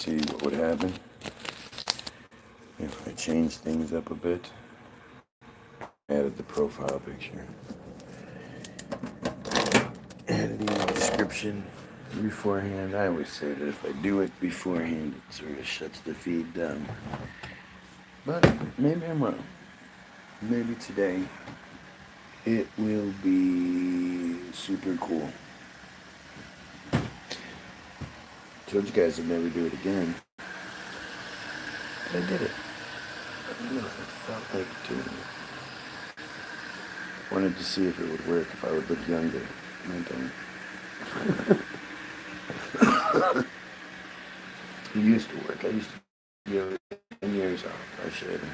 See what would happen if I change things up a bit. Added the profile picture. Added the description beforehand. I always say that if I do it beforehand, it sort of shuts the feed down. But maybe I'm wrong. Maybe today it will be super cool. Told you guys I'd never do it again. But I did it. I don't know if it felt like doing it. Wanted to see if it would work, if I would look younger. And I don't. It used to work. I used to be over 10 years off by shaving.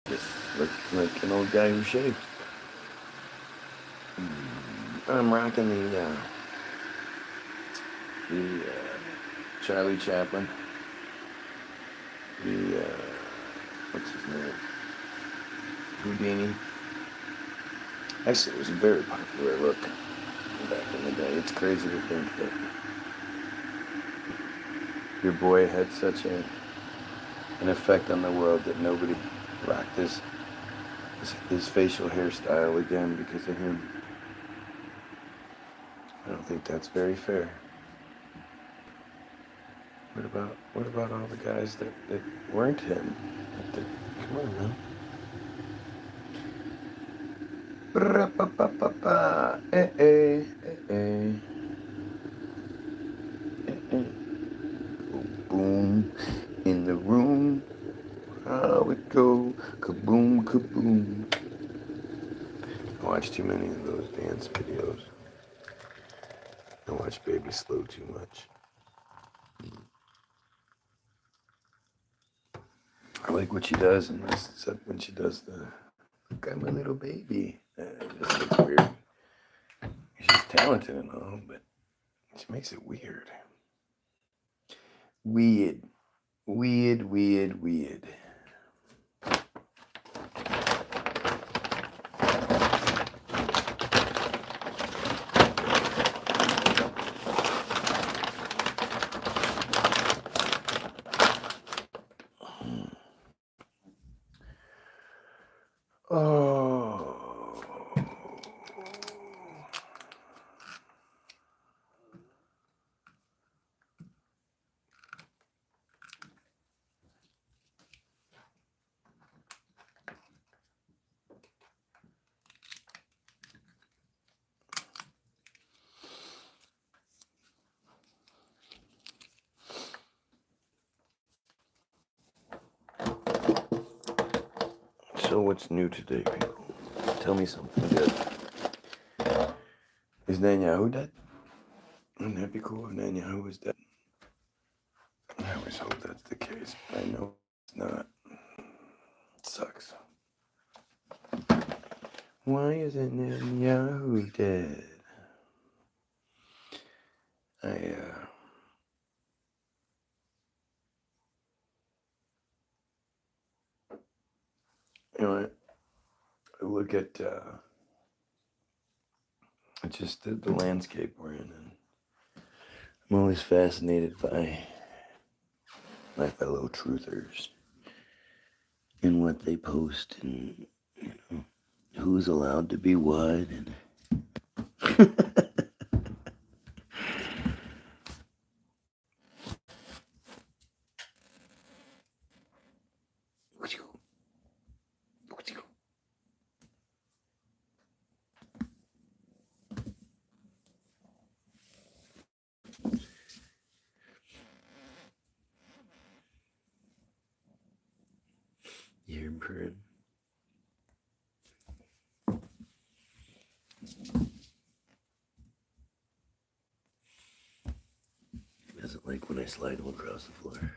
Just look like an old guy who shaved. I'm rocking the Charlie Chaplin. What's his name? Houdini. Actually, it was a very popular look back in the day. It's crazy to think that your boy had such an effect on the world that nobody rocked his facial hairstyle again because of him. I don't think that's very fair. What about all the guys that weren't him? Come on now. Boom in the room. How it go? Kaboom, kaboom. I watch too many of those dance videos. I watch Baby Slow too much. I like what she does, except when she does the "Look, I'm a little baby." It just gets weird. She's talented and all, but she makes it weird. Weird. Oh. So what's new today, people? Tell me something good. Is Netanyahu dead? Wouldn't that be cool if Netanyahu was dead? I always hope that's the case, but I know it's not. It sucks. Why isn't Netanyahu dead? You know, I look at just the landscape we're in, and I'm always fascinated by my fellow truthers and what they post, and who's allowed to be what, and you're improved. Doesn't like when I slide him across the floor.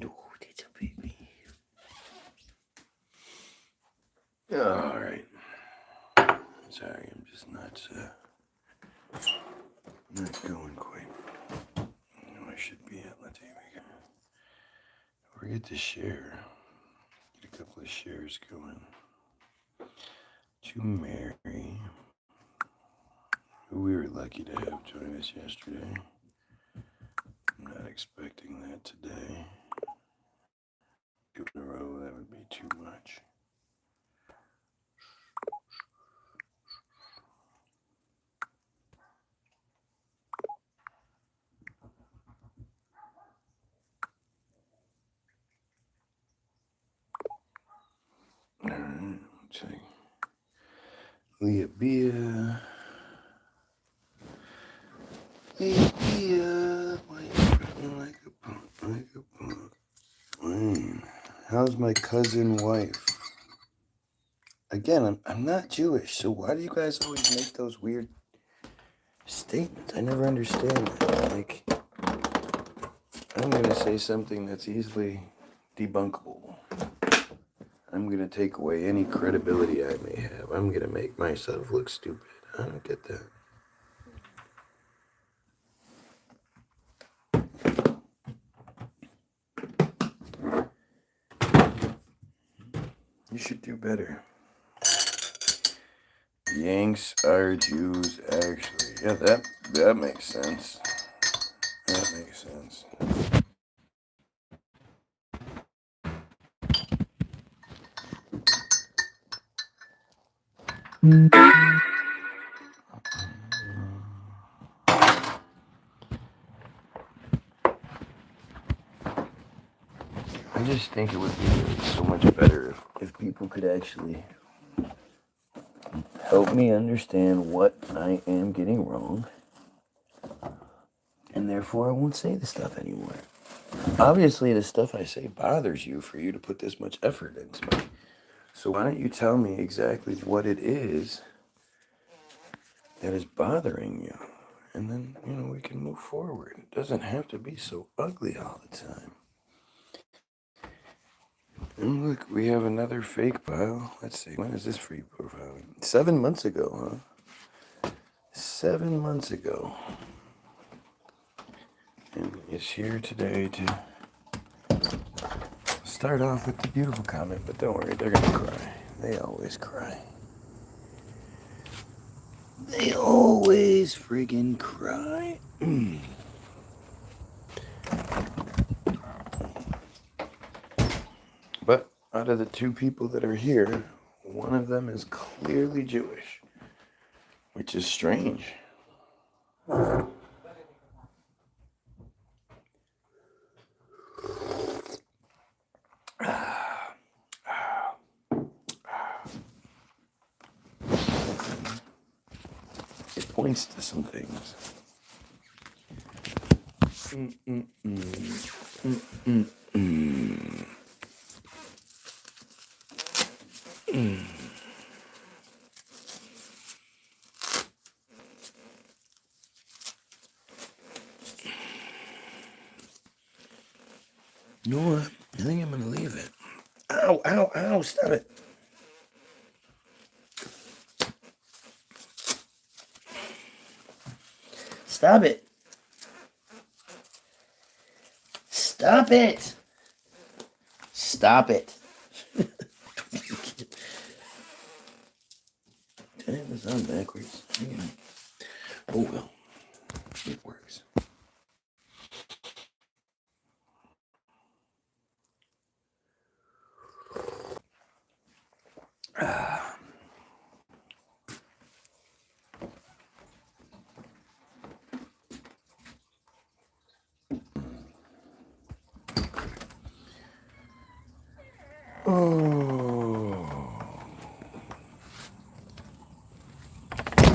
Oh, that's a baby. All right. Sorry, I'm just not going quite. I should be at. Let's see if we can forget to share. Get a couple of shares going. to Mary, who we were lucky to have join us yesterday. I'm not expecting that today. 2 in a row, that would be too much. Alright, check. Leah Bia. Like a punk. Wayne. How's my cousin wife? Again, I'm not Jewish, so why do you guys always make those weird statements? I never understand that. Like, I'm going to say something that's easily debunkable. I'm going to take away any credibility I may have. I'm going to make myself look stupid. I don't get that. You should do better. Yanks are Jews, actually. Yeah, that makes sense. That makes sense. I just think it would be so much better if people could actually help me understand what I am getting wrong, and therefore I won't say the stuff anymore. Obviously, the stuff I say bothers you for you to put this much effort into me. So why don't you tell me exactly what it is that is bothering you? And then, we can move forward. It doesn't have to be so ugly all the time. And look, we have another fake pile. Let's see, when is this free profile? 7 months ago, huh? 7 months ago. And it's here today to start off with the beautiful comment, but don't worry, they're gonna cry. They always cry. They always friggin' cry. But out of the 2 people that are here, one of them is clearly Jewish, which is strange. It points to some things. You know what? I think I'm gonna leave it. Ow, ow, ow, stop it. Stop it. Stop it. Stop it. Turn this on backwards. Oh well. It works.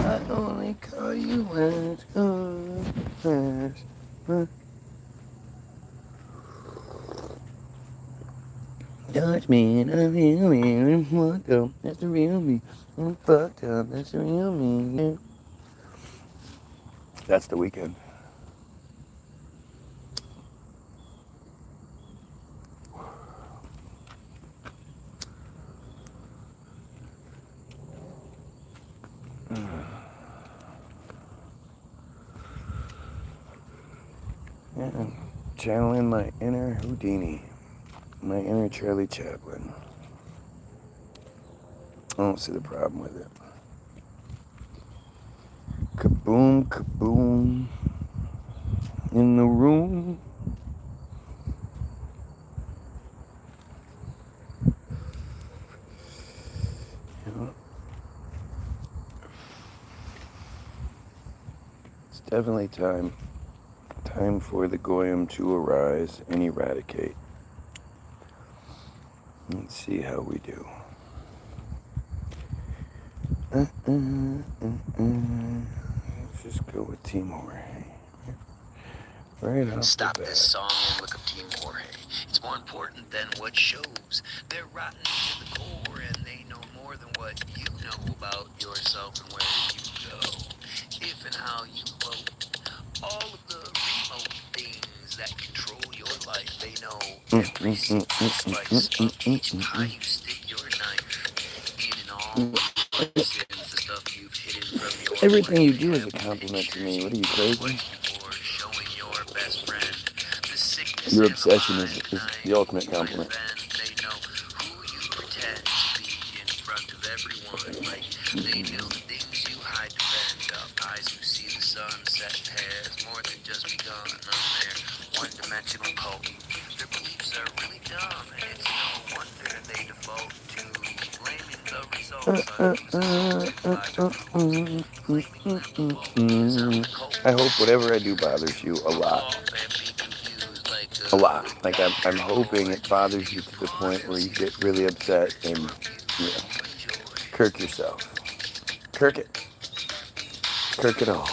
I only call you when it's good. Touch me and I feel me. I'm fucked up. That's the real me. I'm fucked up. That's the real me. That's the weekend. Yeah, channeling my inner Houdini, my inner Charlie Chaplin. don't see the problem with it. Kaboom, kaboom. In the room. It's definitely time for the Goyim to arise and eradicate. Let's see how we do. Let's just go with Team Jorge. Right off Stop the bat. this song and look up Team Jorge. It's more important than what shows. They're rotten to the core, and they know more than what you know about yourself and where you go. If and how you vote. All of the remote things that control your life, they know every single spice of each pie you stick your knife in, and all your sins, the stuff you've hidden from your Everything you wife. do is a compliment to me. What are you, crazy? For showing your best friend the sickness Your and the obsession lie, is and the ultimate compliment. they know who you pretend to be in front of everyone, like they know the things you hide to bend up. Eyes who see the sunset has more than just begun on their one-dimensional cult. Their beliefs are really dumb, and it's no wonder they default to blaming the results on I hope whatever I do bothers you a lot. A lot. Like I'm hoping it bothers you to the point where you get really upset and kirk yourself. Kirk it. Kirk it all.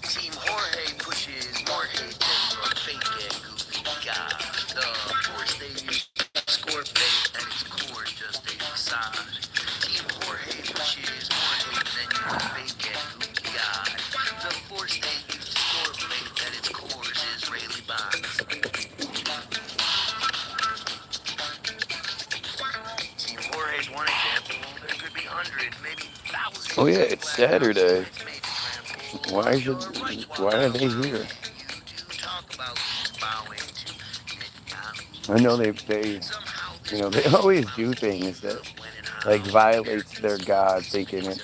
Team Jorge pushes more hate than your fake and goofy guy. The force they use score bait at its core just a facade. Team Jorge pushes more hate than your fake and goofy guy. The force they use score bait at its core is Israeli bots. Team Jorge's one example. There could be hundreds, maybe thousands. Oh yeah, it's Saturday. Why are they here? I know they always do things that like violates their God, thinking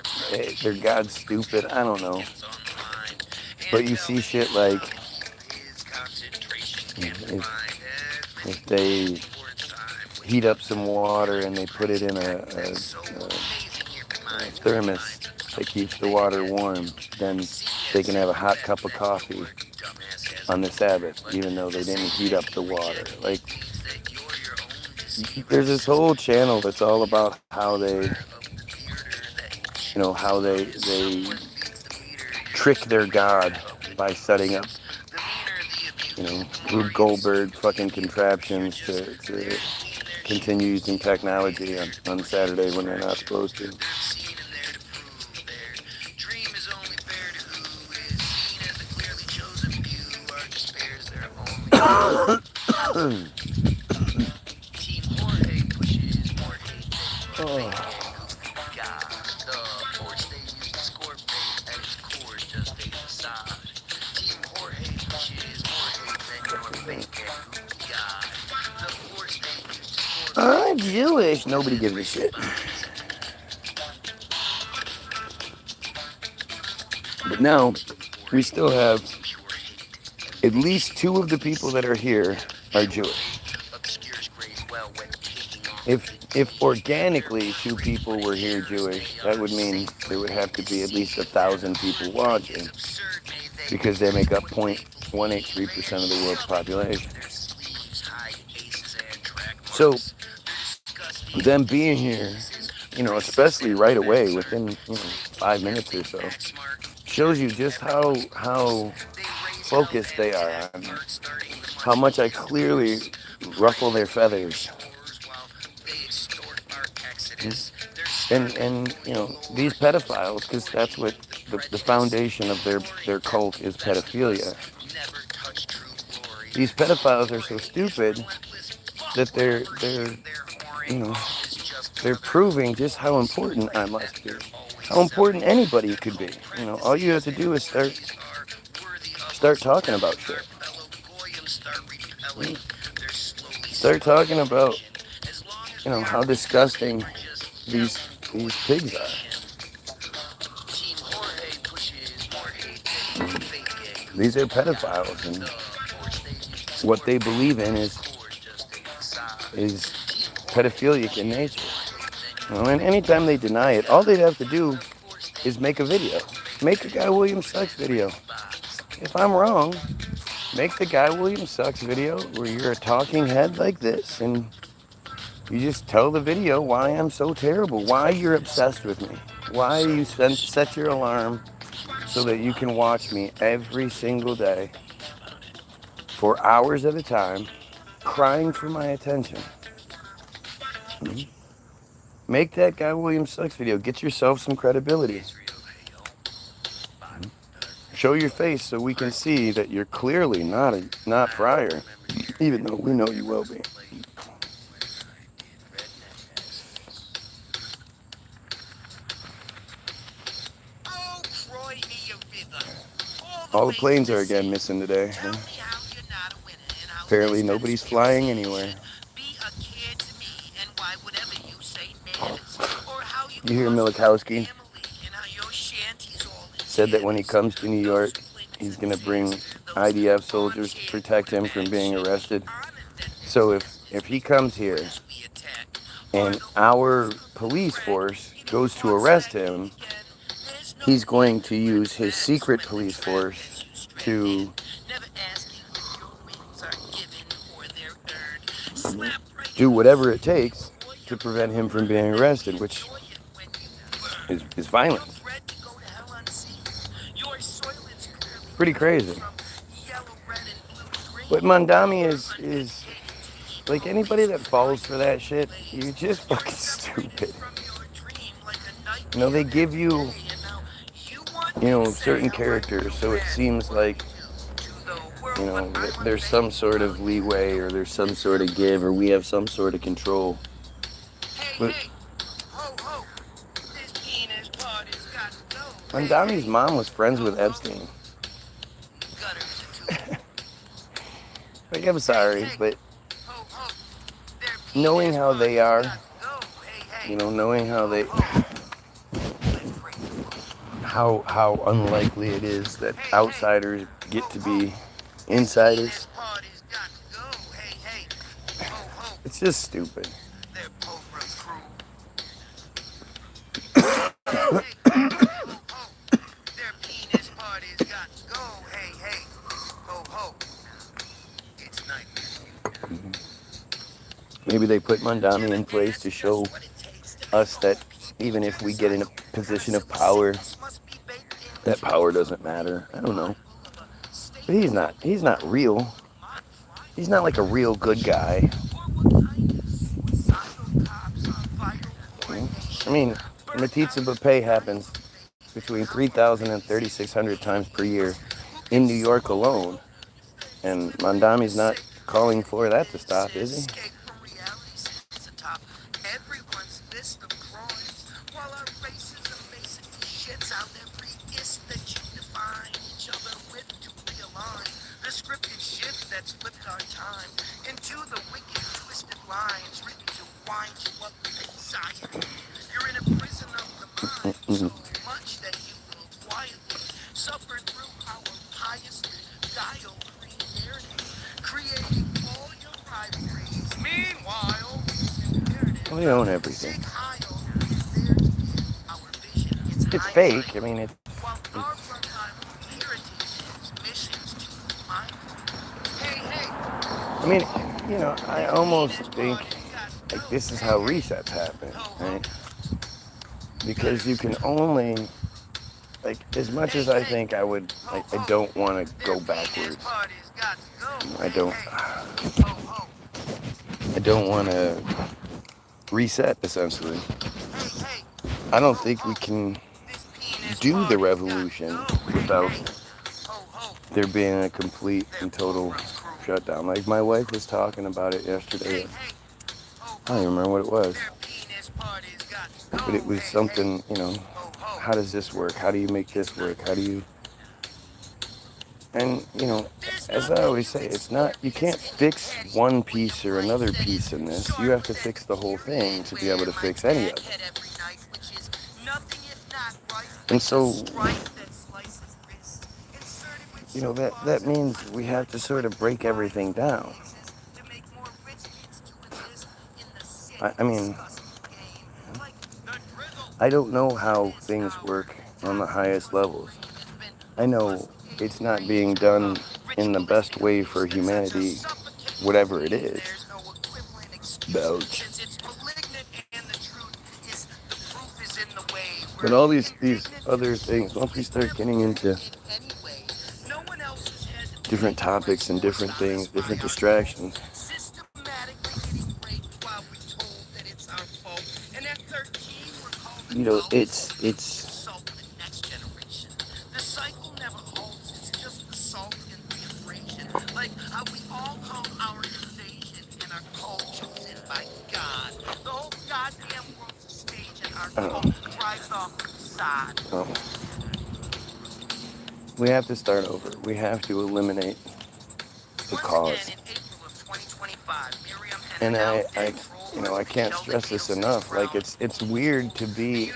their God's stupid. I don't know, but you see shit like if they heat up some water and they put it in a thermos that keeps the water warm, then they can have a hot cup of coffee on the Sabbath, even though they didn't heat up the water. Like, there's this whole channel that's all about how they trick their God by setting up, Rube Goldberg fucking contraptions to continue using technology on Saturday when they're not supposed to. I'm Jewish. Nobody gives a shit. But now, we still have at least 2 of the people that are here are Jewish. If organically 2 people were here Jewish, that would mean there would have to be at least 1,000 people watching, because they make up 0.183% of the world's population. So, them being here, especially right away, within 5 minutes or so, shows you just how focused they are on how much I clearly ruffle their feathers. And these pedophiles, because that's what the foundation of their cult is, pedophilia. These pedophiles are so stupid that they're proving just how important I must be, how important anybody could be. All you have to do is start talking about shit. Start talking about how disgusting these pigs are. Team Jorge pushes more hate than fake gay. These are pedophiles, and what they believe in is pedophilic in nature. And anytime they deny it, all they'd have to do is make a video. Make a Guy Williams Sucks video. If I'm wrong, make the Guy Williams Sucks video where you're a talking head like this, and you just tell the video why I'm so terrible, why you're obsessed with me, why you set your alarm so that you can watch me every single day for hours at a time, crying for my attention. Make that Guy Williams Sucks video. Get yourself some credibility. Show your face so we can see that you're clearly not Friar, even though we know you will be. All the planes are again missing today. Apparently nobody's flying anywhere. You hear Milikowski said that when he comes to New York, he's going to bring IDF soldiers to protect him from being arrested. So if he comes here and our police force goes to arrest him, he's going to use his secret police force to do whatever it takes to prevent him from being arrested, which is violence. Pretty crazy. But Mandami is like anybody that falls for that shit, you're just fucking stupid. You know, they give you, certain characters, so it seems like, there's some sort of leeway or there's some sort of give or we have some sort of control. But Mandami's mom was friends with Epstein. Like, I'm sorry, but knowing how they are, knowing how they, how unlikely it is that outsiders get to be insiders, it's just stupid. Maybe they put Mandami in place to show us that even if we get in a position of power, that power doesn't matter. I don't know. But he's not real. He's not like a real good guy. I mean, metzitzia happens between 3,000 and 3,600 times per year in New York alone. And Mandami's not calling for that to stop, is he? We own everything. It's fake. I mean, I almost think like this is how resets happen, right? Because you can only, like, as much as I think I would, like, I don't want to go backwards. I don't want to reset, essentially. I don't think we can do the revolution without there being a complete and total shutdown. Like, my wife was talking about it yesterday. I don't even remember what it was. But it was something, how does this work? How do you make this work? How do you... And, as I always say, it's not, you can't fix one piece or another piece in this. You have to fix the whole thing to be able to fix any of it. And so, you know, that means we have to sort of break everything down. I mean, I don't know how things work on the highest levels. I know it's not being done in the best way for humanity, whatever it is. Belch. But all these other things, once we start getting into different topics and different things, different distractions, you know, it's like how we all call our invasion and our cult chosen by God. The whole goddamn world's a stage and our cult thrives off the facade. We have to start over. We have to eliminate the cause. And I you know, I can't stress this enough. Like, it's weird to be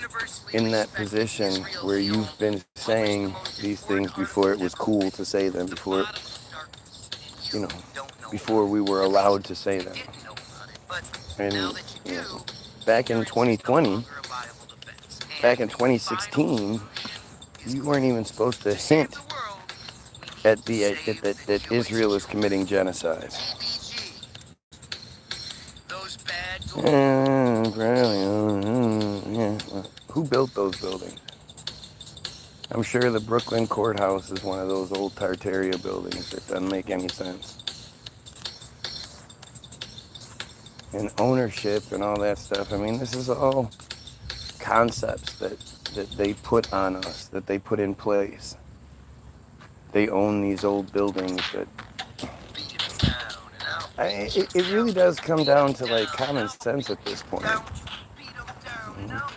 in that position where you've been saying these things before it was cool to say them, before, you know, before we were allowed to say them. And, you know, back in 2020, back in 2016, you weren't even supposed to hint at that Israel is committing genocide. Who built those buildings? I'm sure the Brooklyn courthouse is one of those old Tartaria buildings that doesn't make any sense. And ownership and all that stuff. I mean, this is all concepts that they put on us, that they put in place. They own these old buildings that... it really does come down to, like, common sense at this point.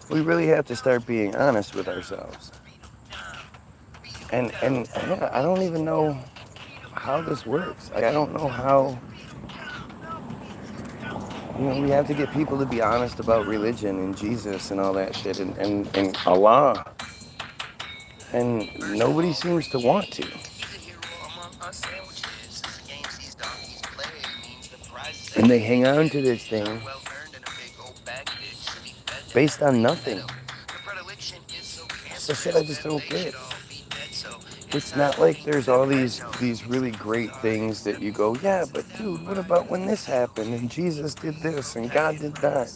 We really have to start being honest with ourselves. And yeah, I don't even know how this works. I don't know how... You know, we have to get people to be honest about religion and Jesus and all that shit and Allah. And nobody seems to want to. And they hang on to this thing based on nothing. That's the shit I just don't get. It's not like there's all these really great things that you go, yeah, but dude, what about when this happened and Jesus did this and God did that?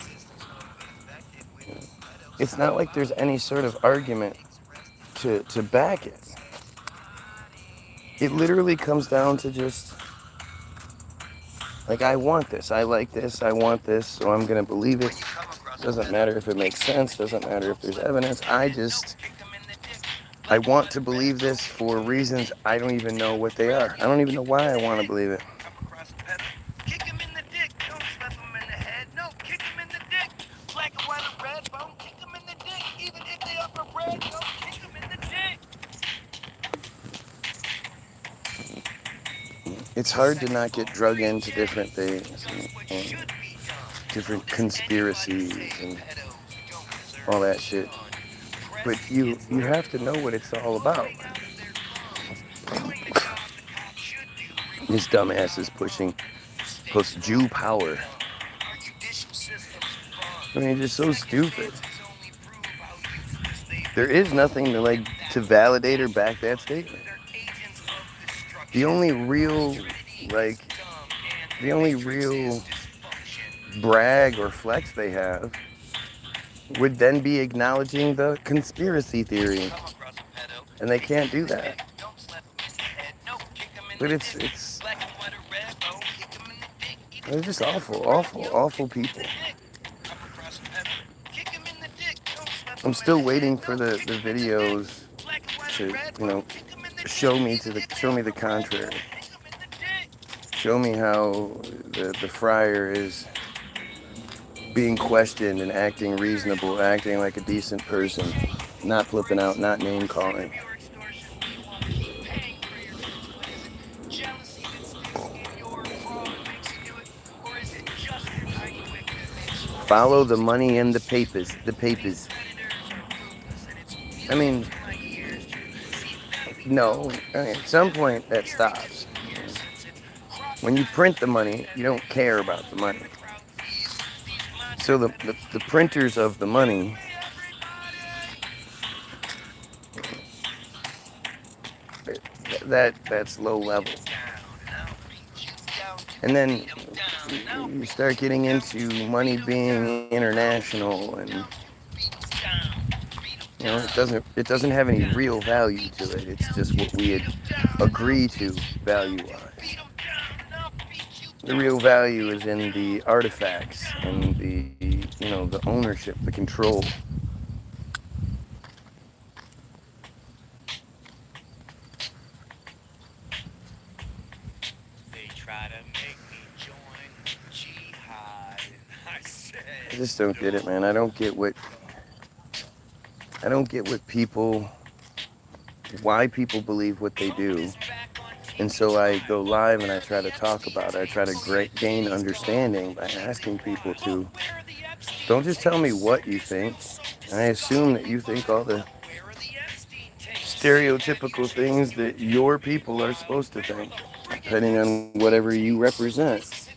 It's not like there's any sort of argument to back it. It literally comes down to just, like, I want this, I like this, I want this, so I'm gonna believe it. Doesn't matter if it makes sense, doesn't matter if there's evidence. I want to believe this for reasons I don't even know what they are. I don't even know why I want to believe it. Kick him in the dick, don't slap him in the head. No, kick him in the dick. Black and white or red bone, kick him in the dick. Even if they upper red, no, kick him in the dick. It's hard to not get drug into different things and different conspiracies and all that shit. But you have to know what it's all about. This dumbass is pushing Jew power. I mean, it's just so stupid. There is nothing to validate or back that statement. The only real brag or flex they have would then be acknowledging the conspiracy theory. And they can't do that. But they're just awful people. I'm still waiting for the videos to, you know, show me the contrary. Show me how the friar is being questioned and acting reasonable, acting like a decent person, not flipping out, not name calling. Follow the money and the papers. The papers. I mean, no. At some point, that stops. When you print the money, you don't care about the money. So the printers of the money, that's low level. And then you start getting into money being international, and it doesn't have any real value to it. It's just what we had agreed to value-wise. The real value is in the artifacts and the ownership, the control. They try to make me join the jihad, and I said, I just don't get it, man. I don't get what people, why people believe what they do. And so I go live and I try to talk about it. I try to gain understanding by asking people to, don't just tell me what you think. I assume that you think all the stereotypical things that your people are supposed to think, depending on whatever you represent.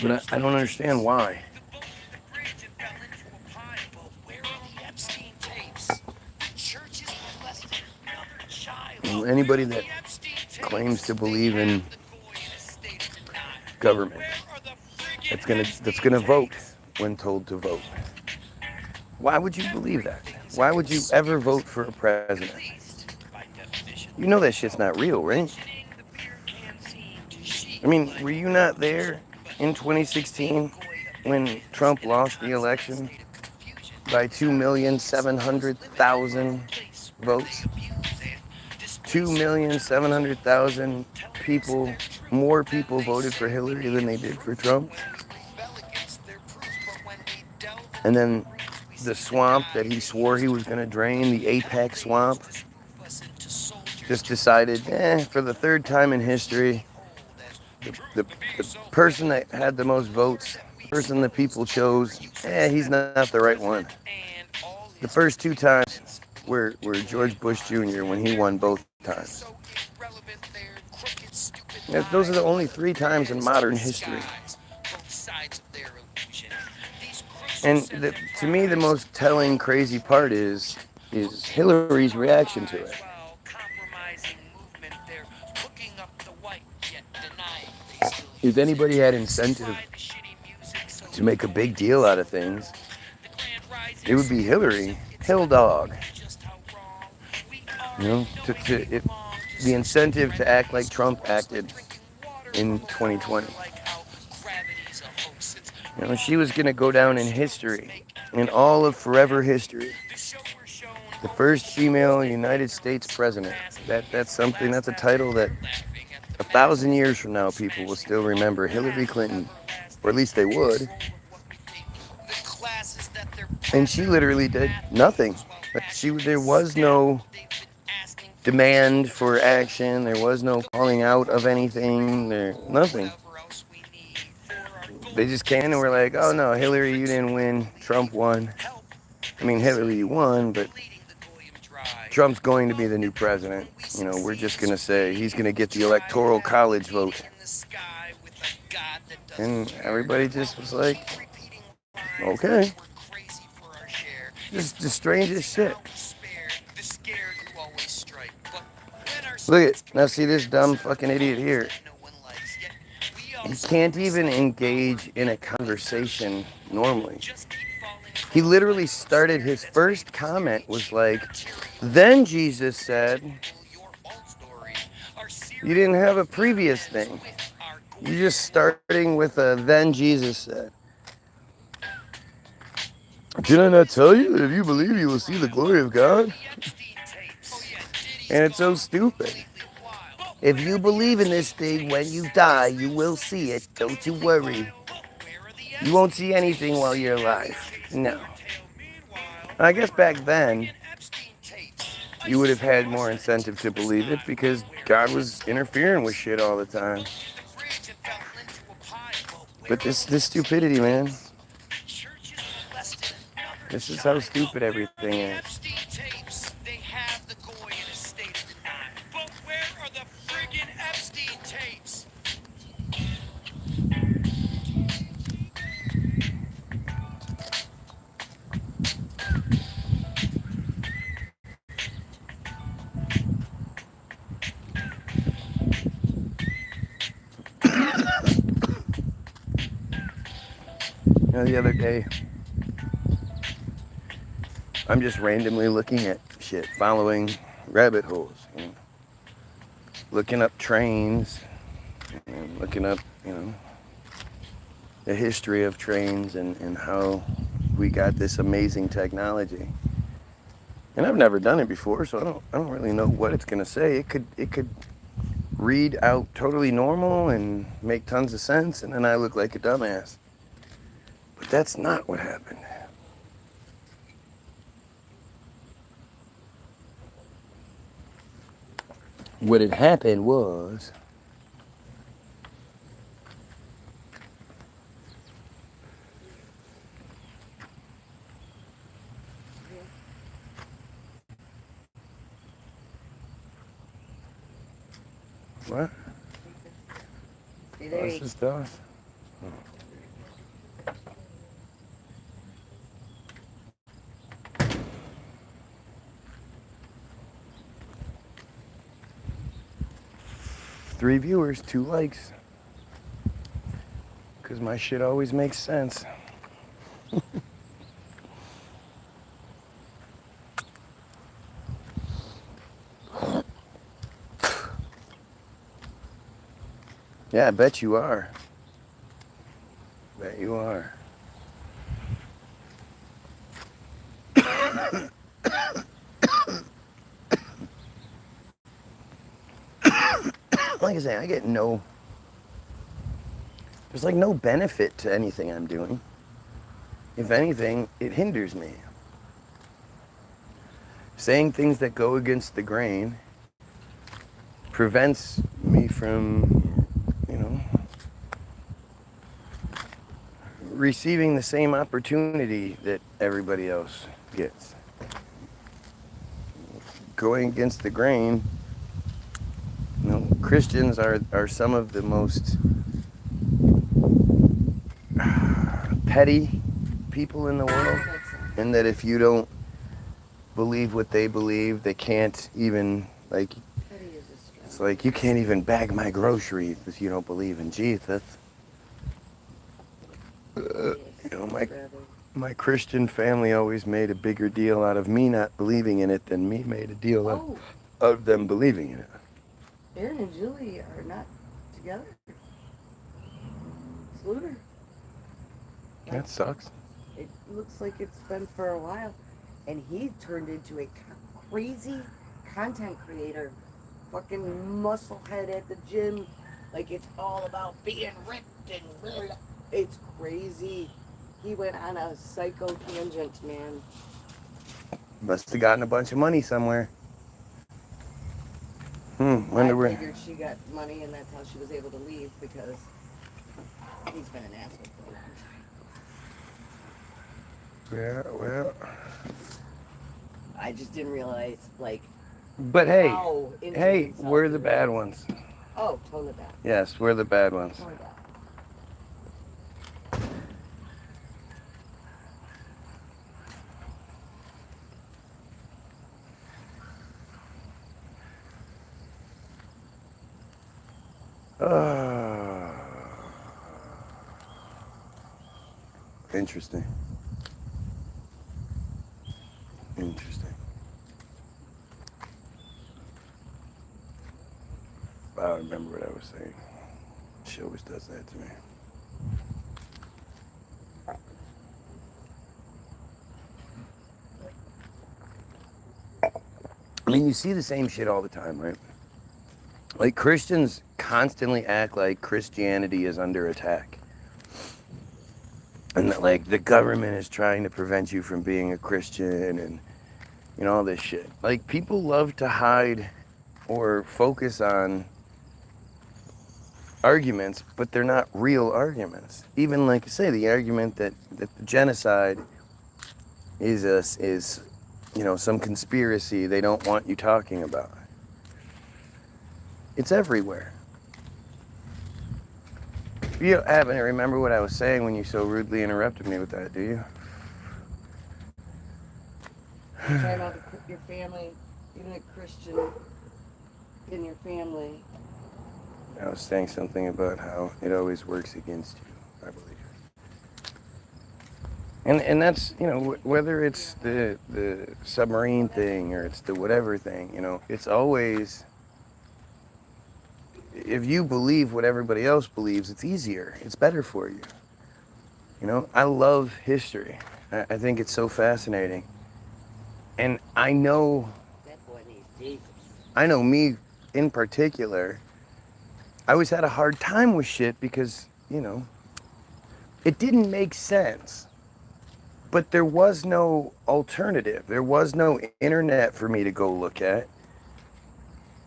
But I don't understand why. Anybody that claims to believe in government, that's gonna vote when told to vote. Why would you believe that? Why would you ever vote for a president? You know that shit's not real, right? I mean, were you not there in 2016 when Trump lost the election by 2,700,000 votes? 2,700,000 people, more people voted for Hillary than they did for Trump. And then the swamp that he swore he was going to drain, the Apex swamp, just decided, for the third time in history, the person that had the most votes, the person the people chose, he's not the right one. The first two times were George Bush Jr. when he won both times. Those are the only three times in modern history. And to me, the most telling, crazy part is Hillary's reaction to it. If anybody had incentive to make a big deal out of things, it would be Hillary. Hill dog. The incentive to act like Trump acted in 2020. She was going to go down in history, in all of forever history. The first female United States president. That's a title that 1,000 years from now people will still remember. Hillary Clinton, or at least they would. And she literally did nothing. There was no demand for action. There was no calling out of anything. Nothing. They just came and were like, oh no, Hillary, you didn't win. Trump won. I mean, Hillary, you won, but Trump's going to be the new president. We're just going to say he's going to get the electoral college vote. And everybody just was like, okay. Just the strangest shit. Look at, now see this dumb fucking idiot here. He can't even engage in a conversation normally. He literally started, his first comment was like, then Jesus said, you didn't have a previous thing. You're just starting with a then Jesus said. Did I not tell you that if you believe you will see the glory of God? And it's so stupid. If you believe in this thing, when you die, you will see it. Don't you worry. You won't see anything while you're alive. No. I guess back then, you would have had more incentive to believe it because God was interfering with shit all the time. But this stupidity, man. This is how stupid everything is. They have the Goy in a state of denial. But where are the friggin' Epstein tapes? The other day, I'm just randomly looking at shit, following rabbit holes, looking up trains, and looking up, the history of trains and how we got this amazing technology. And I've never done it before, so I don't really know what it's gonna say. It could read out totally normal and make tons of sense, and then I look like a dumbass. But that's not what happened. What had happened was what? What's this stuff? Oh. 3 viewers, 2 likes. Because my shit always makes sense. Yeah, I bet you are. Bet you are. Like I say, I get there's like no benefit to anything I'm doing. If anything, it hinders me. Saying things that go against the grain prevents me from, receiving the same opportunity that everybody else gets. Going against the grain, Christians are some of the most petty people in the world, and that if you don't believe what they believe, they can't even, it's like you can't even bag my groceries if you don't believe in Jesus. My Christian family always made a bigger deal out of me not believing in it than me made a deal of them believing in it. Aaron and Julie are not together. Sluter. That sucks. It looks like it's been for a while. And he turned into a crazy content creator. Fucking musclehead at the gym. Like, it's all about being ripped and blah. It's crazy. He went on a psycho tangent, man. Must have gotten a bunch of money somewhere. I figured she got money and that's how she was able to leave, because he's been an asshole for a long time. Yeah, well. I just didn't realize, But hey, we're the bad ones. Oh, totally bad. Yes, we're the bad ones. Totally bad. Interesting. Interesting. I don't remember what I was saying. She always does that to me. I mean, you see the same shit all the time, right? Like, Christians constantly act like Christianity is under attack. And that, the government is trying to prevent you from being a Christian and, all this shit. Like, people love to hide or focus on arguments, but they're not real arguments. Even like I say, the argument that the genocide is some conspiracy they don't want you talking about. It's everywhere. You don't happen to remember what I was saying when you so rudely interrupted me with that, do you? You're talking about your family, even a Christian in your family. I was saying something about how it always works against you, I believe. And that's, whether it's the submarine thing or it's the whatever thing, it's always, if you believe what everybody else believes, it's easier. It's better for you. I love history. I think it's so fascinating. And I know me in particular, I always had a hard time with shit because, it didn't make sense. But there was no alternative. There was no internet for me to go look at.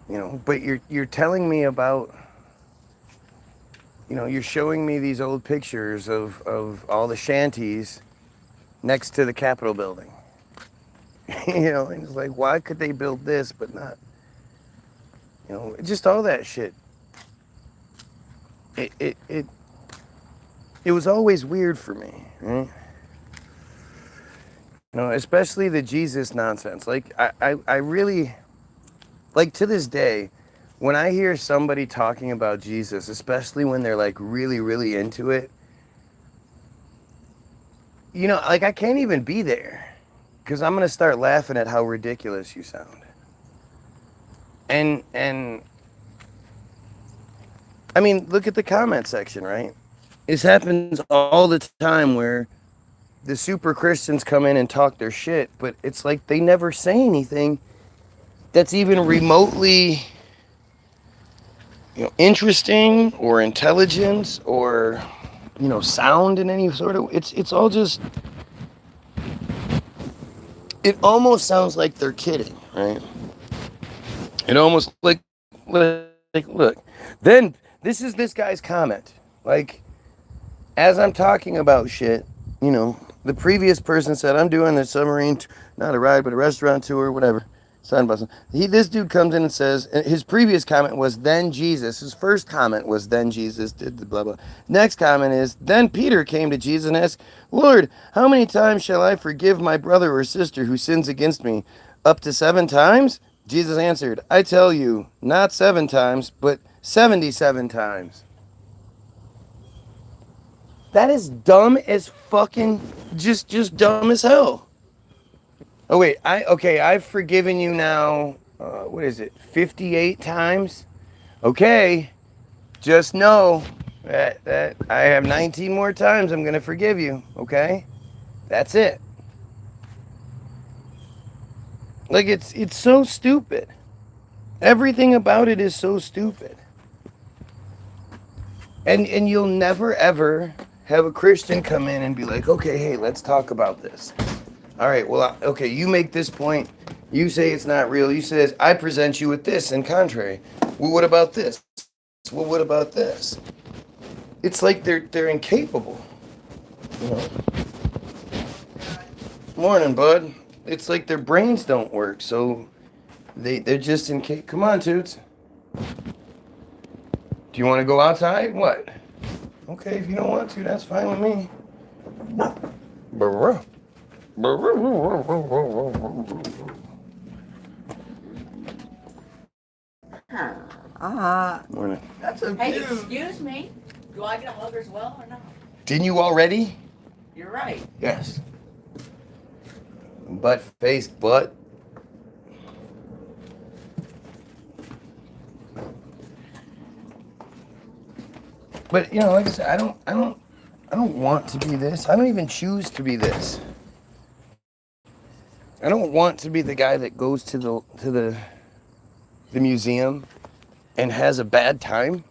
But you're telling me about, you're showing me these old pictures of all the shanties next to the Capitol building. And it's like, why could they build this but not, just all that shit. It was always weird for me, right? Especially the Jesus nonsense. Like, I really, like, to this day, when I hear somebody talking about Jesus, especially when they're, like, really, really into it, like, I can't even be there because I'm going to start laughing at how ridiculous you sound. And I mean, look at the comment section, right? This happens all the time where the super Christians come in and talk their shit, but it's like they never say anything that's even remotely, interesting or intelligent or, sound in any sort of, it's all just, it almost sounds like they're kidding, right? It almost like look, then this is this guy's comment. Like, as I'm talking about shit, the previous person said, I'm doing a submarine, not a ride, but a restaurant tour, whatever. This dude comes in and says, his previous comment was, then Jesus. His first comment was, then Jesus did the blah, blah. Next comment is, then Peter came to Jesus and asked, Lord, how many times shall I forgive my brother or sister who sins against me? Up to 7 times? Jesus answered, I tell you, not 7 times, but 77 times. That is dumb as fucking, just dumb as hell. Oh wait, I've forgiven you now, what is it, 58 times? Okay, just know that I have 19 more times I'm gonna forgive you, okay? That's it. Like, it's so stupid. Everything about it is so stupid. And you'll never ever have a Christian come in and be like, okay, hey, let's talk about this. All right, well, okay, you make this point. You say it's not real. You say, I present you with this in contrary. Well, what about this? Well, what about this? It's like they're incapable. Morning, bud. It's like their brains don't work, so they're just incapable. Come on, Toots. Do you want to go outside? What? Okay, if you don't want to, that's fine with me. Morning. That's a Hey, excuse me. Do I get a hug as well or not? Didn't you already? You're right. Yes. Butt-faced butt. But like I said, I don't want to be this. I don't even choose to be this. I don't want to be the guy that goes to the museum and has a bad time.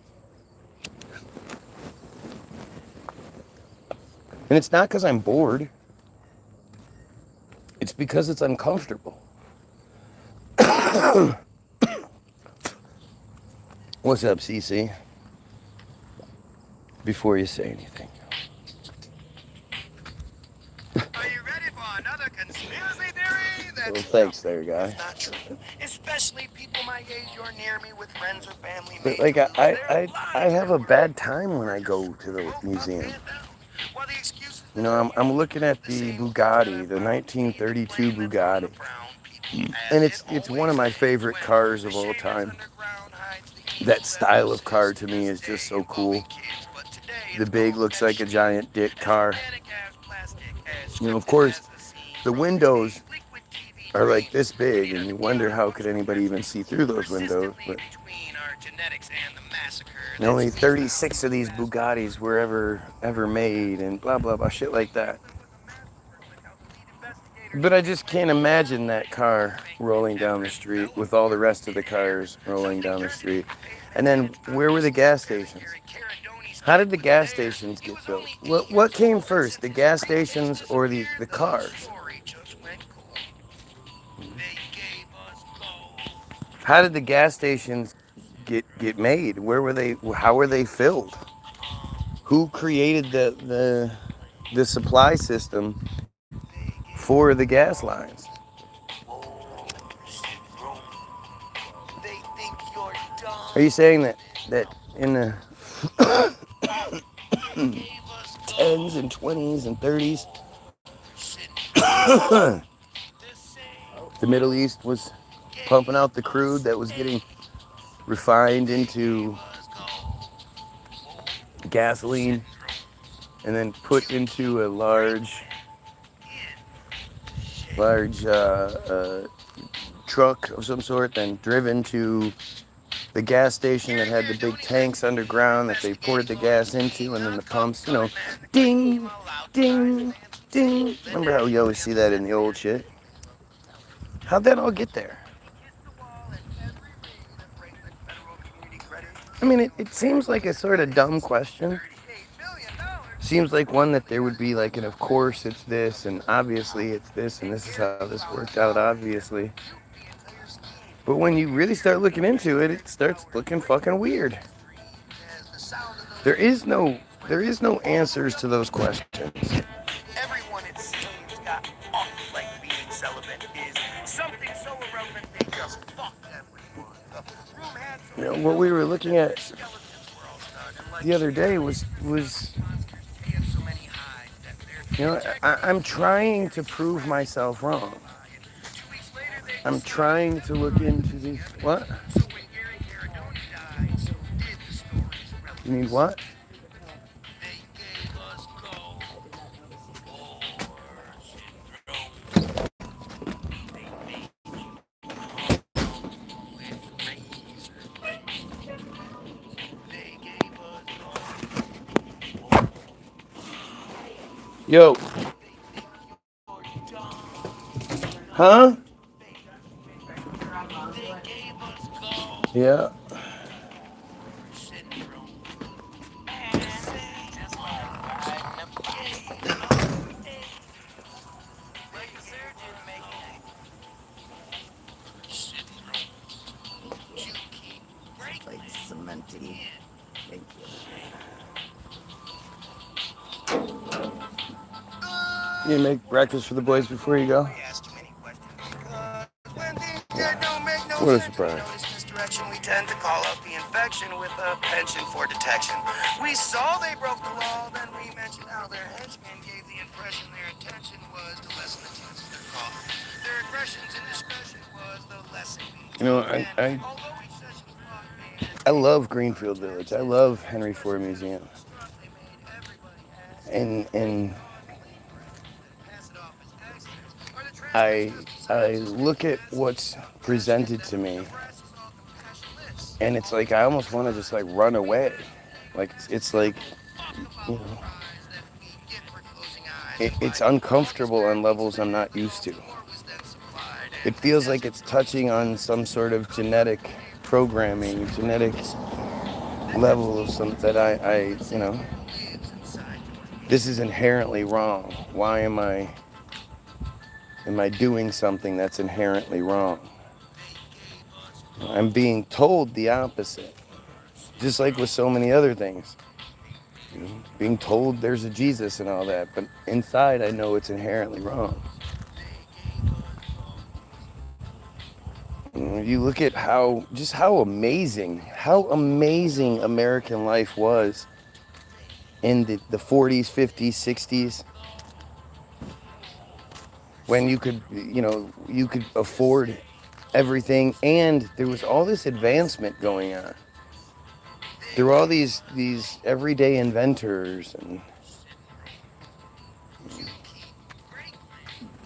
And it's not because I'm bored. It's because it's uncomfortable. What's up, CC? before you say anything. Are you ready for another conspiracy theory? Well, thanks there, guy. That's not true. Especially people my age or near me with friends or family. But like, I have a bad time when I go to the museum. You know, I'm looking at the Bugatti, the 1932 Bugatti, and it's one of my favorite cars of all time. That style of car to me is just so cool. The big looks like a giant dick car. You know, of course, the windows are like this big, and you wonder how could anybody even see through those windows. But only 36 of these Bugattis were ever made, and blah blah blah shit like that. But I just can't imagine that car rolling down the street with all the rest of the cars rolling down the street. And then where were the gas stations? How did the gas stations get built? What came first, the gas stations or the cars? How did the gas stations get made? Where were they? How were they filled? Who created the supply system for the gas lines? Are you saying that in the 10s and 20s and 30s, the Middle East was pumping out the crude that was getting refined into gasoline and then put into a large truck of some sort, then driven to the gas station that had the big tanks underground that they poured the gas into, and then the pumps, you know, ding, ding, ding. Remember how you always see that in the old shit? How'd that all get there? I mean, it seems like a sort of dumb question. Seems like one that there would be like, and of course it's this, and obviously it's this, and this is how this worked out, obviously. But when you really start looking into it, it starts looking fucking weird. There is no answers to those questions. Everyone, it seems, got off like being celibate is something so irrelevant they just fuck everyone. The room had so You know, what we were looking at the other day was you know, I'm trying to prove myself wrong. I'm trying to look into these. What? You need what? Yo. Huh? Yeah. Like cementy. Thank you. You make breakfast for the boys before you go? What a surprise. We tend to call out the infection with a penchant for detection. We saw they broke the law, then we mentioned how their henchmen gave the impression their intention was to lessen the chances they're caught. Their aggressions and discretion was the lesson. You know, I love Greenfield Village. I love Henry Ford Museum. And I look at what's presented to me, and it's like I almost want to just like run away. Like it's like, you know, it's uncomfortable on levels I'm not used to. It feels like it's touching on some sort of genetic programming, genetic level of some that I you know, this is inherently wrong. Why am I doing something that's inherently wrong? I'm being told the opposite, just like with so many other things. You know, being told there's a Jesus and all that, but inside I know it's inherently wrong. You look at how amazing American life was in the 40s, 50s, 60s, when you could afford everything, and there was all this advancement going on. There were all these everyday inventors, and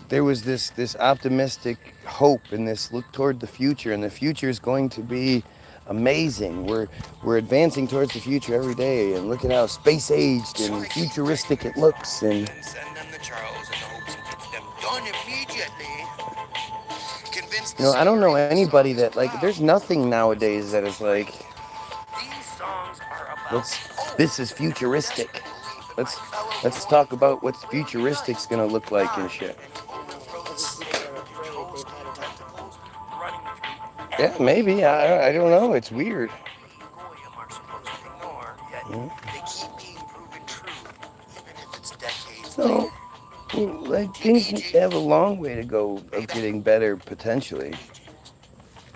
there was this optimistic hope and this look toward the future, and the future is going to be amazing. We're advancing towards the future every day, and look at how space aged and futuristic it looks. And Send them to Charles in the hopes he gets them done immediately. Convince the I don't know security anybody the song that, like, there's nothing nowadays that is like, These songs are about this is futuristic. Let's talk about what futuristic's gonna look like and shit. Yeah, maybe. I don't know. It's weird. Goyim are supposed to ignore, yet they keep being proven true, even if it's decades later. So, like, things have a long way to go of getting better potentially,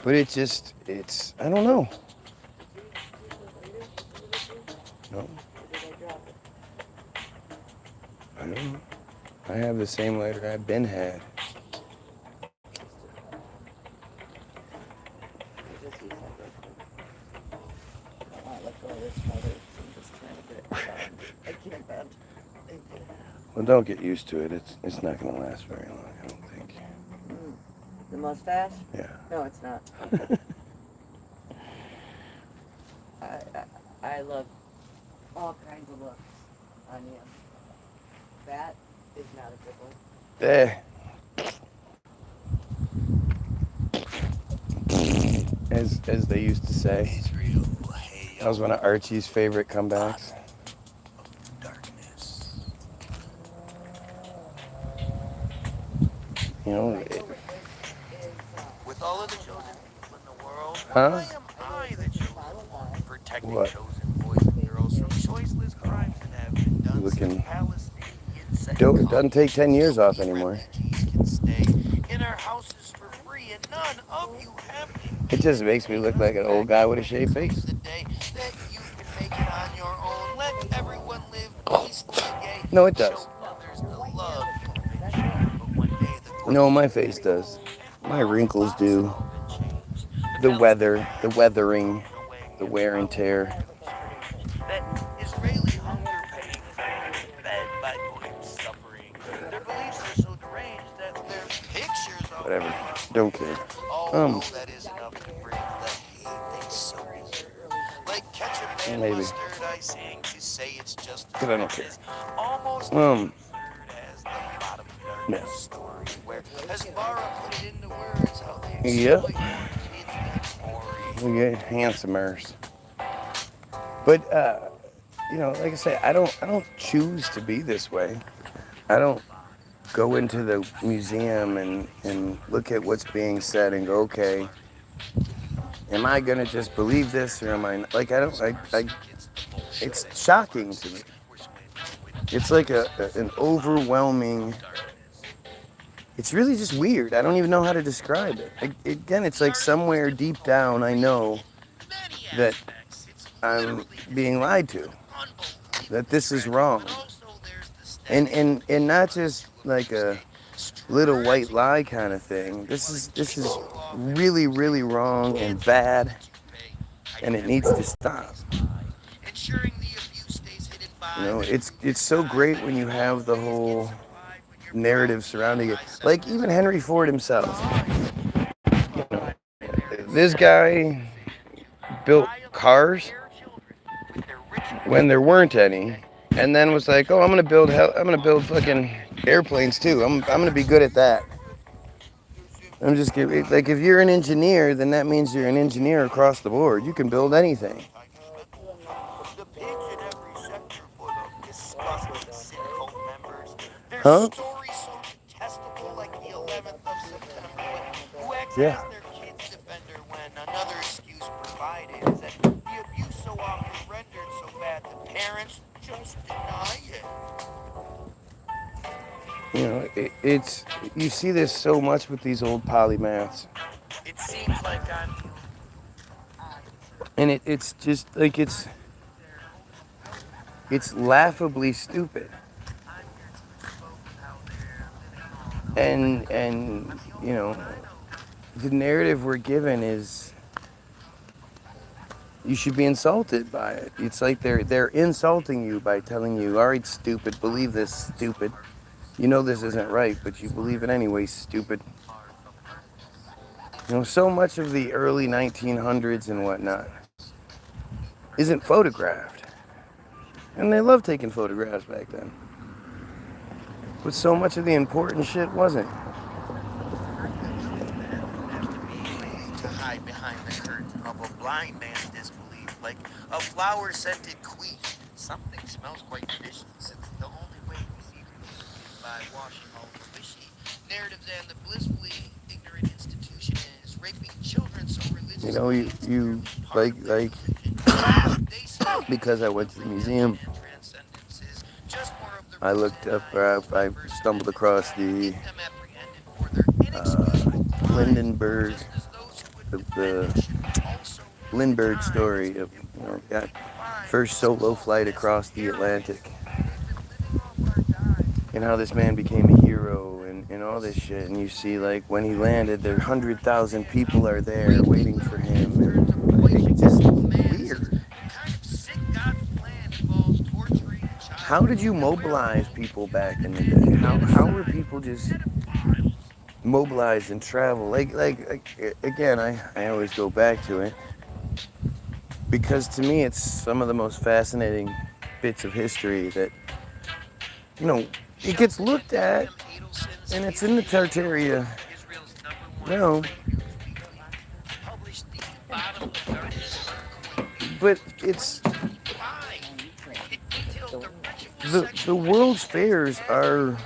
but I don't know. No, I don't know. I have the same lighter I've been had. Just use that real quick. I don't want to let go of this feather. I'm just trying to get it bent. I can't bend. Well, don't get used to it. It's not gonna last very long, I don't think. The mustache? Yeah. No, it's not. I love all kinds of looks on you. That is not a good one. As they used to say. That was one of Archie's favorite comebacks. Darkness. With all of the chosen people in the world, why am I the chosen one? Protecting What? chosen boys and girls from choiceless crimes that have been done Looking since Palestinians dope. It doesn't take 10 years off anymore. refugees can stay in our houses for free, and none of you have It just makes me look like an old guy with a shaved face. the day that you can make it on your own. Let everyone live peacefully gay. No, it does. Show others the love you've been shown. But one day the No, my face does. My wrinkles do. The weather, the weathering, the wear and tear. That Israeli hunger pains are fed by Goyim suffering. Their beliefs are so deranged that their pictures of Whatever. Don't care. although that is enough to bring the hate they so deserve. Like ketchup and Maybe. mustard icing, to say it's just But I don't care. is almost Um, as the bottom Yeah. story, where Hezbollah put it into words how they Yep. exploit kids and We get handsomers. But like I say, I don't choose to be this way. I don't go into the museum and look at what's being said and go, okay, am I gonna just believe this, or am I like, I don't I it's shocking to me. It's like an overwhelming, it's really just weird. I don't even know how to describe it. Again, it's like somewhere deep down I know that I'm being lied to, that this is wrong. And not just like a little white lie kind of thing. This is really, really wrong and bad, and it needs to stop. It's so great when you have the whole narrative surrounding it. Like even Henry Ford himself. This guy built cars when there weren't any, and then was like, "Oh, I'm gonna build fucking airplanes too. I'm gonna be good at that." I'm just kidding. Like, if you're an engineer, then that means you're an engineer across the board. You can build anything. Huh? Yeah. just deny it. You know, it's you see this so much with these old polymaths, It seems like I'm and it's just like it's laughably stupid, and you know, the narrative we're given is you should be insulted by it. It's like they're insulting you by telling you, all right, stupid, believe this, stupid. You know this isn't right, but you believe it anyway, stupid. You know, so much of the early 1900s and whatnot isn't photographed. And they loved taking photographs back then. But so much of the important shit wasn't. to hide behind the curtain of a blind man's disbelief, like a flower-scented queen. Something smells quite fishy, since the only way we see religion is by washing all the fishy narratives, and the blissfully ignorant institution is raping children, so religion. You know, you like because I went to the museum, I looked up, I stumbled across the Lindenberg, the Lindbergh story of, you know, that first solo flight across the Atlantic, and how this man became a hero and all this shit. And you see, like, when he landed, there 100,000 people are there waiting for him, and like, just weird. How did you mobilize people back in the day? How were people just mobilized and travel? Like again, I always go back to it because to me it's some of the most fascinating bits of history that, you know, it gets looked at, and it's in the Tartaria realm, but it's the world's fairs are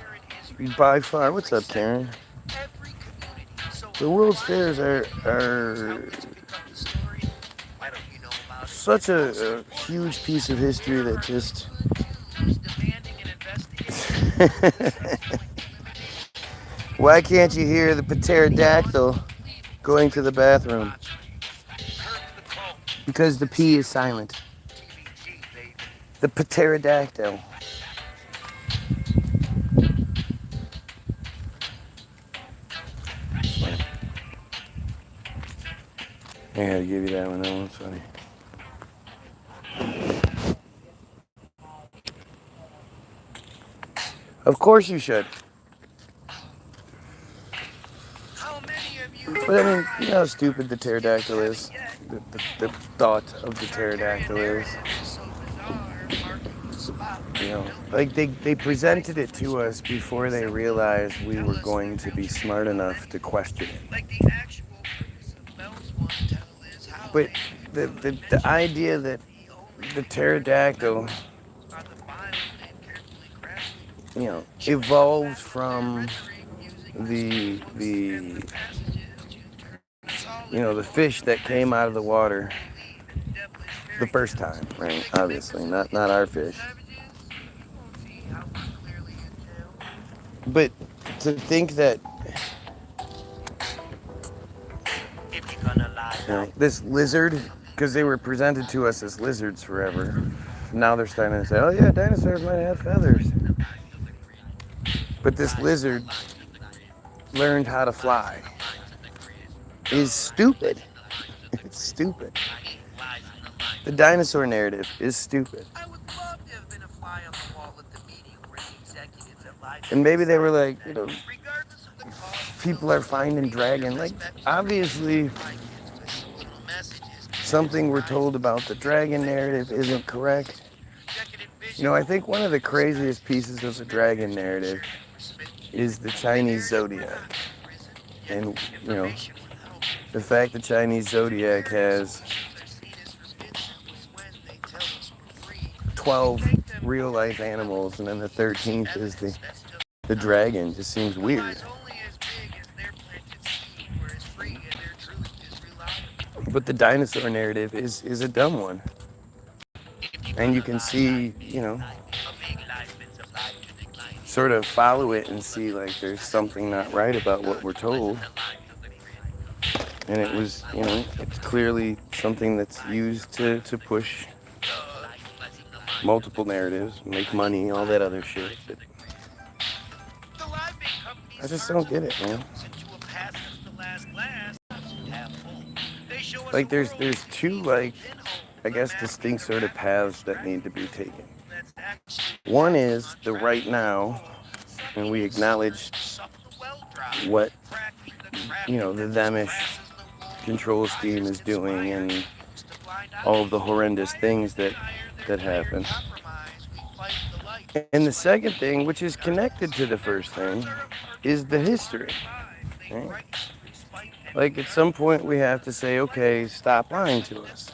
by far. What's up, Karen? The world's fairs are such a huge piece of history that just why can't you hear the pterodactyl going to the bathroom? Because the P is silent. The pterodactyl. I had to give you that one. That one's funny. Of course you should. But I mean, you know how stupid the pterodactyl is? The thought of the pterodactyl is. You know, like they presented it to us before they realized we were going to be smart enough to question it. But the idea that the pterodactyl, you know, evolved from the you know, the fish that came out of the water the first time, right? Obviously, not our fish. But to think that, you know, this lizard, because they were presented to us as lizards forever, now they're starting to say, oh yeah, dinosaurs might have feathers. But this lizard learned how to fly is stupid. It's stupid. The dinosaur narrative is stupid. And maybe they were like, you know, people are finding dragon. Like, obviously, something we're told about the dragon narrative isn't correct. You know, I think one of the craziest pieces of the dragon narrative is the Chinese zodiac. And, you know, the fact the Chinese zodiac has 12 real life animals, and then the 13th is the dragon, just seems weird. But the dinosaur narrative is a dumb one. And you can see, sort of follow it and see like there's something not right about what we're told. And it was, it's clearly something that's used to push multiple narratives, make money, all that other shit. But I just don't get it, man. Like there's two, like, I guess, distinct sort of paths that need to be taken. One is the right now, and we acknowledge what, the themish control scheme is doing and all of the horrendous things that happen. And the second thing, which is connected to the first thing, is the history. Right? Like at some point we have to say, okay, stop lying to us.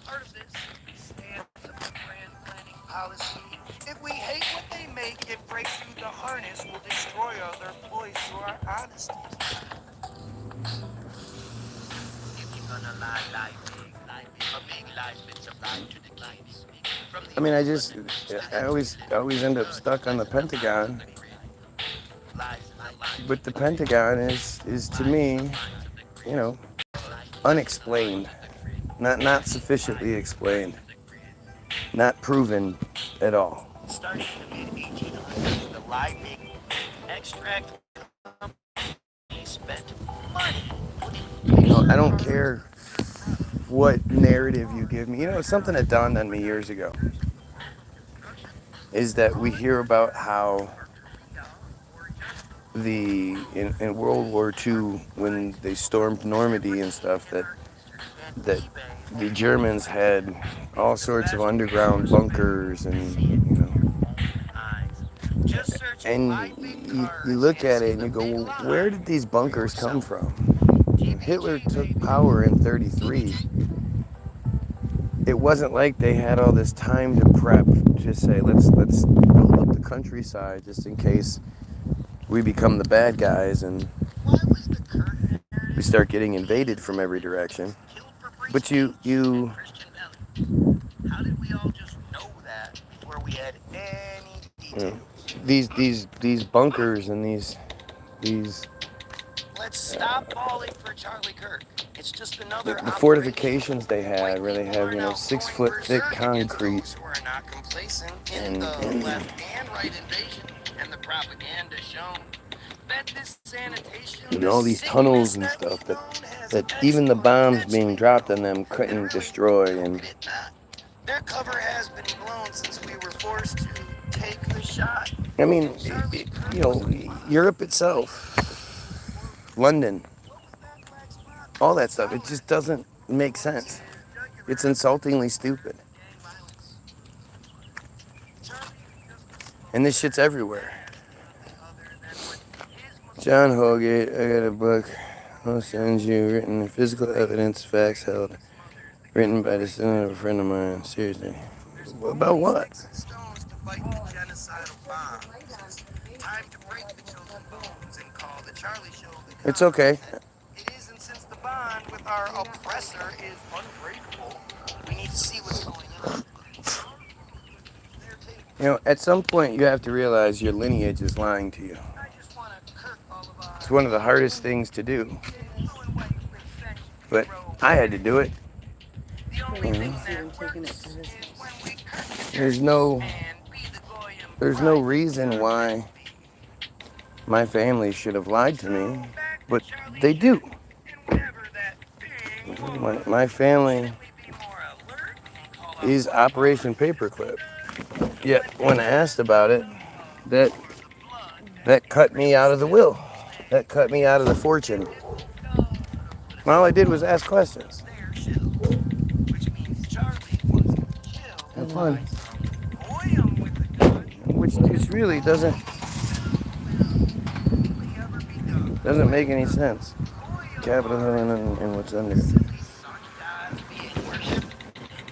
If we hate what they make, it breaks through the harness, will destroy other employees through our honesty. If you're gonna lie big. A big lie fits a lie to the clients. I mean, I always end up stuck on the Pentagon. But the Pentagon is to me, unexplained, not sufficiently explained, not proven at all. Starting in the mid-1800s, the lie big extract company spent money. I don't care what narrative you give me. Something that dawned on me years ago is that we hear about how in World War II, when they stormed Normandy and stuff, that the Germans had all sorts of underground bunkers and you look at it and you go, well, where did these bunkers come from? When Hitler took power in 1933. It wasn't like they had all this time to prep to say, let's build up the countryside just in case we become the bad guys and we start getting invaded from every direction. But you how did we all just know that before we had any details? These bunkers and these Let's stop falling for Charlie Kirk. It's just another the fortifications they had, where they have 6 foot thick concrete and the left and right invasion and the propaganda shown. And all these tunnels and stuff that even the bombs being dropped on them couldn't destroy. And their cover has been blown since we were forced to take the shot. I mean, Europe itself, London, all that stuff, it just doesn't make sense. It's insultingly stupid. And this shit's everywhere. John Holgate, I got a book I'll send you, written physical evidence, facts held, written by the son of a friend of mine. Seriously. About what? It's okay. It isn't, since the bond with our oppressor is unbreakable. We need to see what's going on. At some point you have to realize your lineage is lying to you. It's one of the hardest things to do. But I had to do it. There's no reason why my family should have lied to me, but they do. My family is Operation Paperclip. Yet when asked about it, that cut me out of the will. That cut me out of the fortune. And all I did was ask questions. Have fun. Which just really doesn't make any sense. Capitalism and what's under it.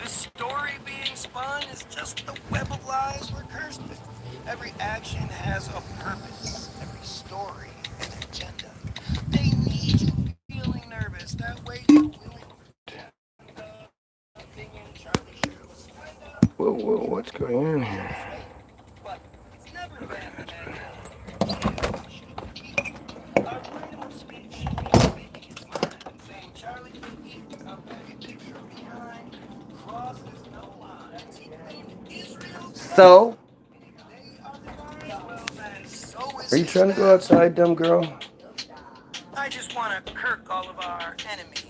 The story being spun is just the web of lies we're cursed with. Every action has a purpose. Every story an agenda. They need you feeling nervous. That way you're willing to whoa, what's going on here? But it's never a Okay, bad that's idea. better. Our freedom of speech should be speaking its mind and saying Charlie can eat without putting a picture behind. Crosses no line. See, in Israel's case, So, they are divine. Well, then, so is are you his trying to go family. outside, dumb girl? I just want to kirk all of our enemies.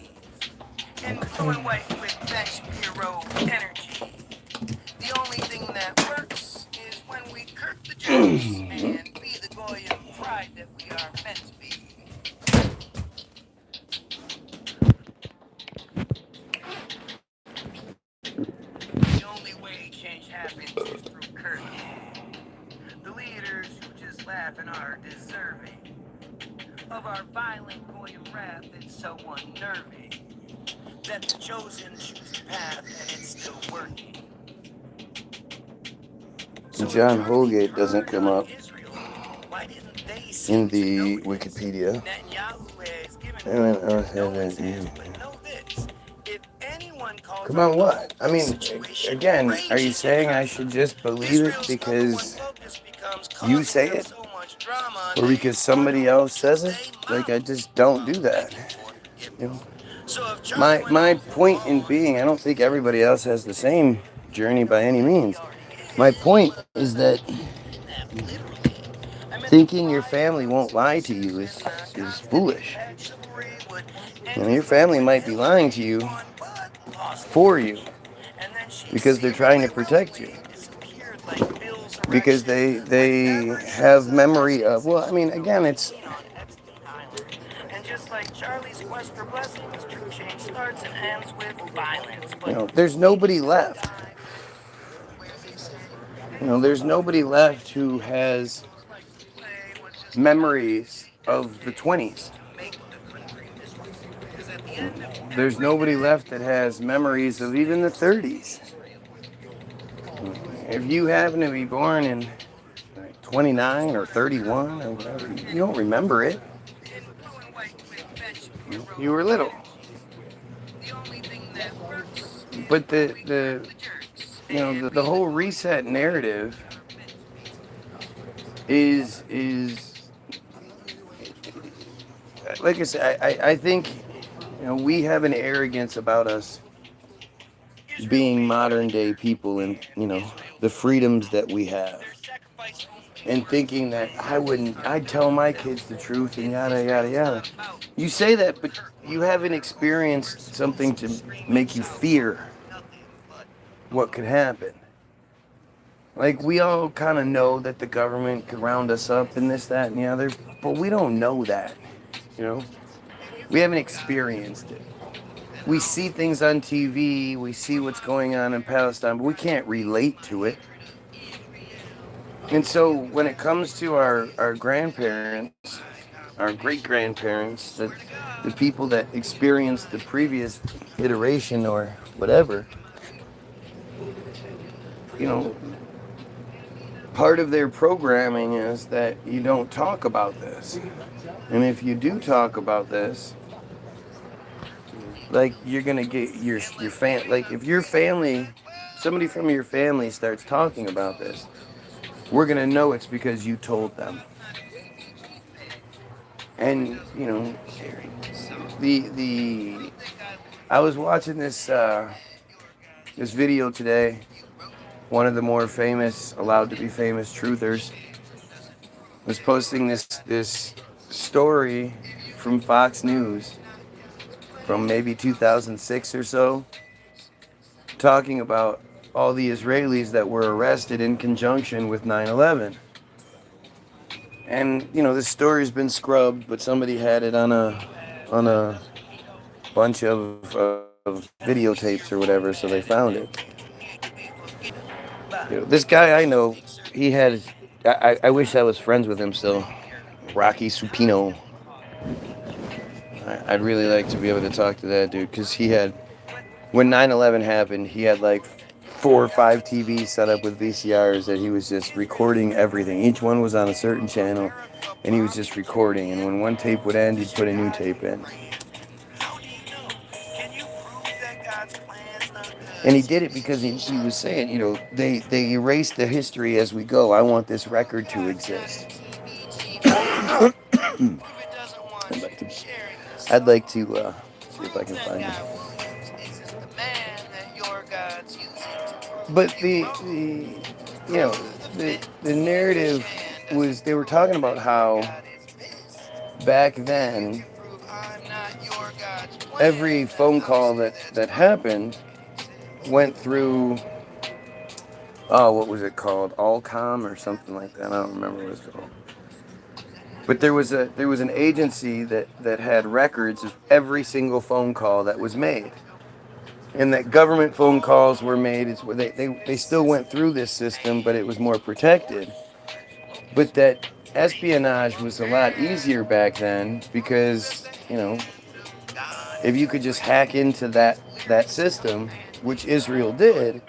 In blue Okay. and white with Ben Shapiro energy. The only thing that works is when we kirk the jerks and be the Goyim pride that we are meant to be. The only way change happens is through kirking. The leaders who just laugh and are deserving of our violent Goyim wrath that's so unnerving that the chosen choose the path and it's still working. So if John Charlie Holgate doesn't turned come on up Israel, why didn't they in seem to the notice? Wikipedia. Netanyahu has given Anyone food else to have no an one's hands, but know this. If anyone calls Come our on, little what? I mean, situation again, are you raging in saying I Gaza, should just believe it Israel's number one because focus becomes you causing say them it? so much drama, and Or they because wonder somebody who else keeps says it? their Like, I mouth just don't while do that. begging for You know? forgiveness. So if Charlie went My all full point in on being, I don't think everybody else has the same journey by any that he means. already My is, point but is that I didn't have literally. I meant the thinking your lie family of won't lie to excuses you and is constant foolish. impact chivalry would You end know, your with me family when might be lying to Hillary you won but lost the for you election. And then she because they're trying to protect you. seemingly disappeared like Bill's Because erection, but they never shows have up memory of, since well, I mean, Epstein again, it's, seen on Epstein Island. And just like Charlie's quest for blessings, true change starts and ends with violence. you But know, there's nobody left. You know, there's nobody left who has memories of the 20s. There's nobody left that has memories of even the 30s. If you happen to be born in 29 or 31 or whatever, you don't remember it. You were little. But the whole reset narrative is like I said, I think we have an arrogance about us being modern day people and the freedoms that we have, and thinking that I'd tell my kids the truth and yada yada yada. You say that, but you haven't experienced something to make you fear what could happen. Like, we all kind of know that the government could round us up and this, that, and the other, but we don't know that, you know? We haven't experienced it. We see things on TV, we see what's going on in Palestine, but we can't relate to it. And so when it comes to our grandparents, our great grandparents, the people that experienced the previous iteration or whatever, you know, part of their programming is that you don't talk about this. And if you do talk about this, like, you're gonna get your like, if your family, somebody from your family starts talking about this, we're gonna know it's because you told them. And the I was watching this video today. One of the more famous, allowed to be famous truthers was posting this story from Fox News from maybe 2006 or so, talking about all the Israelis that were arrested in conjunction with 9/11. And this story's been scrubbed, but somebody had it on a bunch of videotapes or whatever, so they found it. This guy I know, he had. I wish I was friends with him still. Rocky Supino. I'd really like to be able to talk to that dude, because he had, when 9/11 happened, he had like 4 or 5 TVs set up with VCRs that he was just recording everything. Each one was on a certain channel, and he was just recording. And when one tape would end, he'd put a new tape in. And he did it because he was saying, you know, they erase the history as we go. I want this record to exist. I'd like to, I'd like to see if I can find it. But you know, the narrative was they were talking about how back then every phone call that happened went through what was it called, Allcom or something like that. I don't remember what it was called. But there was an agency that had records of every single phone call that was made, and that government phone calls were made. They still went through this system, but it was more protected. But that espionage was a lot easier back then because, you know, if you could just hack into that system, which Israel did,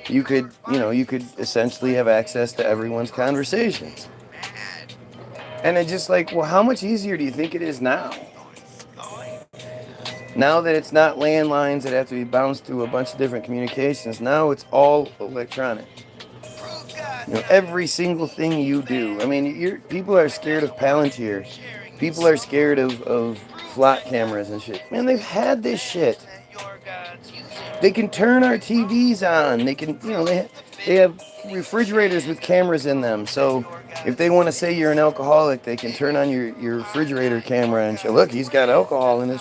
you could essentially have access to everyone's conversations. And it's just like, well, how much easier do you think it is now? Now that it's not landlines that have to be bounced through a bunch of different communications, now it's all electronic. You know, every single thing you do. I mean, people are scared of Palantir. People are scared of flat cameras and shit. Man, they've had this shit. They can turn our TVs on. They can, you know, they have refrigerators with cameras in them. So if they want to say you're an alcoholic, they can turn on your refrigerator camera and say, look, he's got alcohol in his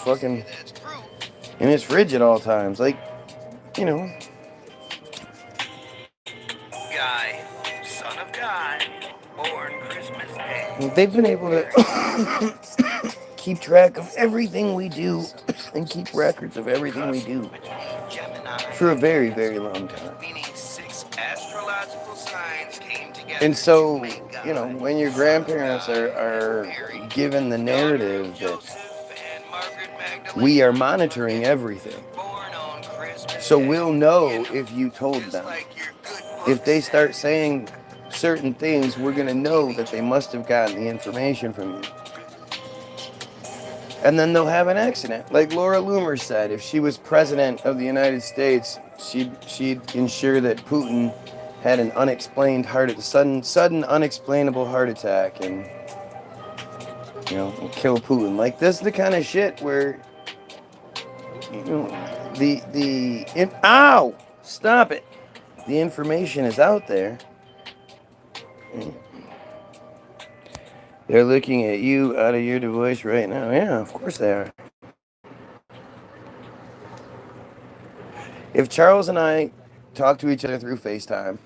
fridge at all times. Like, you know. Guy, son of God, born Christmas Day. They've been able to keep track of everything we do and keep records of everything we do for a very, very long time. And so, you know, when your grandparents are given the narrative that we are monitoring everything, so we'll know if you told them. If they start saying certain things, we're going to know that they must have gotten the information from you. And then they'll have an accident. Like Laura Loomer said, if she was president of the United States, she'd ensure that Putin had an unexplained sudden unexplainable heart attack and, you know, kill Putin. Like, this is the kind of shit where, you know, ow! Stop it! The information is out there. They're looking at you out of your device right now. Yeah, of course they are. If Charles and I talk to each other through FaceTime,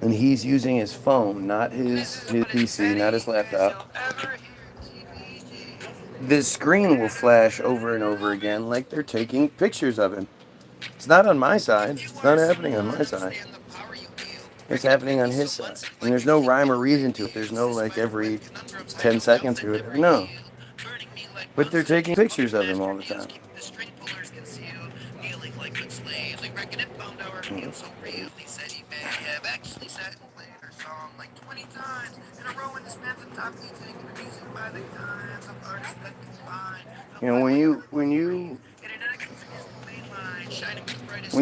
and he's using his phone, not his PC, not his laptop, the screen will flash over and over again like they're taking pictures of him. It's not on my side. It's not happening on my side. It's happening on his side. And there's no rhyme or reason to it. There's no, like, every 10 seconds or whatever. No. But they're taking pictures of him all the time. You know, when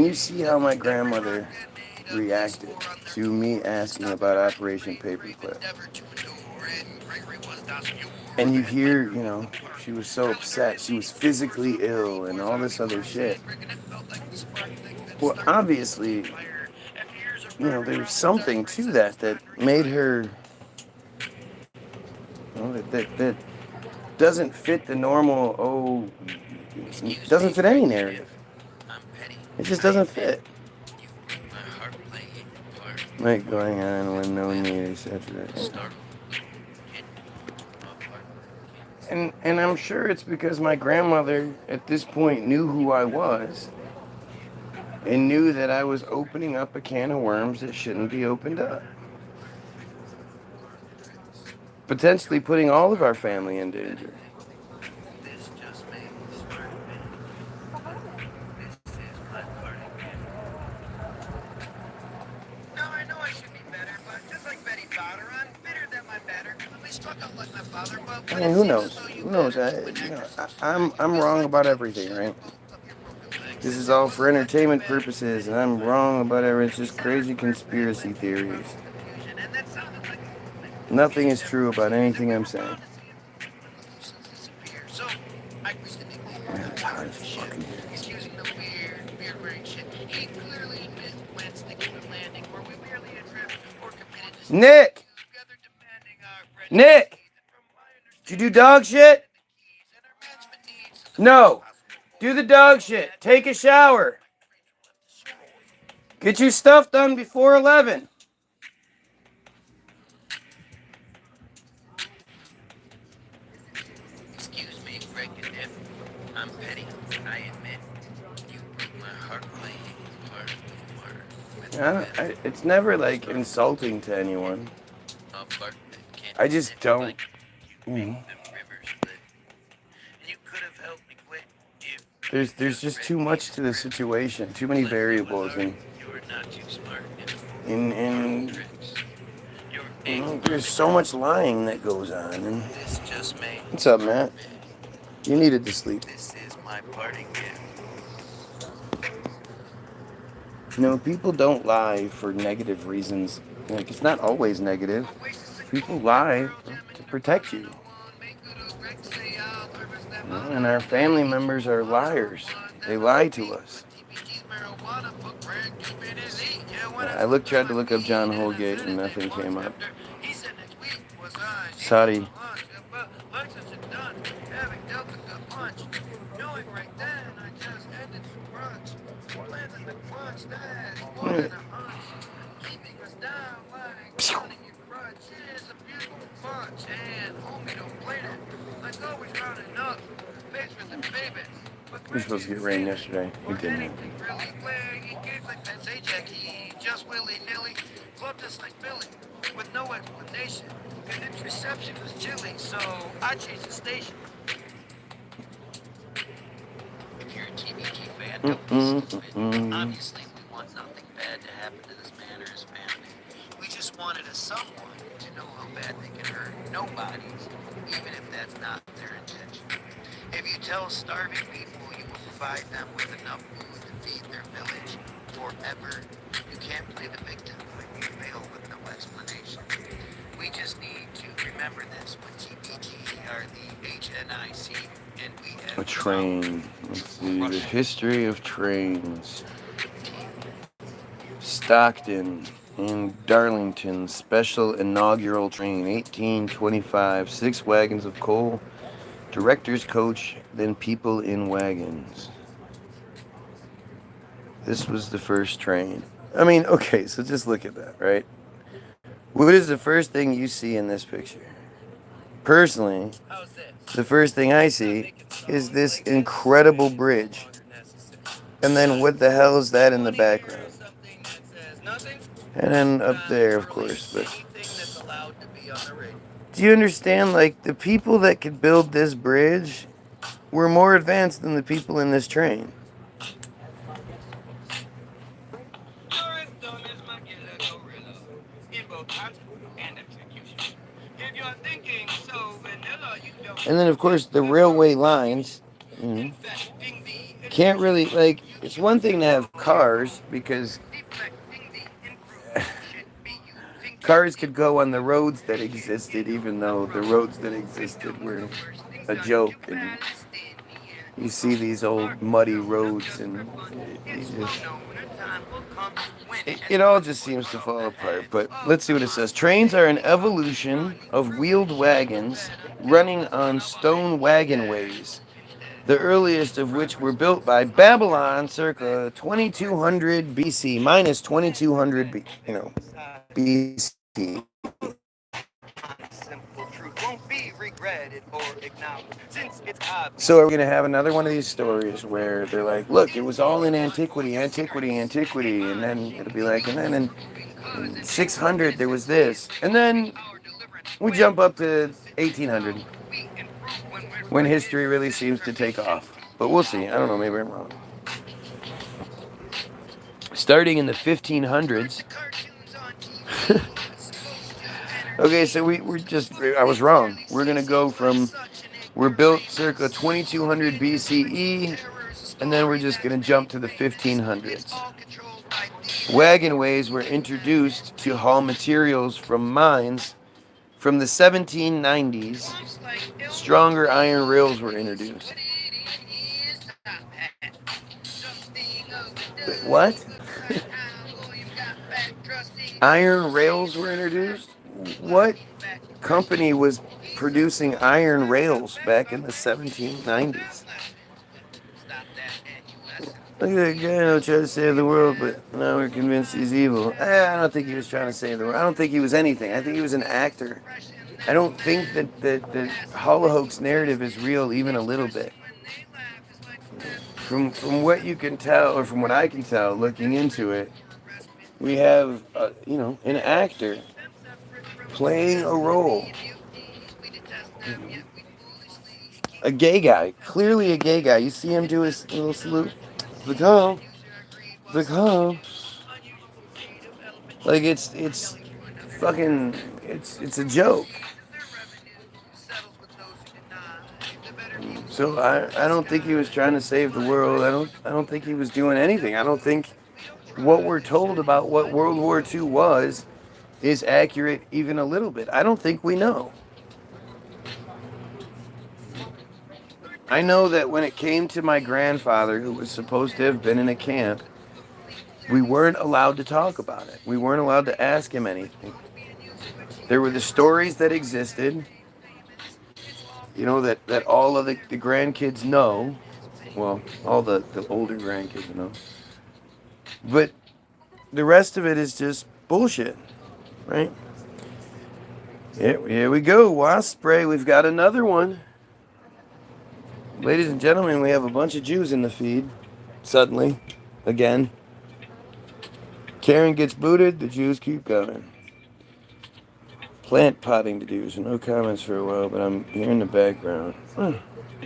you see how my grandmother reacted to me asking about Operation Paperclip, and you hear, you know, she was so upset, she was physically ill and all this other shit. Well, obviously, you know, there's something to that made her, you know, that doesn't fit the normal, doesn't fit any narrative. It just doesn't fit. Like going on when no need, etc. And I'm sure it's because my grandmother at this point knew who I was and knew that I was opening up a can of worms that shouldn't be opened up. Potentially putting all of our family in danger. I mean, who knows? Who knows? I'm wrong about everything, right? This is all for entertainment purposes, and I'm wrong about it. It's just crazy conspiracy theories. Nothing is true about anything I'm saying. Man, it's hot as fucking here. He's using the beard wearing shit. He clearly went sticking the landing where we merely adrift or committed to Nick! Nick! Did you do dog shit? No. Do the dog shit. Take a shower. Get your stuff done before 11. Excuse me, Greg and Nip. I'm petty, I admit. You broke my heart playing part of the word. It's never like insulting to anyone. I just don't. There's just too much to the situation, too many variables, and you know, there's so much lying that goes on. And what's up, Matt? You needed to sleep. This is my parting gift. You know, people don't lie for negative reasons. Like, it's not always negative. People lie to protect you. You know, and our family members are liars. They lie to us. Tried to look up John Holgate and nothing came up. Saudi. We were supposed to get rain yesterday. We didn't. Just willy-nilly clubbed us like Billy with no explanation. And its reception was chilly, so I changed the station. If you're a TBG fan, obviously we want nothing bad to happen to this man or his family. We just wanted someone to know how bad they can hurt nobodies, even if that's not their intention. If you tell starving people you will provide them with enough food to feed their village forever, you can't play the victim when you fail with no explanation. We just need to remember this when TBG are the HNIC and we have a train. Let's see the history of trains. Stockton and Darlington special inaugural train 1825. 6 wagons of coal. Director's coach, then people in wagons. This was the first train. I mean, okay, so just look at that, right? What is the first thing you see in this picture? Personally, the first thing I see is this incredible bridge. And then what the hell is that in the background? And then up there, of course, but do you understand, like, the people that could build this bridge were more advanced than the people in this train? And then, of course, the railway lines can't really, like, it's one thing to have cars because cars could go on the roads that existed, even though the roads that existed were a joke. And you see these old muddy roads, and it all just seems to fall apart. But let's see what it says. Trains are an evolution of wheeled wagons running on stone wagonways, the earliest of which were built by Babylon circa 2200 BC, minus 2200 BC. So are we going to have another one of these stories where they're like, look, it was all in antiquity, and then it'll be like, and then in 600 there was this, and then we jump up to 1800 when history really seems to take off. But we'll see. I don't know, maybe I'm wrong. Starting in the 1500s. Okay, so I was wrong. We're going to go from, we're built circa 2200 BCE and then we're just going to jump to the 1500s. Wagon ways were introduced to haul materials from mines. From the 1790s, stronger iron rails were introduced. Wait, what? Iron rails were introduced? What company was producing iron rails back in the 1790s? Look at that guy who tried to save the world, but now we're convinced he's evil. I don't think he was trying to save the world. I don't think he was anything. I think he was an actor. I don't think that Hollowhoek's narrative is real even a little bit. From what you can tell, or from what I can tell, looking into it, we have an actor playing a role. A gay guy, clearly a gay guy. You see him do his little salute. The call. Like it's fucking it's a joke. So I don't think he was trying to save the world. I don't think he was doing anything. I don't think what we're told about what World War II was is accurate even a little bit. I don't think we know. I know that when it came to my grandfather, who was supposed to have been in a camp, we weren't allowed to talk about it. We weren't allowed to ask him anything. There were the stories that existed, that all of the grandkids know. Well, all the older grandkids know. But the rest of it is just bullshit, right? Here we go. Wasp spray. We've got another one. Ladies and gentlemen, we have a bunch of Jews in the feed. Suddenly. Again. Karen gets booted. The Jews keep going. Plant potting to do. So no comments for a while, but I'm here in the background. All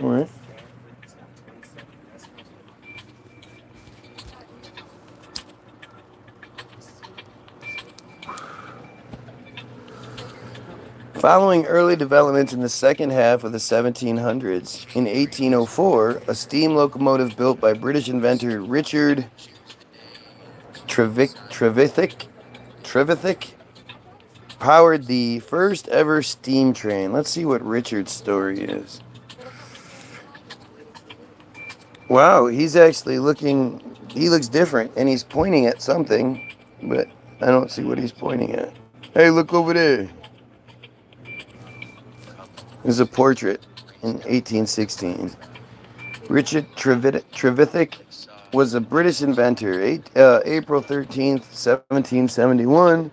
right. Following early developments in the second half of the 1700s, in 1804, a steam locomotive built by British inventor Richard Trevithick powered the first ever steam train. Let's see what Richard's story is. Wow, he's actually he looks different, and he's pointing at something, but I don't see what he's pointing at. Hey, look over there. This is a portrait in 1816. Richard Trevithick was a British inventor. April 13th, 1771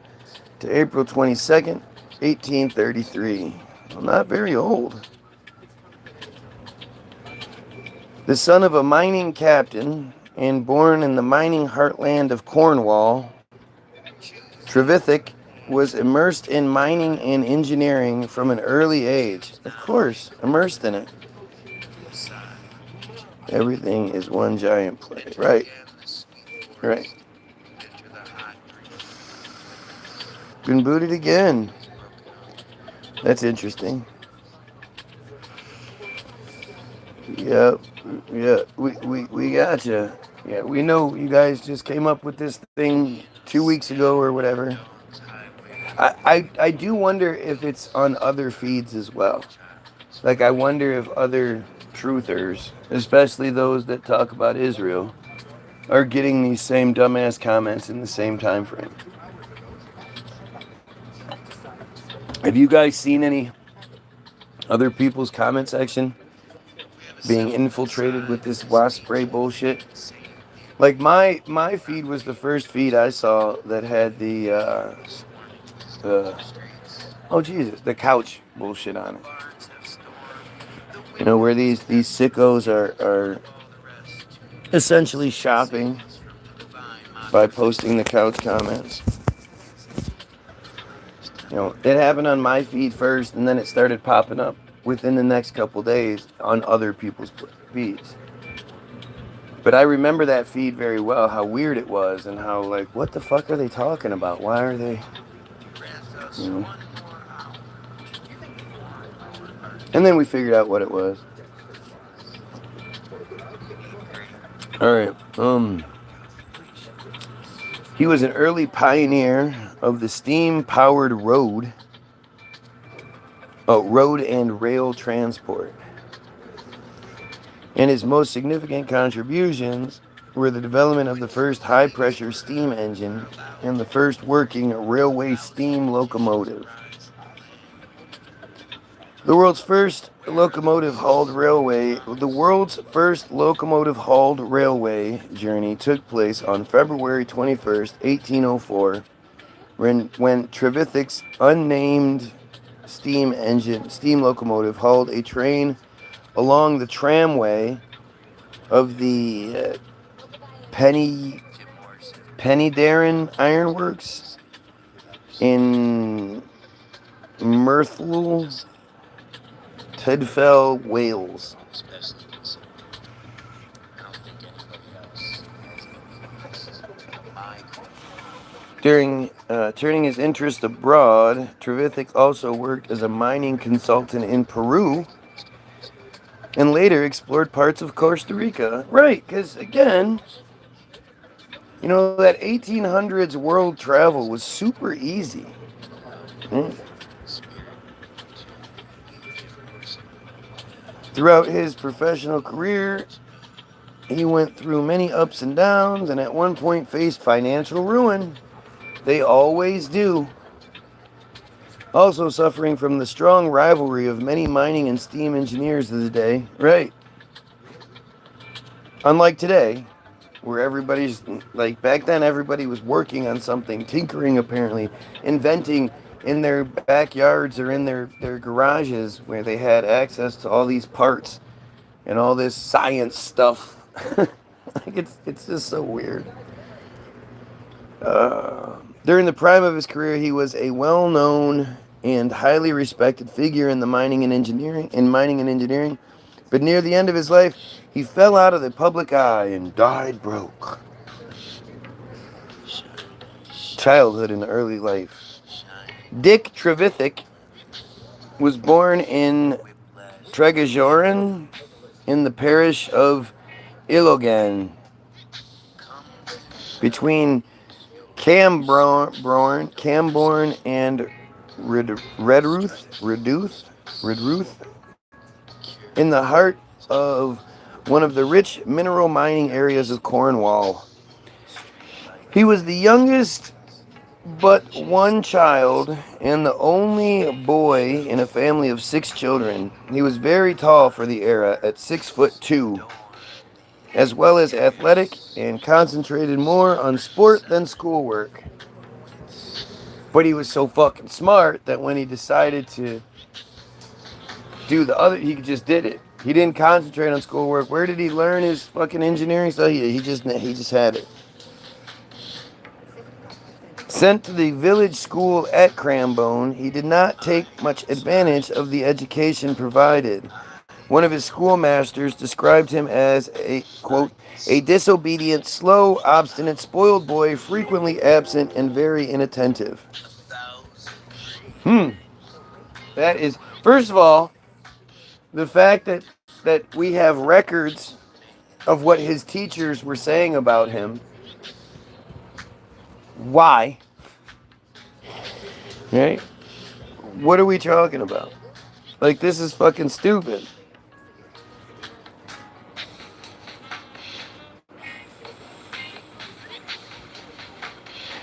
to April 22nd, 1833. Well, not very old. The son of a mining captain and born in the mining heartland of Cornwall, Trevithick was immersed in mining and engineering from an early age. Of course, immersed in it. Everything is one giant play. Right. Been booted again. That's interesting. Yeah, we gotcha. Yeah, we know you guys just came up with this thing 2 weeks ago or whatever. I do wonder if it's on other feeds as well. Like, I wonder if other truthers, especially those that talk about Israel, are getting these same dumbass comments in the same time frame. Have you guys seen any other people's comment section being infiltrated with this wasp spray bullshit? Like, my feed was the first feed I saw that had the couch bullshit on it. Where these sickos are essentially shopping by posting the couch comments. It happened on my feed first, and then it started popping up within the next couple days on other people's feeds. But I remember that feed very well, how weird it was, and how, like, what the fuck are they talking about? Why are they, And then we figured out what it was. All right. He was an early pioneer of the steam-powered road and rail transport. And his most significant contributions were the development of the first high-pressure steam engine and the first working railway steam locomotive. The world's first locomotive hauled railway journey took place on February 21st, 1804, when Trevithick's unnamed steam locomotive hauled a train along the tramway of the Pennydarren Ironworks in Myrtle, Tydfil, Wales. During turning his interest abroad, Trevithick also worked as a mining consultant in Peru and later explored parts of Costa Rica. Right, because again, you know, that 1800s world travel was super easy. Throughout his professional career, he went through many ups and downs and at one point faced financial ruin. They always do. Also suffering from the strong rivalry of many mining and steam engineers of the day. Right. Unlike today, where everybody's, like back then everybody was working on something, tinkering apparently, inventing in their backyards or in their garages where they had access to all these parts and all this science stuff. Like it's just so weird. During the prime of his career, he was a well-known and highly respected figure in mining and engineering. But near the end of his life, he fell out of the public eye and died broke. Childhood and early life. Dick Trevithick was born in Tregajoran in the parish of Ilogan, between Camborne and Redruth, in the heart of one of the rich mineral mining areas of Cornwall. He was the youngest but one child and the only boy in a family of 6 children. He was very tall for the era at 6'2", as well as athletic and concentrated more on sport than schoolwork. But he was so fucking smart that when he decided to do the other, he just did it. He didn't concentrate on schoolwork. Where did he learn his fucking engineering stuff? He just had it. Sent to the village school at Cranbourne, he did not take much advantage of the education provided. One of his schoolmasters described him as a, quote, a disobedient, slow, obstinate, spoiled boy, frequently absent and very inattentive. That is, first of all, the fact that we have records of what his teachers were saying about him. Why? Right? What are we talking about? Like, this is fucking stupid.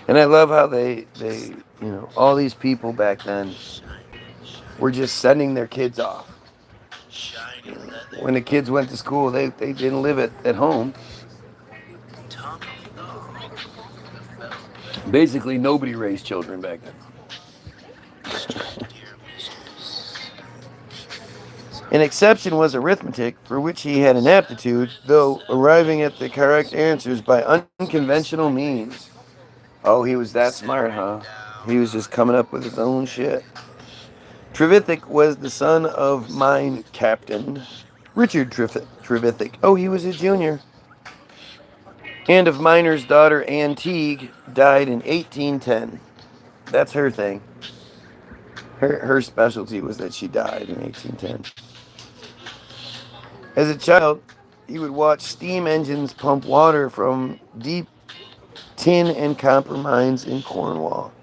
And I love how they all these people back then were just sending their kids off. When the kids went to school, they didn't live at home. Basically, nobody raised children back then. An exception was arithmetic, for which he had an aptitude, though arriving at the correct answers by unconventional means. Oh, he was that smart, huh? He was just coming up with his own shit. Trevithick was the son of mine captain Richard Trevithick. Oh, he was a junior. And of miner's daughter Anne Teague, died in 1810. That's her thing. Her specialty was that she died in 1810. As a child, he would watch steam engines pump water from deep tin and copper mines in Cornwall.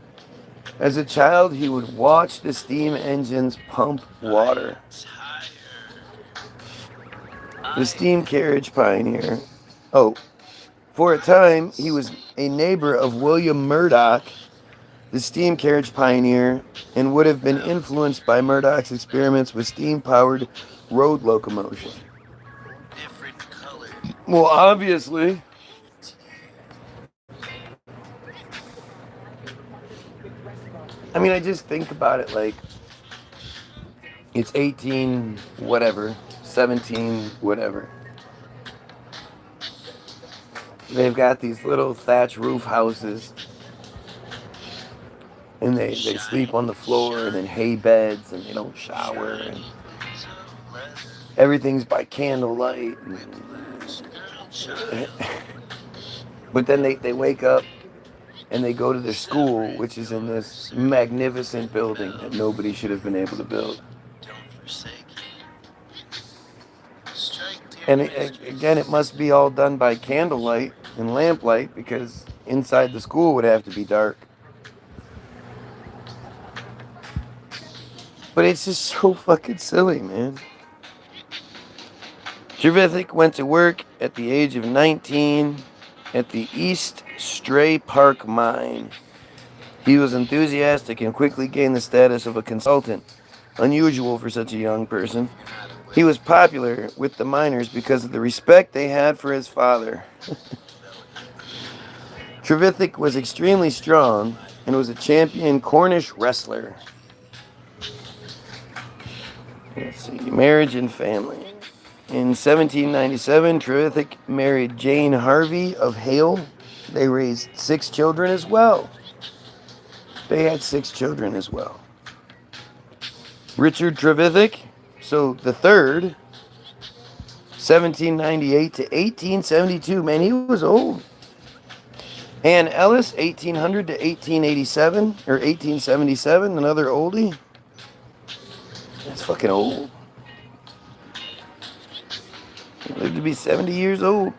As a child, he would watch the steam engines pump water. The steam carriage pioneer. Oh, for a time, he was a neighbor of William Murdoch, the steam carriage pioneer, and would have been influenced by Murdoch's experiments with steam-powered road locomotion. Well, obviously. I mean, I just think about it like it's 18 whatever, 17 whatever. They've got these little thatch roof houses, and they sleep on the floor and in hay beds, and they don't shower, and everything's by candlelight. But then they wake up and they go to their school, which is in this magnificent building that nobody should have been able to build. And again, it must be all done by candlelight and lamplight, because inside the school would have to be dark. But it's just so fucking silly, man. Trevithick went to work at the age of 19 at the East Stray Park Mine. He was enthusiastic and quickly gained the status of a consultant, unusual for such a young person. He was popular with the miners because of the respect they had for his father. Trevithick was extremely strong and was a champion Cornish wrestler. Let's see, marriage and family. In 1797, Trevithick married Jane Harvey of Hale. They raised 6 children as well. They had 6 children as well. Richard Trevithick, so the third, 1798 to 1872. Man, he was old. Ann Ellis, 1800 to 1887, or 1877, another oldie. That's fucking old. He lived to be 70 years old.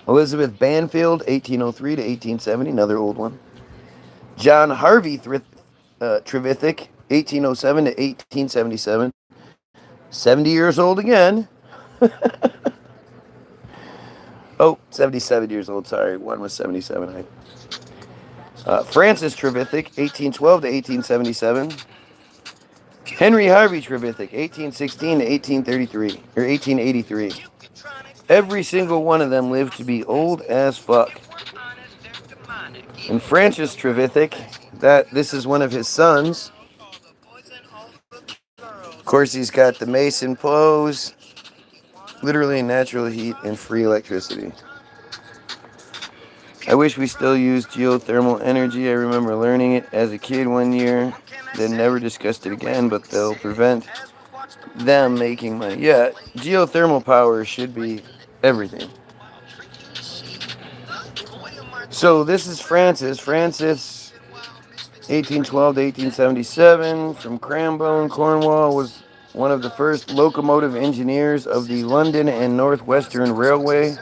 Elizabeth Banfield, 1803 to 1870, another old one. John Harvey Trevithick, 1807 to 1877, 70 years old again. Oh, 77 years old, sorry. One was 77. Francis Trevithick, 1812 to 1877. Henry Harvey Trevithick, 1816 to 1833, or 1883. Every single one of them lived to be old as fuck. And Francis Trevithick, this is one of his sons. Of course, he's got the Mason pose, literally natural heat and free electricity. I wish we still used geothermal energy. I remember learning it as a kid one year. They never discussed it again, but they'll prevent them making money. Yeah, geothermal power should be everything. So this is Francis. Francis, 1812 to 1877, from Cranbourne, Cornwall, was one of the first locomotive engineers of the London and North Western Railway.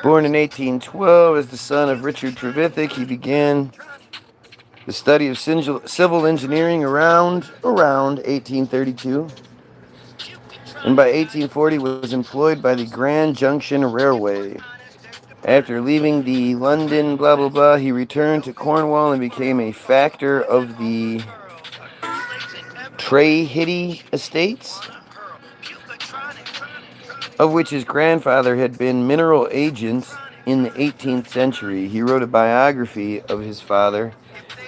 Born in 1812 as the son of Richard Trevithick, he began the study of civil engineering around 1832. And by 1840 was employed by the Grand Junction Railway. After leaving the London blah blah blah, he returned to Cornwall and became a factor of the Trahiddy estates, of which his grandfather had been mineral agent in the 18th century. He wrote a biography of his father,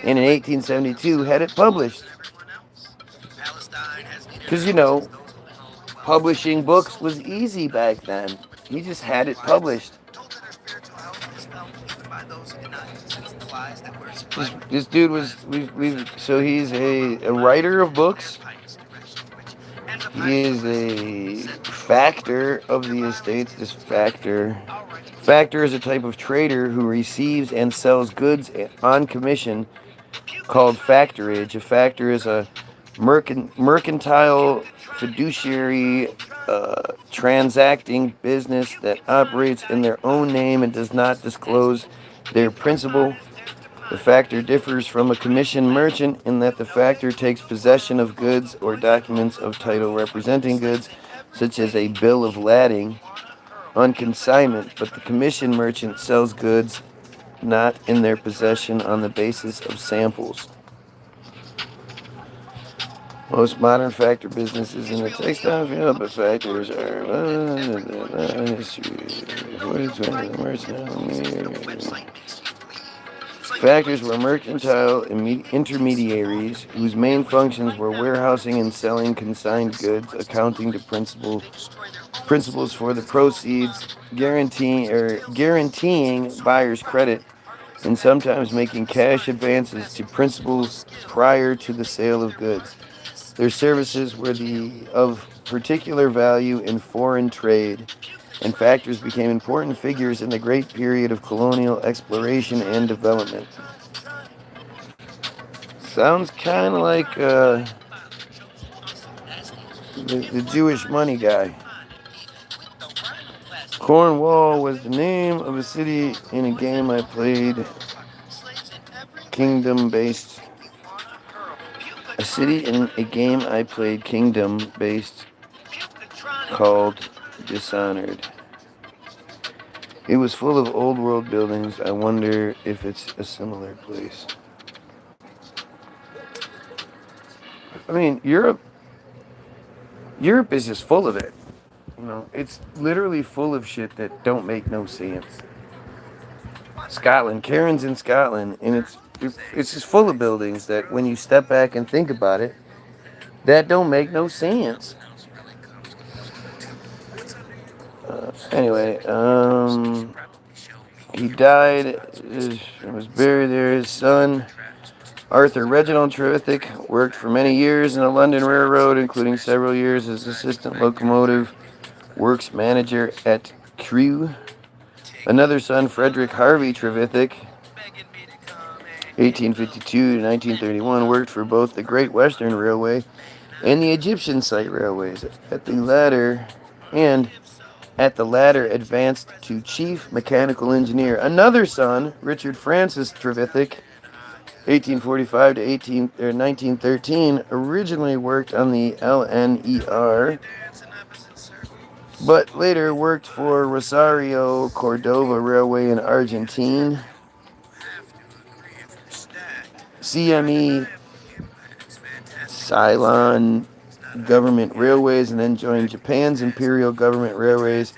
and in 1872 had it published. Because, publishing books was easy back then. He just had it published. This dude was, so he's a writer of books. He is a factor of the estates. This factor is a type of trader who receives and sells goods on commission called factorage. A factor is a mercantile fiduciary transacting business that operates in their own name and does not disclose their principal. The factor differs from a commission merchant in that the factor takes possession of goods or documents of title representing goods, such as a bill of lading, on consignment, but the commission merchant sells goods not in their possession on the basis of samples. Most modern factor businesses in the textile field, but factors are factors were mercantile intermediaries whose main functions were warehousing and selling consigned goods, accounting to principals for the proceeds, guaranteeing buyers' credit, and sometimes making cash advances to principals prior to the sale of goods. Their services were of particular value in foreign trade, and factors became important figures in the great period of colonial exploration and development. Sounds kind of like the Jewish money guy. Cornwall was the name of a city in a game I played, kingdom-based. A city in a game I played, kingdom-based, called Dishonored. It was full of old world buildings. I wonder if it's a similar place. I mean, Europe is just full of it. You know, it's literally full of shit that don't make no sense. Scotland, Cairns in Scotland, and it's just full of buildings that when you step back and think about it, that don't make no sense. Anyway, he died, was buried there. His son, Arthur Reginald Trevithick, worked for many years in the London Railroad, including several years as assistant locomotive works manager at Crewe. Another son, Frederick Harvey Trevithick, 1852 to 1931, worked for both the Great Western Railway and the Egyptian Site Railways. At the latter advanced to chief mechanical engineer. Another son, Richard Francis Trevithick, 1845 to 1913, originally worked on the LNER, but later worked for Rosario Cordova Railway in Argentina, CME Ceylon Government Railways, and then joined Japan's Imperial Government Railways,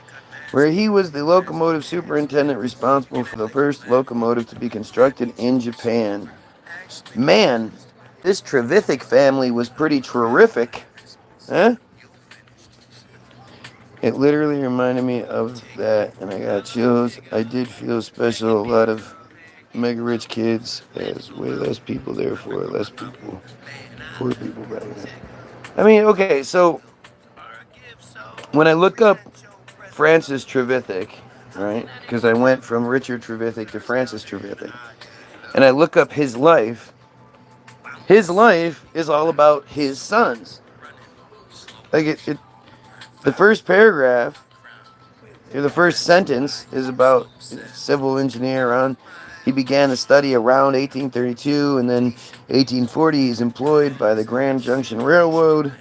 where he was the locomotive superintendent responsible for the first locomotive to be constructed in Japan. Man, this Trevithick family was pretty terrific, huh? It literally reminded me of that, and I got chills. I did feel special. A lot of mega rich kids. There's way less people, therefore less people, poor people back then. I mean, okay, so when I look up Francis Trevithick, right, because I went from Richard Trevithick to Francis Trevithick, and I look up his life is all about his sons. Like the first paragraph, the first sentence is about civil engineer. He began to study around 1832, and then 1840 he's employed by the Grand Junction Railway.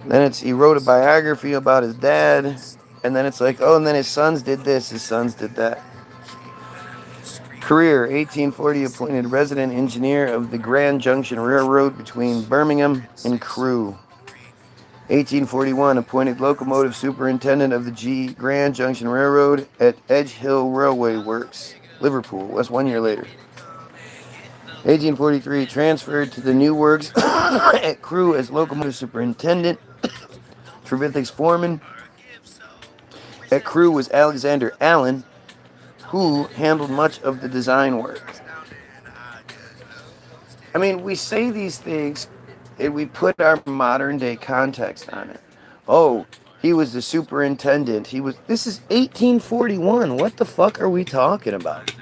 Then he wrote a biography about his dad, and then it's like, oh, and then his sons did this, his sons did that. Career, 1840 appointed resident engineer of the Grand Junction Railroad between Birmingham and Crewe. 1841 appointed locomotive superintendent of the Grand Junction Railroad at Edge Hill Railway Works, Liverpool. That's 1 year later. 1843 transferred to the new works at Crewe as locomotive superintendent. Trevithick's foreman at Crewe was Alexander Allen, who handled much of the design work. I mean, we say these things and we put our modern day context on it. Oh, he was the superintendent. This is 1841. What the fuck are we talking about?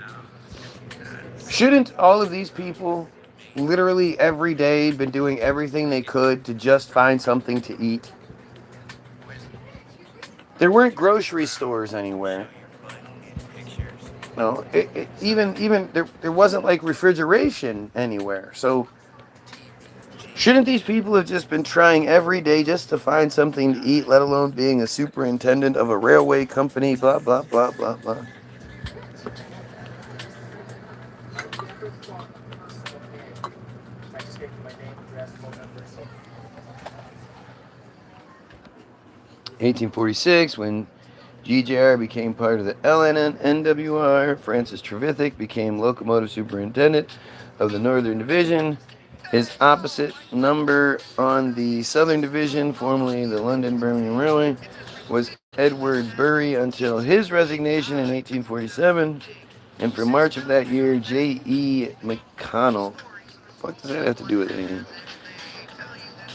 Shouldn't all of these people literally every day been doing everything they could to just find something to eat? There weren't grocery stores anywhere. No, even there wasn't like refrigeration anywhere. So shouldn't these people have just been trying every day just to find something to eat, let alone being a superintendent of a railway company, blah, blah, blah, blah, blah. 1846, when GJR became part of the LNNWR, Francis Trevithick became locomotive superintendent of the Northern Division. His opposite number on the Southern Division, formerly the London Birmingham Railway, was Edward Bury until his resignation in 1847. And for March of that year, J.E. McConnell. What does that have to do with anything?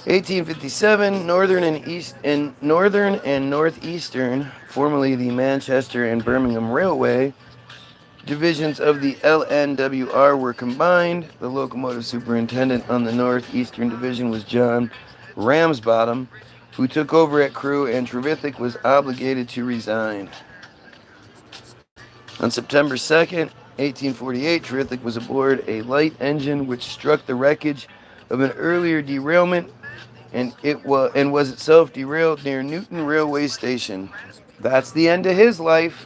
1857, Northern and Northeastern, formerly the Manchester and Birmingham Railway, divisions of the LNWR were combined. The locomotive superintendent on the Northeastern Division was John Ramsbottom, who took over at Crewe, and Trevithick was obligated to resign. On September 2nd, 1848, Trevithick was aboard a light engine which struck the wreckage of an earlier derailment, and was itself derailed near Newton Railway Station. That's the end of his life.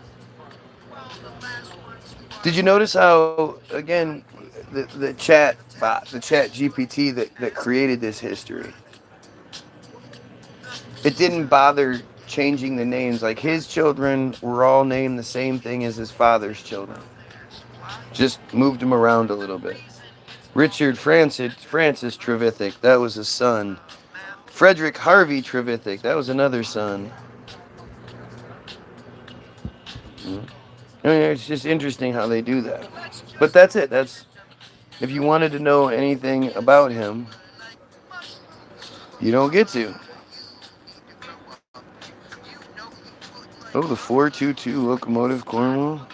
Did you notice how, again, the chat bot, the chat GPT that created this history, it didn't bother changing the names. Like, his children were all named the same thing as his father's children. Just moved them around a little bit. Richard Francis Trevithick, that was his son. Frederick Harvey Trevithick, that was another son. I mean, it's just interesting how they do that. But that's it. That's, if you wanted to know anything about him, you don't get to. Oh, the 422 locomotive, Cornwall.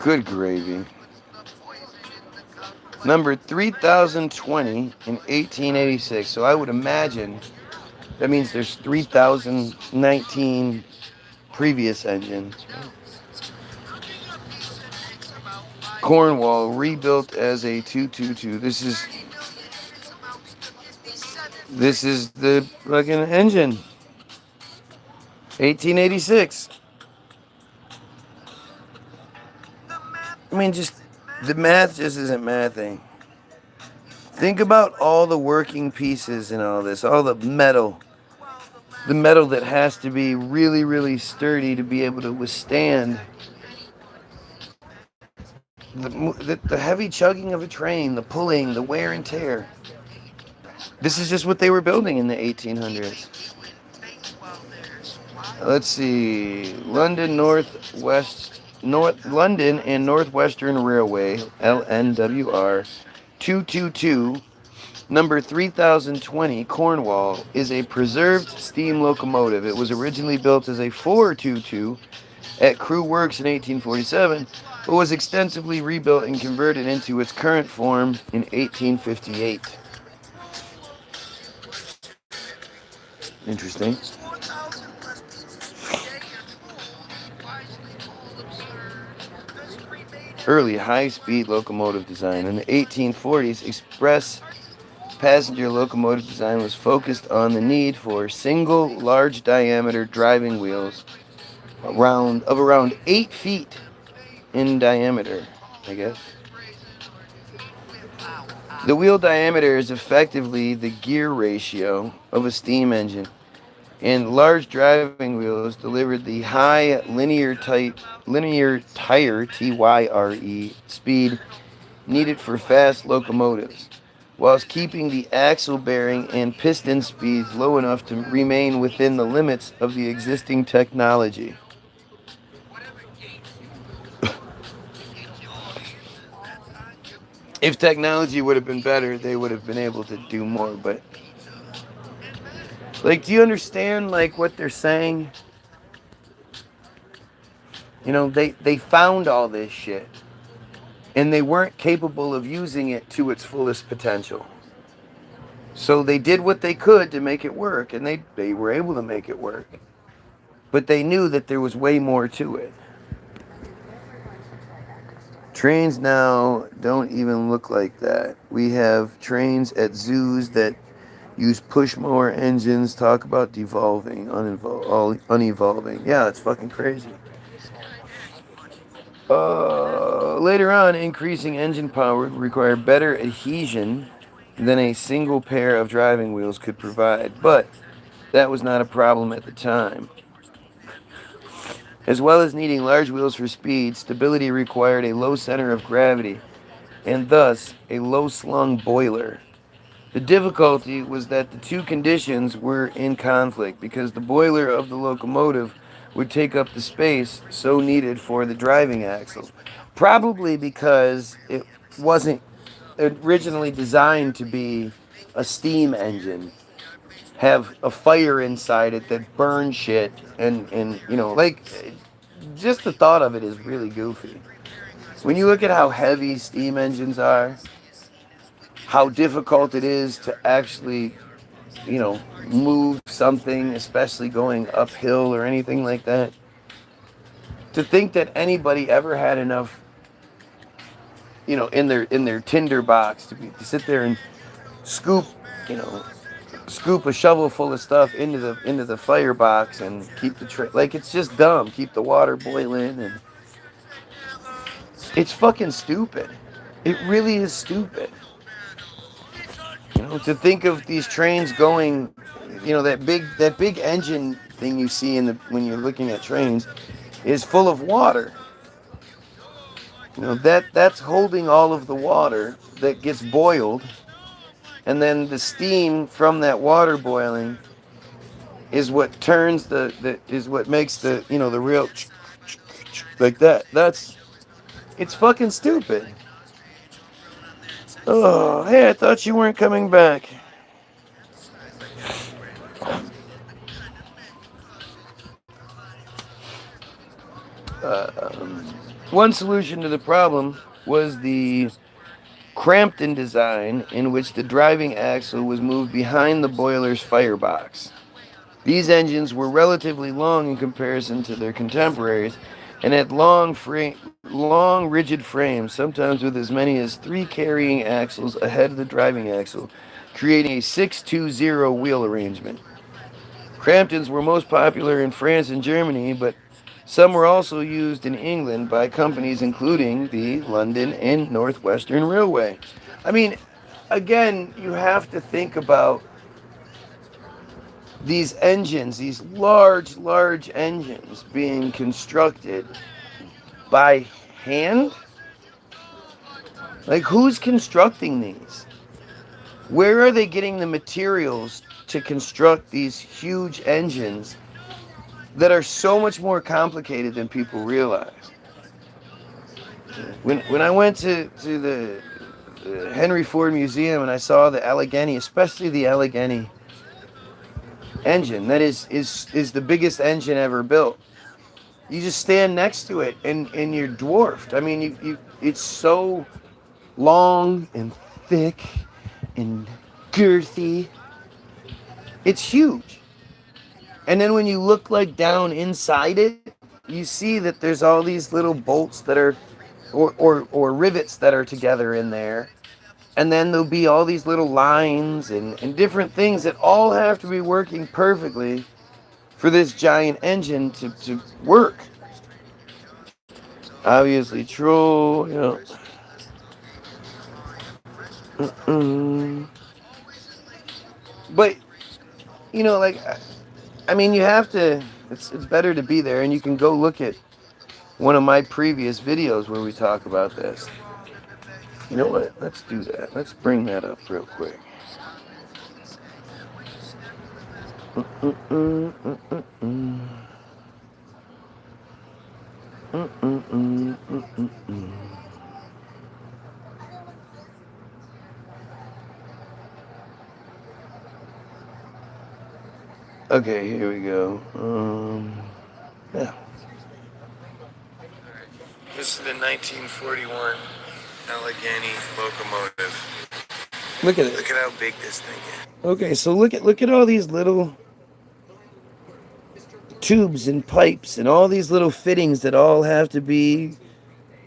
Good gravy. Number 3020 in 1886. So I would imagine that means there's 3019 previous engines. Cornwall, rebuilt as a 222. This is the fucking engine. 1886. I mean, just the math just isn't mathing. Think about all the working pieces in all this, all the metal that has to be really, really sturdy to be able to withstand the heavy chugging of a train, the pulling, the wear and tear. This is just what they were building in the 1800s. Let's see, London and Northwestern Railway, LNWR, 222, number 3020, Cornwall, is a preserved steam locomotive. It was originally built as a 422 at Crewe Works in 1847, but was extensively rebuilt and converted into its current form in 1858. Interesting. Early high-speed locomotive design. In the 1840s, express passenger locomotive design was focused on the need for single large-diameter driving wheels of around 8 feet in diameter, I guess. The wheel diameter is effectively the gear ratio of a steam engine, and large driving wheels delivered the high linear tire TYRE speed needed for fast locomotives, whilst keeping the axle bearing and piston speeds low enough to remain within the limits of the existing technology. If technology would have been better, they would have been able to do more, but like, do you understand like what they're saying? You know, they found all this shit, and they weren't capable of using it to its fullest potential. So they did what they could to make it work, and they were able to make it work. But they knew that there was way more to it. Trains now don't even look like that. We have trains at zoos that use push mower engines, talk about devolving, unevolving. Yeah, it's fucking crazy. Later on, increasing engine power would require better adhesion than a single pair of driving wheels could provide, but that was not a problem at the time. As well as needing large wheels for speed, stability required a low center of gravity, and thus a low slung boiler. The difficulty was that the two conditions were in conflict because the boiler of the locomotive would take up the space so needed for the driving axle. Probably because it wasn't originally designed to be a steam engine, have a fire inside it that burns shit, and you know, like, just the thought of it is really goofy. When you look at how heavy steam engines are, how difficult it is to actually, you know, move something, especially going uphill or anything like that. To think that anybody ever had enough, you know, in their tinder box to sit there and scoop, you know, scoop a shovel full of stuff into the firebox and keep the like, it's just dumb. Keep the water boiling, and it's fucking stupid. It really is stupid. You know, to think of these trains going, you know, that big engine thing you see in the when you're looking at trains is full of water. You know, that's holding all of the water that gets boiled, and then the steam from that water boiling is what turns the is what makes the, you know, the real like that. That's it's fucking stupid. Oh, hey, I thought you weren't coming back. One solution to the problem was the Crampton design, in which the driving axle was moved behind the boiler's firebox. These engines were relatively long in comparison to their contemporaries, and had long rigid frames, sometimes with as many as 3 carrying axles ahead of the driving axle, creating a 6-2-0 wheel arrangement. Cramptons were most popular in France and Germany, but some were also used in England by companies including the London and Northwestern Railway. I mean, again, you have to think about these engines, these large engines being constructed by hand. Like, who's constructing these? Where are they getting the materials to construct these huge engines that are so much more complicated than people realize? When I went to the Henry Ford Museum and I saw the Allegheny, especially the Allegheny engine, that is the biggest engine ever built. You just stand next to it and you're dwarfed. I mean, you it's so long and thick and girthy. It's huge. And then when you look like down inside it, you see that there's all these little bolts that are or rivets that are together in there. And then there'll be all these little lines and different things that all have to be working perfectly for this giant engine to work. Obviously true, you know. But, you know, like, I mean, you have to, it's better to be there, and you can go look at one of my previous videos where we talk about this. You know what? Let's do that. Let's bring that up real quick. Okay, here we go. Yeah. the 1941 Allegheny locomotive. Look at it. Look at how big this thing is. Okay, so look at all these little tubes and pipes and all these little fittings that all have to be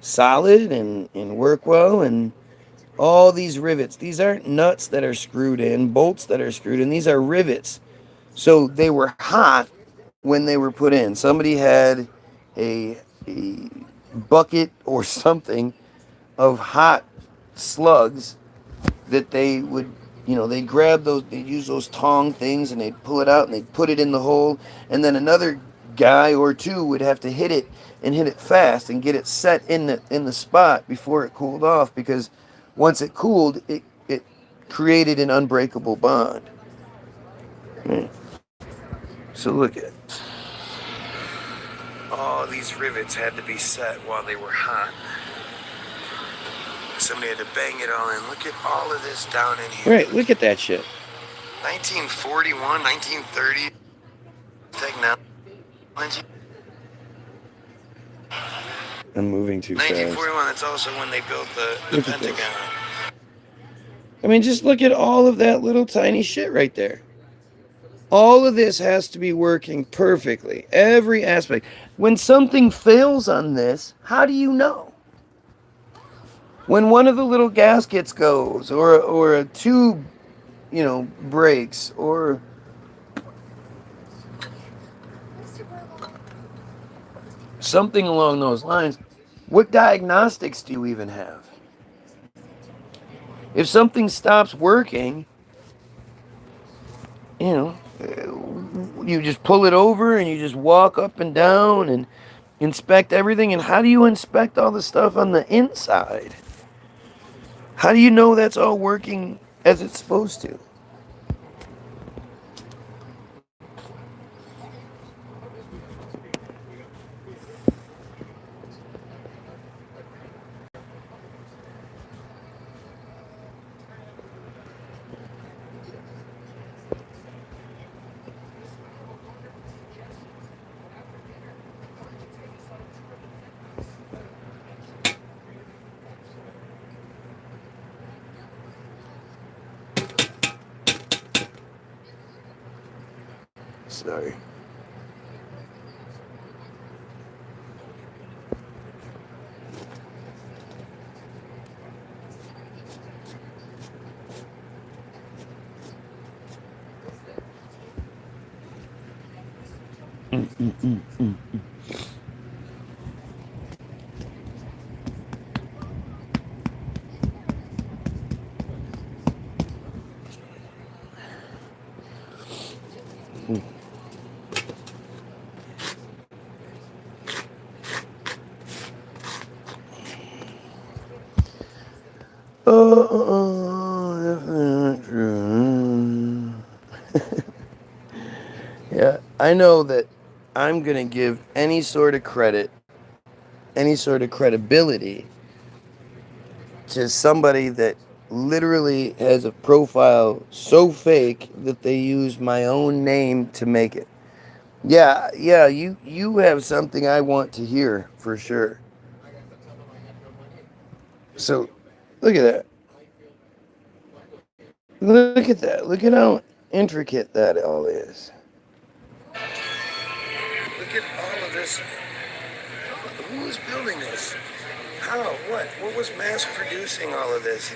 solid and work well, and all these rivets. These aren't nuts that are screwed in, bolts that are screwed in. These are rivets. So they were hot when they were put in. Somebody had a bucket or something of hot slugs that they would, they'd grab those, they'd use those tong things and they'd pull it out and they'd put it in the hole. And then another guy or two would have to hit it and hit it fast and get it set in the spot before it cooled off, because once it cooled, it created an unbreakable bond. Right. So look at it. All these rivets had to be set while they were hot. Somebody had to bang it all in. Look at all of this down in here. Right, look at that shit. 1941, 1930 technology. I'm moving too fast. 1941, that's also when they built the Pentagon. I mean, just look at all of that little tiny shit right there. All of this has to be working perfectly. Every aspect. When something fails on this, how do you know? When one of the little gaskets goes, or a tube, breaks, or something along those lines, what diagnostics do you even have? If something stops working, you just pull it over and you just walk up and down and inspect everything. And how do you inspect all the stuff on the inside? How do you know that's all working as it's supposed to? Sorry. Definitely not true. Yeah, I know that I'm going to give any sort of credit, any sort of credibility to somebody that literally has a profile so fake that they use my own name to make it. Yeah, you have something I want to hear for sure. So, look at that. Look at that. Look at how intricate that all is. Look at all of this. Who was building this? How? What? What was mass producing all of this?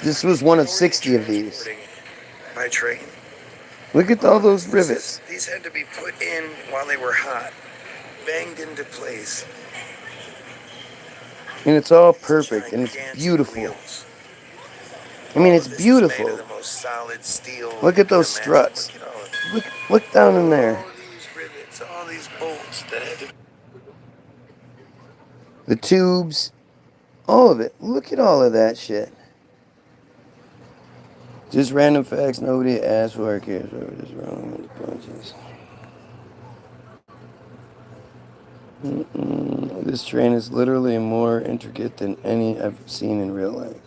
This was one of 60 of these. Transporting it by train. Look at all those rivets. These had to be put in while they were hot, banged into place. And it's all perfect and it's beautiful. I mean, it's beautiful. The most solid steel. Look at those struts. Look down in there. All these rivets, all these bolts that had to. The tubes, all of it. Look at all of that shit. Just random facts nobody asked for. Cares what is wrong with the punches. This train is literally more intricate than any I've seen in real life.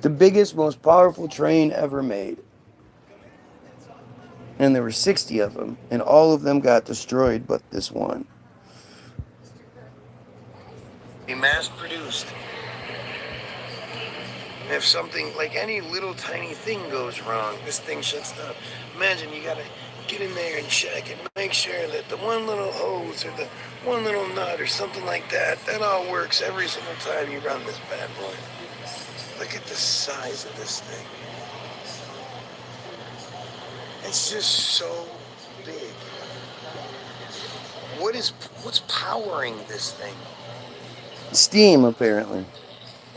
The biggest, most powerful train ever made. And there were 60 of them, and all of them got destroyed but this one. Be mass produced. If something, like any little tiny thing goes wrong, this thing shuts down. Imagine you gotta get in there and check and make sure that the one little hose or the one little nut or something like that, that all works every single time you run this bad boy. Look at the size of this thing. It's just so big. What's powering this thing? Steam, apparently.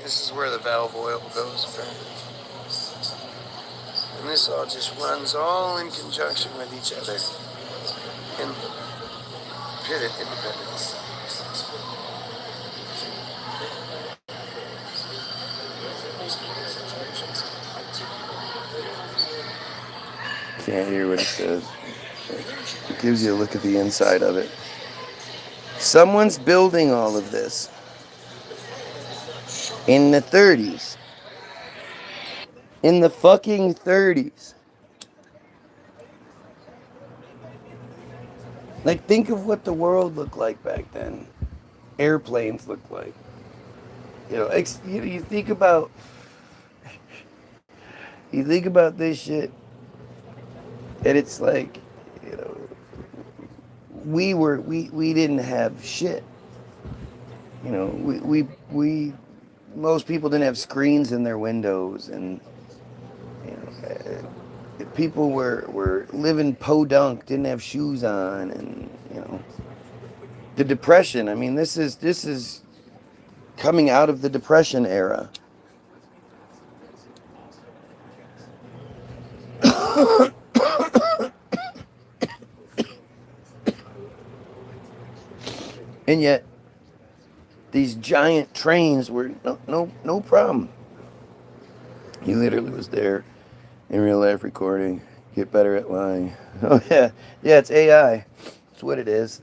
This is where the valve oil goes, apparently. And this all just runs all in conjunction with each other and pivot independently. Can't hear what it says. It gives you a look at the inside of it. Someone's building all of this in the 30s. In the fucking 30s. Like, think of what the world looked like back then. Airplanes looked like. You know, you think about this shit, and it's like, you know, we didn't have shit. You know, we most people didn't have screens in their windows, and you know, people were living podunk, didn't have shoes on, and you know, the Depression. I mean, this is coming out of the Depression era. And yet, these giant trains were no problem. He literally was there in real life recording. Get better at lying. Oh yeah, it's AI. That's what it is.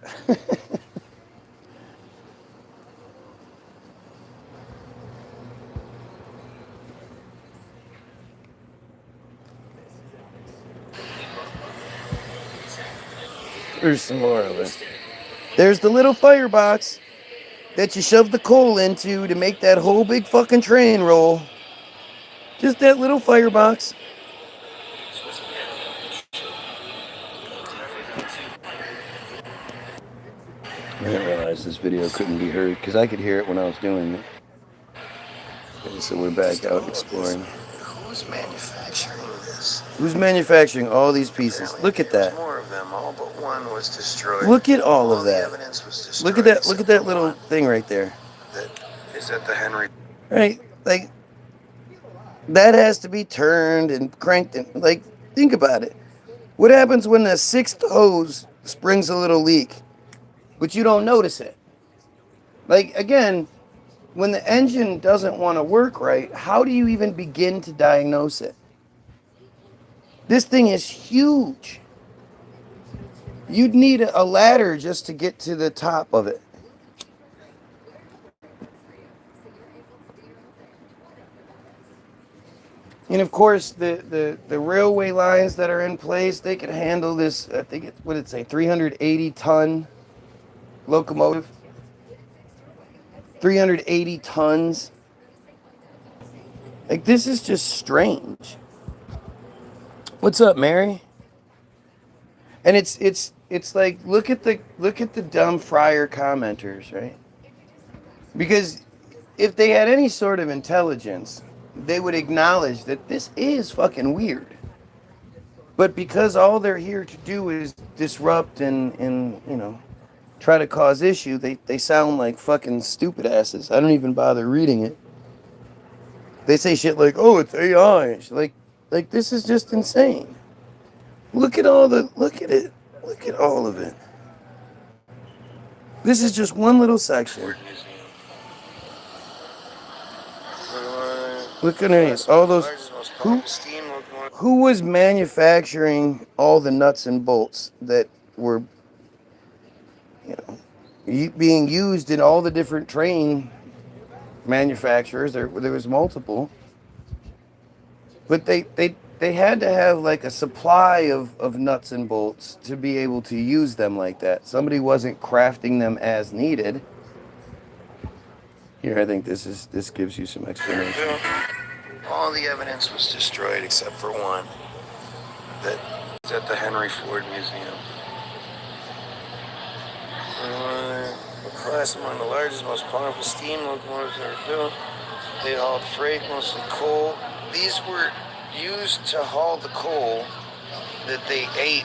There's some more of it. There's the little firebox that you shove the coal into to make that whole big fucking train roll. Just that little firebox. I didn't realize this video couldn't be heard because I could hear it when I was doing it. Okay, so we're back out exploring. Who's manufacturing this? Who's manufacturing all these pieces? Look at that. More of them, all but one was destroyed. Look at all of that. Look at that. Look at that little thing right there. That is at the Henry. Right, like that has to be turned and cranked. And like, think about it. What happens when the sixth hose springs a little leak, but you don't notice it? Like, again, when the engine doesn't want to work right, how do you even begin to diagnose it? This thing is huge. You'd need a ladder just to get to the top of it. And of course, the railway lines that are in place, they can handle this, I think it's, what did it say, 380-ton locomotive. 380 tons. Like, this is just strange. What's up, Mary? And it's like, look at the dumb friar commenters, right? Because if they had any sort of intelligence, they would acknowledge that this is fucking weird. But because all they're here to do is disrupt and you know, try to cause issue, they sound like fucking stupid asses. I don't even bother reading it. They say shit like, oh, it's AI. Like this is just insane. Look at all the, look at it. Look at all of it. This is just one little section. Look underneath. All those, who was manufacturing all the nuts and bolts that were, you know, being used in all the different train manufacturers? There was multiple, but they they had to have like a supply of nuts and bolts to be able to use them like that. Somebody wasn't crafting them as needed. Here, I think this gives you some explanation. All the evidence was destroyed except for one. That's at the Henry Ford Museum. A class among the largest, most powerful steam locomotives ever built. They hauled freight, mostly coal. These were used to haul the coal that they ate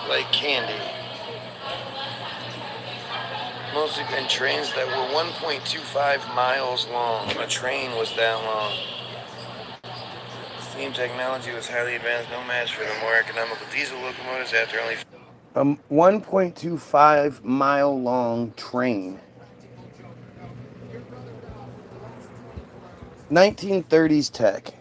like candy. Mostly in trains that were 1.25 miles long. A train was that long. Steam technology was highly advanced, no match for the more economical diesel locomotives after only... A 1.25 mile long train. 1930s tech.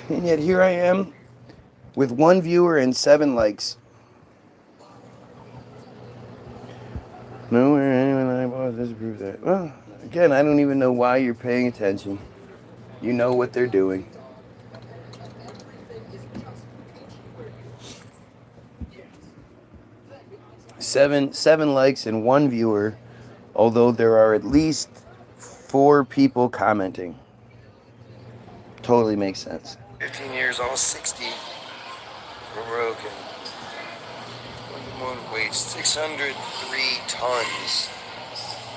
And yet here I am with 1 viewer and 7 likes. Nowhere anyone eyeballs disapprove that. Well, again, I don't even know why you're paying attention. You know what they're doing. Seven likes and 1 viewer, although there are at least 4 people commenting. Totally makes sense. 15 years, all 60 were broken. Locomotive weight 603 tons.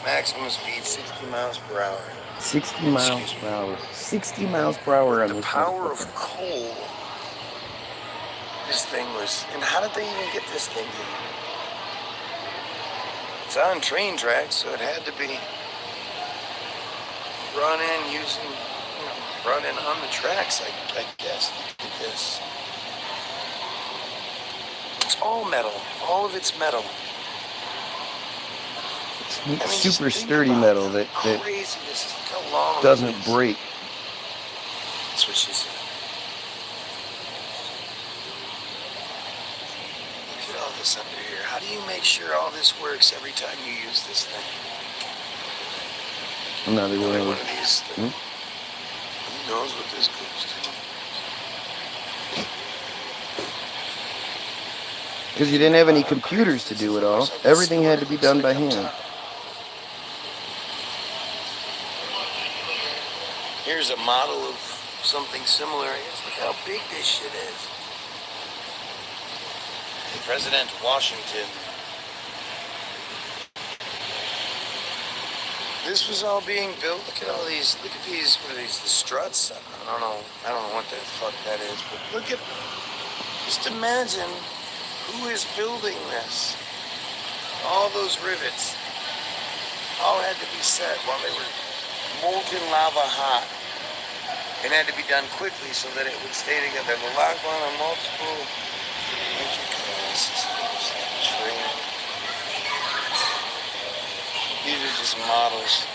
Maximum speed 60 miles per hour. 60 miles per hour. 60 miles per hour on The this power motherfucker. of coal. This thing was... And how did they even get this thing here? It's on train tracks, so it had to be run in using... brought in on the tracks, I guess. Look at this. It's all metal. All of it's metal. It's super sturdy metal that crazy this is. Look how long doesn't it is. break. That's what she said. Look at all this under here. How do you make sure all this works every time you use this thing? I'm not even Only really... one of these things. Who knows what this goes to? Because you didn't have any computers to do it all. Everything had to be done by hand. Here's a model of something similar. Look how big this shit is. President Washington. This was all being built. Look at all these. Look at these. What are these? The struts? I don't know. I don't know what the fuck that is. But look at. Just imagine who is building this. All those rivets all had to be set while they were molten lava hot. It had to be done quickly so that it would stay together. The lock on a multiple train. These are just models.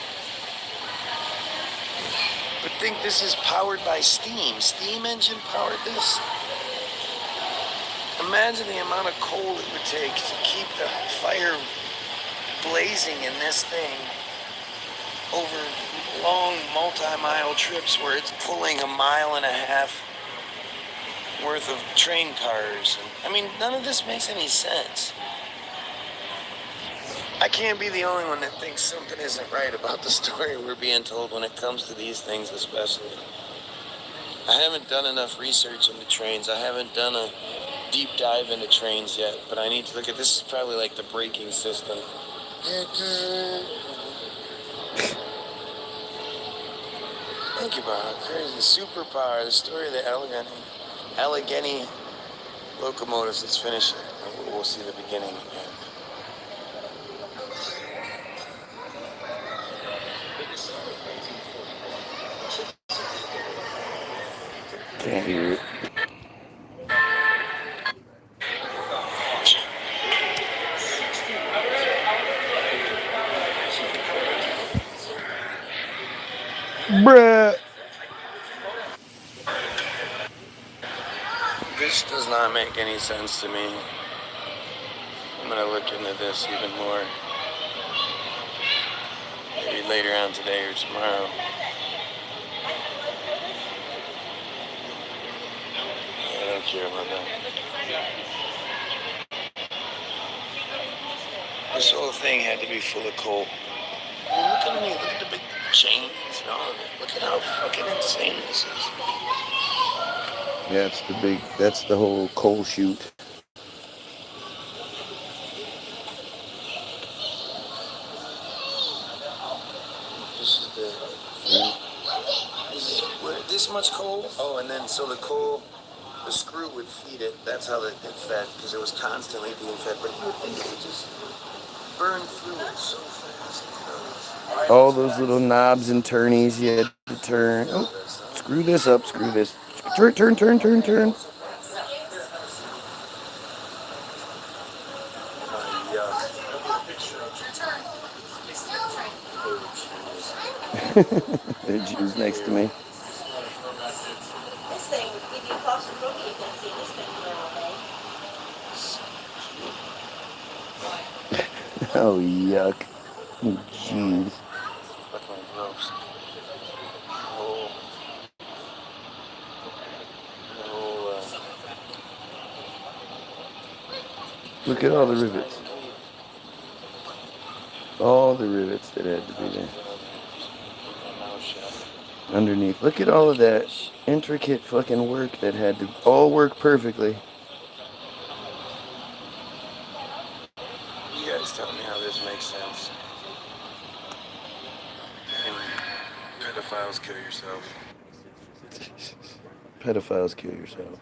But think this is powered by steam. Steam engine powered this. Imagine the amount of coal it would take to keep the fire blazing in this thing over long multi-mile trips where it's pulling 1.5 miles worth of train cars. I mean, none of this makes any sense. I can't be the only one that thinks something isn't right about the story we're being told when it comes to these things especially. I haven't done enough research into trains. I haven't done a deep dive into trains yet, but I need to look at this. Is probably like the braking system. Think about how crazy. Superpower, the story of the Allegheny locomotives. Let's finish it. We'll see the beginning again. Can't hear it. Bruh. This does not make any sense to me. I'm gonna look into this even more. Maybe later on today or tomorrow. I don't care about that. This whole thing had to be full of coal. I mean, look at me. Look at the big chains and all of it. Look at how fucking insane this is. Yeah, that's the whole coal chute. This is the thing. This much coal. Oh, and then so the coal, the screw would feed it. That's how it fed, because it was constantly being fed. But you would think it would just burn through it so fast. All those little knobs and turnies you had to turn. Oh, screw this up, screw this. Turn. The Jews next to me. This thing would give you claustrophobia. You can see this thing for all day. Oh, yuck. Oh, jeez. Fucking gross. Look at all the rivets. All the rivets that had to be there. Underneath. Look at all of that intricate fucking work that had to all work perfectly. You guys tell me how this makes sense. Pedophiles kill yourself. Pedophiles kill yourself.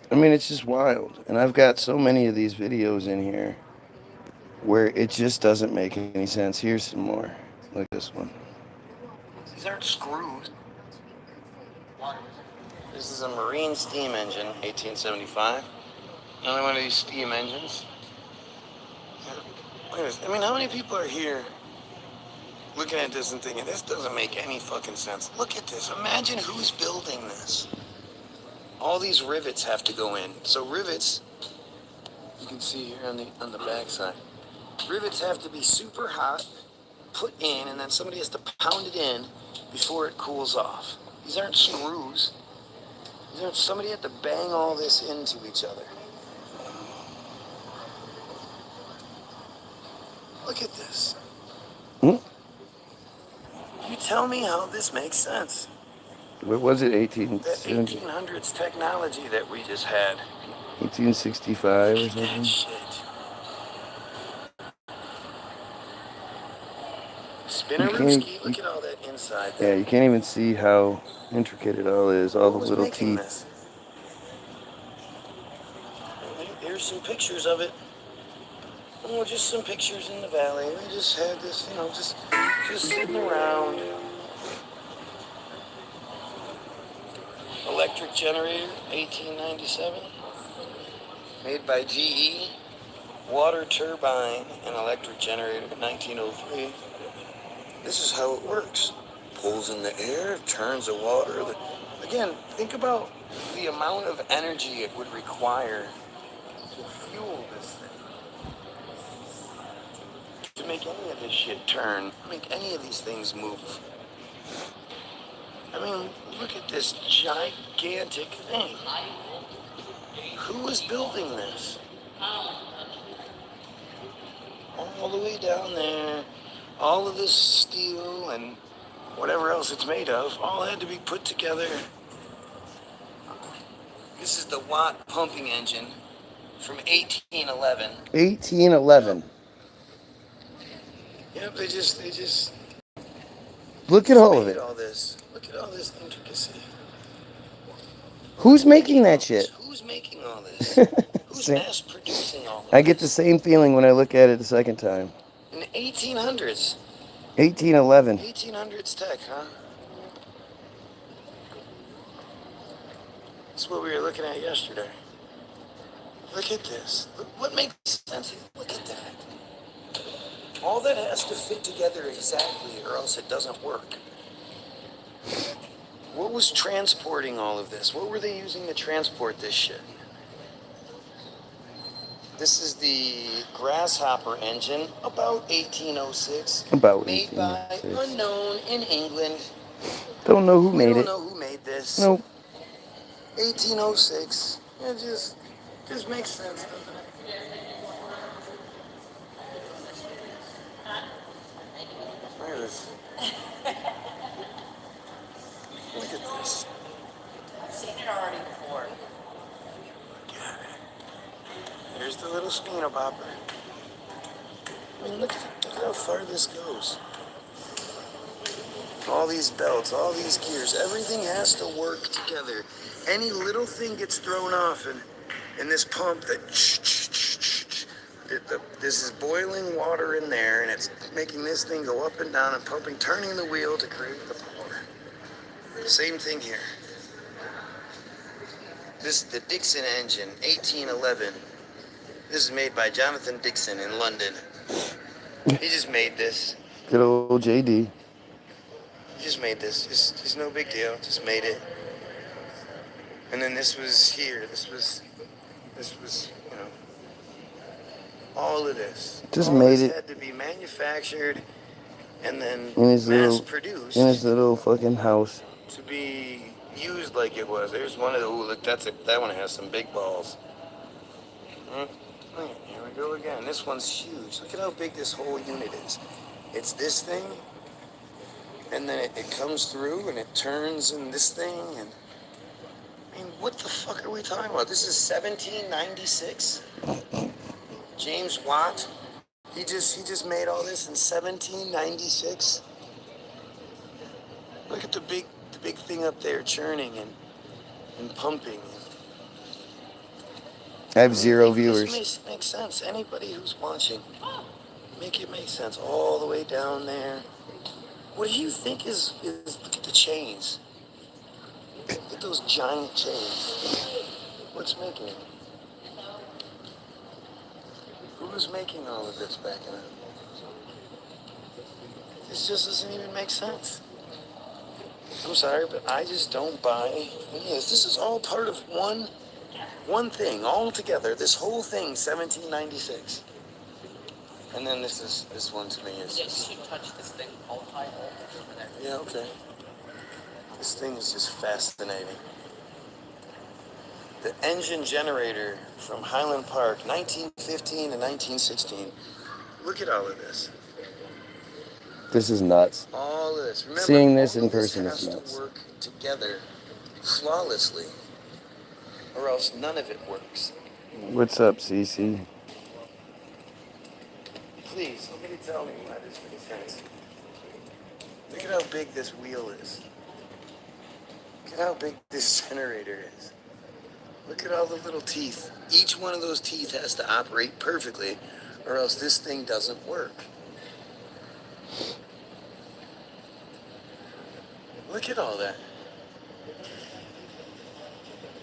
I mean, it's just wild. And I've got so many of these videos in here where it just doesn't make any sense. Here's some more. Like this one. These aren't screws. This is a marine steam engine, 1875. Another one of these steam engines. I mean, how many people are here looking at this and thinking, this doesn't make any fucking sense? Look at this. Imagine who's building this. All these rivets have to go in. So rivets, you can see here on the back side. Rivets have to be super hot, put in, and then somebody has to pound it in before it cools off. These aren't screws. Somebody had to bang all this into each other. Look at this. You tell me how this makes sense. What was it, 1800s technology that we just had. 1865 or something? That shit. Spinnerooski, look at all that inside there. Yeah, you can't even see how intricate it all is. All the little teeth. This? Here's some pictures of it. Oh, just some pictures in the valley. We just had this, just sitting around. Electric generator, 1897. Made by GE. Water turbine and electric generator, 1903. This is how it works. Pulls in the air, turns the water. Again, think about the amount of energy it would require to fuel this thing. To make any of this shit turn, make any of these things move. I mean, look at this gigantic thing. Who is building this? All the way down there, all of this steel and whatever else it's made of, all had to be put together. This is the Watt pumping engine from 1811. 1811. Yep, they just. Look at all of it. Look at all this intricacy. Who's making that shit? Who's making all this? Who's mass producing all this? I get the same feeling when I look at it the second time. In the 1800s. 1811. 1800s tech, huh? That's what we were looking at yesterday. Look at this. What makes sense? Look at that. All that has to fit together exactly, or else it doesn't work. What was transporting all of this? What were they using to transport this shit? This is the Grasshopper engine, about 1806. About Made by 1806. unknown in England. Don't know who We made don't it. know who made this. Nope. 1806. It just makes sense, doesn't it? Look at this. Look at this. I've seen it already before. Look at it. Here's the little spina bopper. I mean, look at how far this goes. All these belts, all these gears, everything has to work together. Any little thing gets thrown off, and this pump that this is boiling water in there, and it's making this thing go up and down and pumping, turning the wheel to create the power. Same thing here. This is the Dixon engine, 1811. This is made by Jonathan Dixon in London. He just made this. Good old JD. He just made this. It's no big deal. Just made it. And then this was here. This was, you know, all of this. Just all made this it. had to be manufactured and then In his mass little, produced in his little fucking house. to be used like it was. There's one of the. Ooh, look, that one has some big balls. Here we go again. This one's huge. Look at how big this whole unit is. It's this thing, and then it comes through and it turns in this thing, and I mean, what the fuck are we talking about? This is 1796. James Watt, he just made all this in 1796. Look at the big thing up there churning and pumping. I have 0 viewers. This makes sense. Anybody who's watching, make it make sense. All the way down there. What do you think is look at the chains. Look at those giant chains. What's making it? Who's making all of this back in it? This just doesn't even make sense. I'm sorry, but I just don't buy this. This is all part of one thing, all together. This whole thing, 1796. And then this one to me is Yeah, you just, should touch this thing called high voltage over there. yeah, okay. This thing is just fascinating. The engine generator from Highland Park, 1915 to 1916. Look at all of this. This is nuts. All of this. Remember, Seeing this all in of this person is has nuts. to work together flawlessly, or else none of it works. What's up, CC? Please, somebody tell me why this makes sense. Look at how big this wheel is. Look at how big this generator is. Look at all the little teeth. Each one of those teeth has to operate perfectly, or else this thing doesn't work. Look at all that.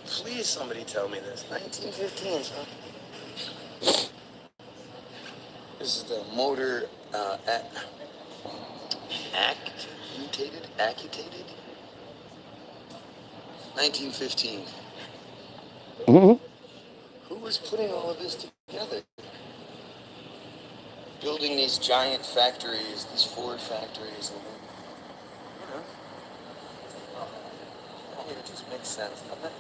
Please, somebody tell me this. 1915, son. This is the motor accutated. 1915. Mm-hmm. Who was putting all of this together? Building these giant factories, these Ford factories, and you know, it just makes sense, doesn't it?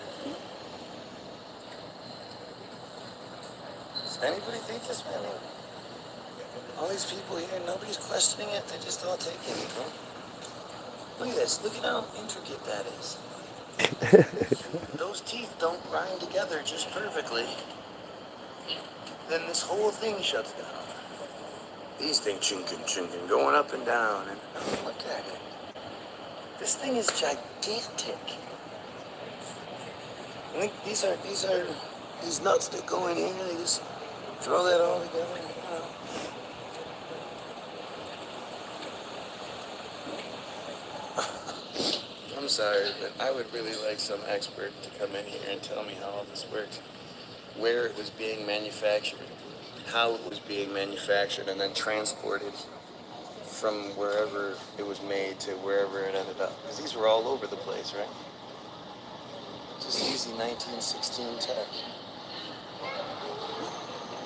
Does anybody think this, man? I mean, all these people here, nobody's questioning it. They're just all taking it, huh? Look at this. Look at how intricate that is. Those teeth don't grind together just perfectly. Then this whole thing shuts down. These things chinking, going up and down. And oh, look at it. This thing is gigantic. I think these nuts that go in here, they just throw that all together. I'm sorry, but I would really like some expert to come in here and tell me how all this works. Where it was being manufactured, how it was being manufactured, and then transported from wherever it was made to wherever it ended up. Because these were all over the place, right? Just easy 1916 tech.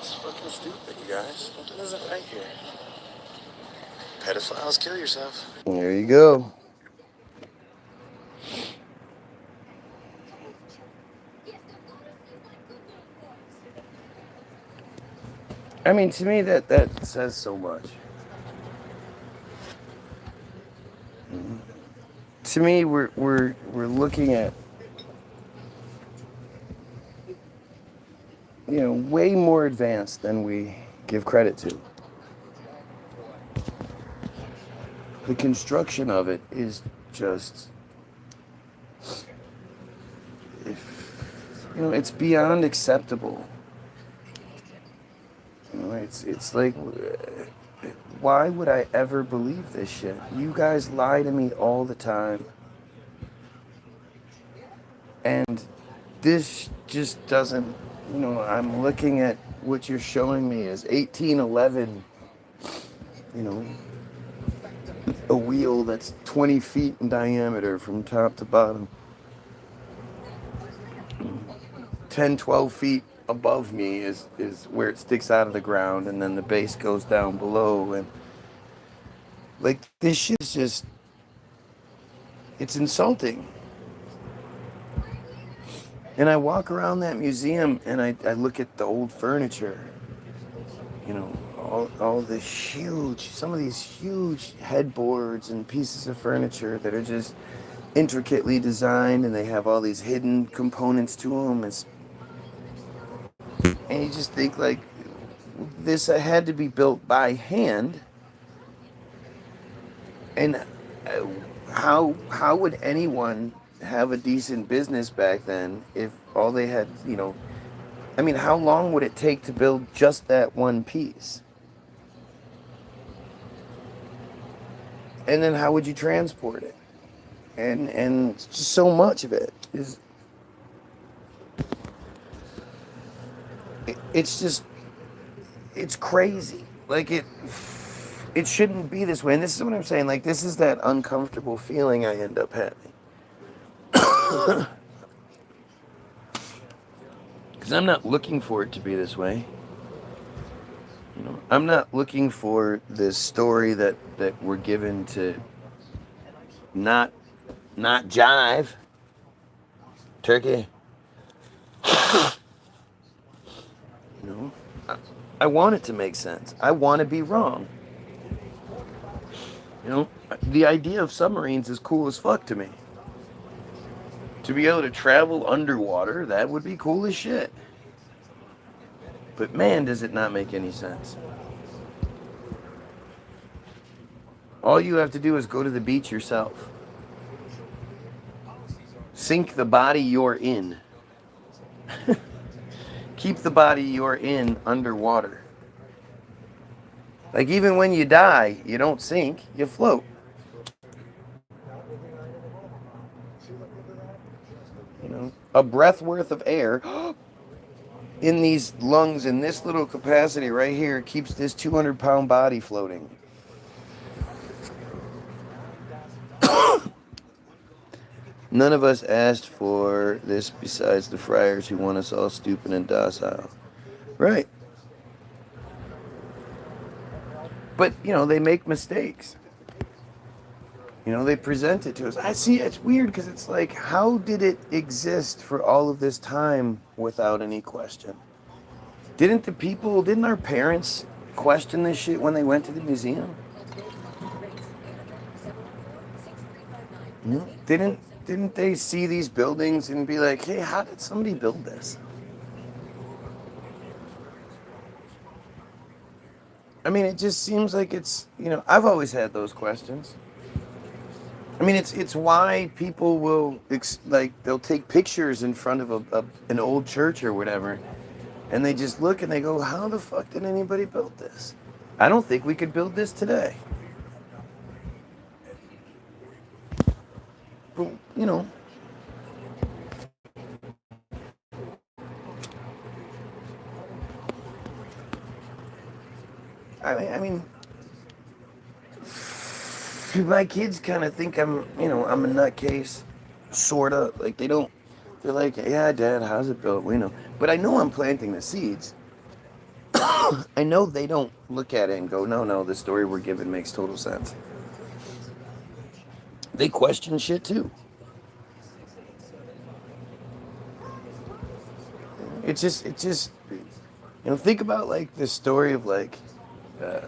It's fucking stupid, you guys. Something isn't right here. Pedophiles, kill yourself. There you go. I mean, to me, that says so much. To me, we're looking at, way more advanced than we give credit to. The construction of it is just, it's beyond acceptable. It's like, why would I ever believe this shit? You guys lie to me all the time. And this just doesn't, I'm looking at what you're showing me as 1811, a wheel that's 20 feet in diameter from top to bottom. 10, 12 feet above me is where it sticks out of the ground, and then the base goes down below. And like, this shit is just, it's insulting. And I walk around that museum and I look at the old furniture, all this some of these huge headboards and pieces of furniture that are just intricately designed, and they have all these hidden components to them. And you just think, like, this had to be built by hand. And how would anyone have a decent business back then if all they had, how long would it take to build just that one piece? And then how would you transport it? And just so much of it is, it's crazy. Like, it shouldn't be this way. And this is what I'm saying. Like, this is that uncomfortable feeling I end up having. Because I'm not looking for it to be this way. I'm not looking for this story that we're given to not jive. Turkey. I want it to make sense. I want to be wrong. The idea of submarines is cool as fuck to me. To be able to travel underwater, that would be cool as shit. But man, does it not make any sense. All you have to do is go to the beach yourself. Sink the body you're in. Keep the body you're in underwater. Like, even when you die, you don't sink, you float. A breath worth of air in these lungs, in this little capacity right here, keeps this 200-pound body floating. None of us asked for this besides the friars who want us all stupid and docile. Right. But, they make mistakes. They present it to us. I see, it's weird because it's like, how did it exist for all of this time without any question? Didn't our parents question this shit when they went to the museum? Didn't they see these buildings and be like, hey, how did somebody build this? It just seems like it's, I've always had those questions. It's why people will, they'll take pictures in front of an old church or whatever, and they just look and they go, how the fuck did anybody build this? I don't think we could build this today. But, my kids kind of think I'm a nutcase, sorta. Like, they're like, yeah, Dad, how's it built? But I know I'm planting the seeds. I know they don't look at it and go, no, the story we're given makes total sense. They question shit too. It's just, think about like the story of like uh,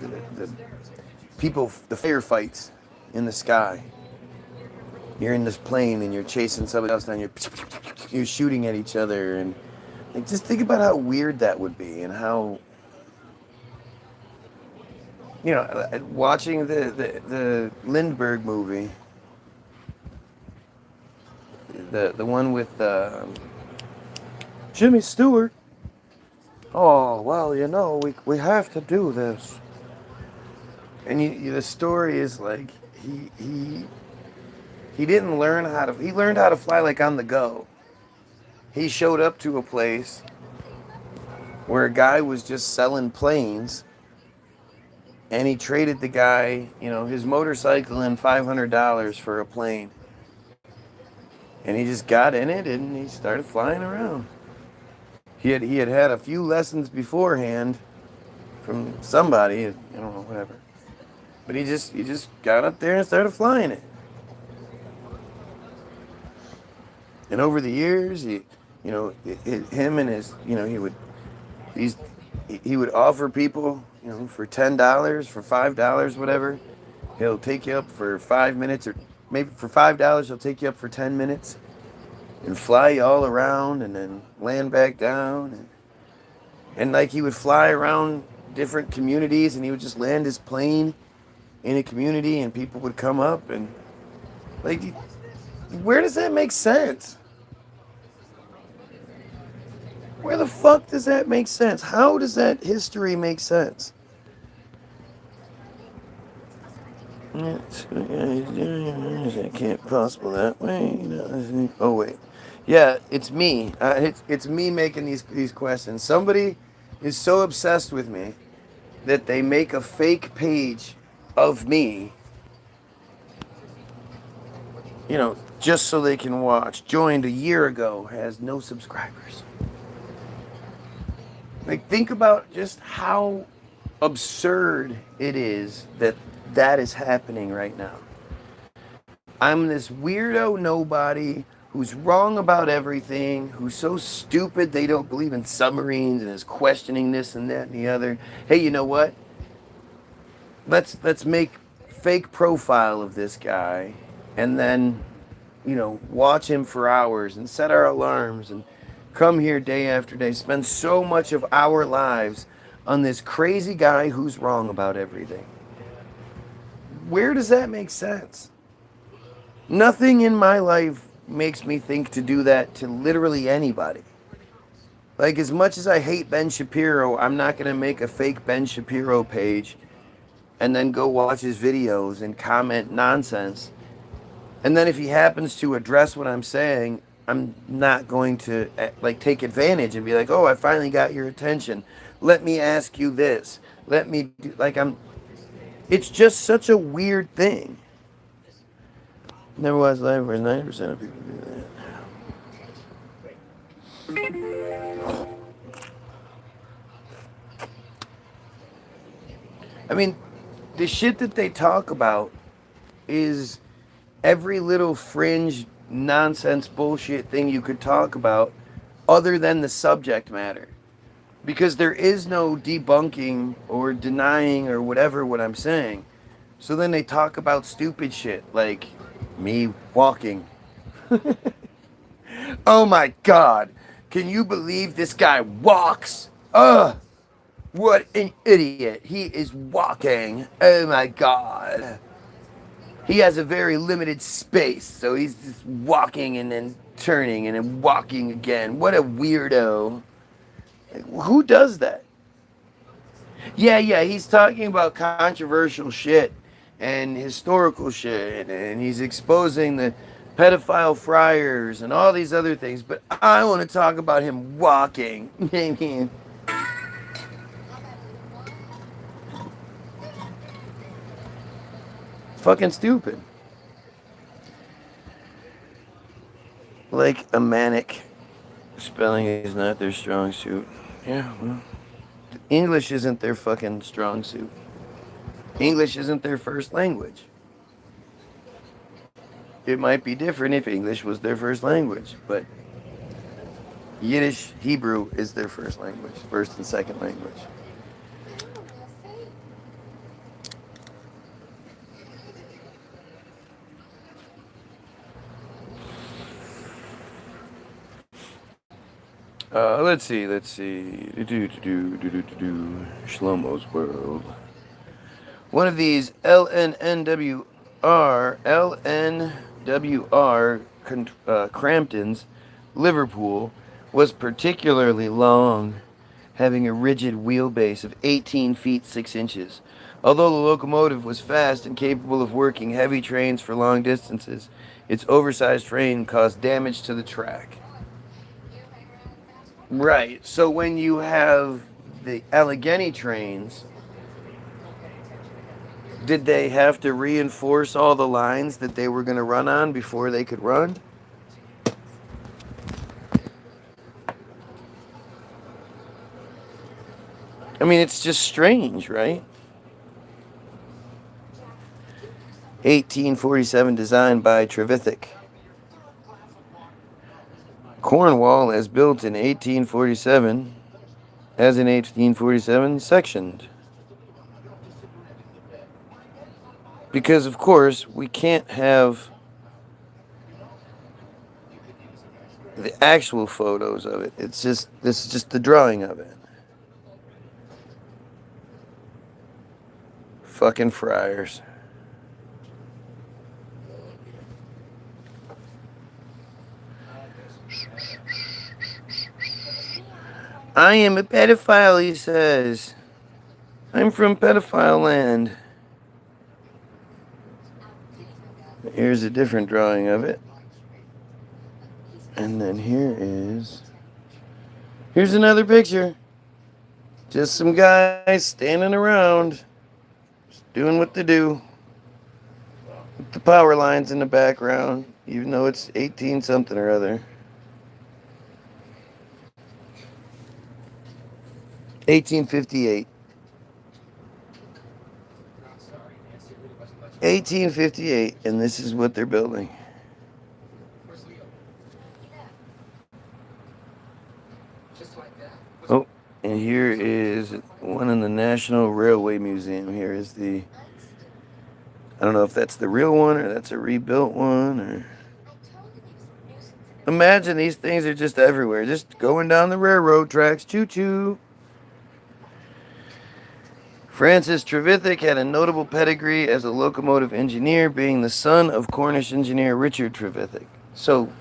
the people, the firefights in the sky. You're in this plane and you're chasing somebody else down. You're shooting at each other, and like, just think about how weird that would be, and how, watching the Lindbergh movie, the one with Jimmy Stewart. Oh well, we have to do this, and the story is like he didn't learn how to. He learned how to fly like on the go. He showed up to a place where a guy was just selling planes, and he traded the guy, his motorcycle and $500 for a plane. And he just got in it and he started flying around. He had a few lessons beforehand from somebody, I don't know, whatever. But he just got up there and started flying it. And over the years, him and his, he would offer people, for $10, for $5, whatever. He'll take you up for 5 minutes, or maybe for $5, he'll take you up for 10 minutes and fly you all around and then land back down. And like he would fly around different communities and he would just land his plane in a community and people would come up and like, where does that make sense? Where the fuck does that make sense? How does that history make sense? It can't possible that way. Oh wait, yeah, it's me. It's me making these questions. Somebody is so obsessed with me that they make a fake page of me. Just so they can watch. Joined a year ago, has no subscribers. Like, think about just how absurd it is that is happening right now. I'm this weirdo nobody who's wrong about everything, who's so stupid they don't believe in submarines and is questioning this and that and the other. Hey, you know what? Let's make fake profile of this guy and then, watch him for hours and set our alarms and come here day after day, spend so much of our lives on this crazy guy who's wrong about everything. Where does that make sense? Nothing in my life makes me think to do that to literally anybody. Like, as much as I hate Ben Shapiro, I'm not going to make a fake Ben Shapiro page and then go watch his videos and comment nonsense. And then if he happens to address what I'm saying, I'm not going to take advantage and be like, oh, I finally got your attention. Let me ask you this. Let me do, it's just such a weird thing. Never was live where 90% of people do that. I mean, the shit that they talk about is every little fringe nonsense bullshit thing you could talk about other than the subject matter. Because there is no debunking or denying or whatever what I'm saying. So then they talk about stupid shit like me walking. Oh my God. Can you believe this guy walks? Ugh. What an idiot. He is walking. Oh my God. He has a very limited space, so he's just walking and then turning and then walking again. What a weirdo. Who does that? Yeah, he's talking about controversial shit and historical shit, and he's exposing the pedophile friars and all these other things, but I want to talk about him walking. Fucking stupid. Like a manic. Spelling is not their strong suit. Yeah, well, English isn't their fucking strong suit. English isn't their first language. It might be different if English was their first language, but Yiddish, Hebrew is their first language, first and second language. Let's see. Shlomo's World. One of these LNWR Cramptons, Liverpool, was particularly long, having a rigid wheelbase of 18 feet 6 inches. Although the locomotive was fast and capable of working heavy trains for long distances, its oversized frame caused damage to the track. Right, so when you have the Allegheny trains, did they have to reinforce all the lines that they were going to run on before they could run? I mean, it's just strange, right? 1847, designed by Trevithick. Cornwall, as built in 1847, as in 1847, sectioned. Because, of course, we can't have the actual photos of it. This is just the drawing of it. Fucking friars. I am a pedophile, he says. I'm from pedophile land. Here's a different drawing of it. And then here's another picture. Just some guys standing around, just doing what they do. With the power lines in the background, even though it's 18 something or other. 1858. 1858, and this is what they're building. Oh, and here is one in the National Railway Museum. Here is I don't know if that's the real one or that's a rebuilt one. Or imagine these things are just everywhere, just going down the railroad tracks. Choo-choo. Francis Trevithick had a notable pedigree as a locomotive engineer, being the son of Cornish engineer Richard Trevithick. So,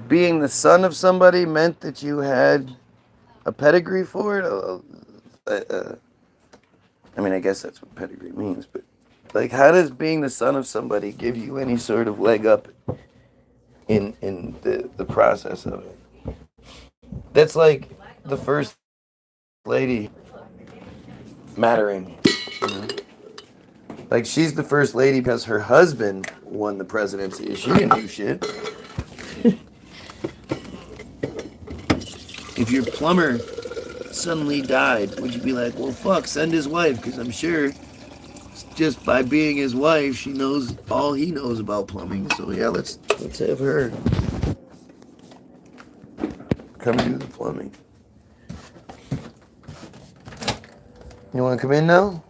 being the son of somebody meant that you had a pedigree for it? I mean, I guess that's what pedigree means, but like, how does being the son of somebody give you any sort of leg up in the process of it? That's like the first lady mattering. You know? Like, she's the first lady because her husband won the presidency. She didn't do shit. If your plumber suddenly died, would you be like, well, fuck, send his wife? Because I'm sure just by being his wife, she knows all he knows about plumbing. So yeah, let's have her come do the plumbing. You want to come in now?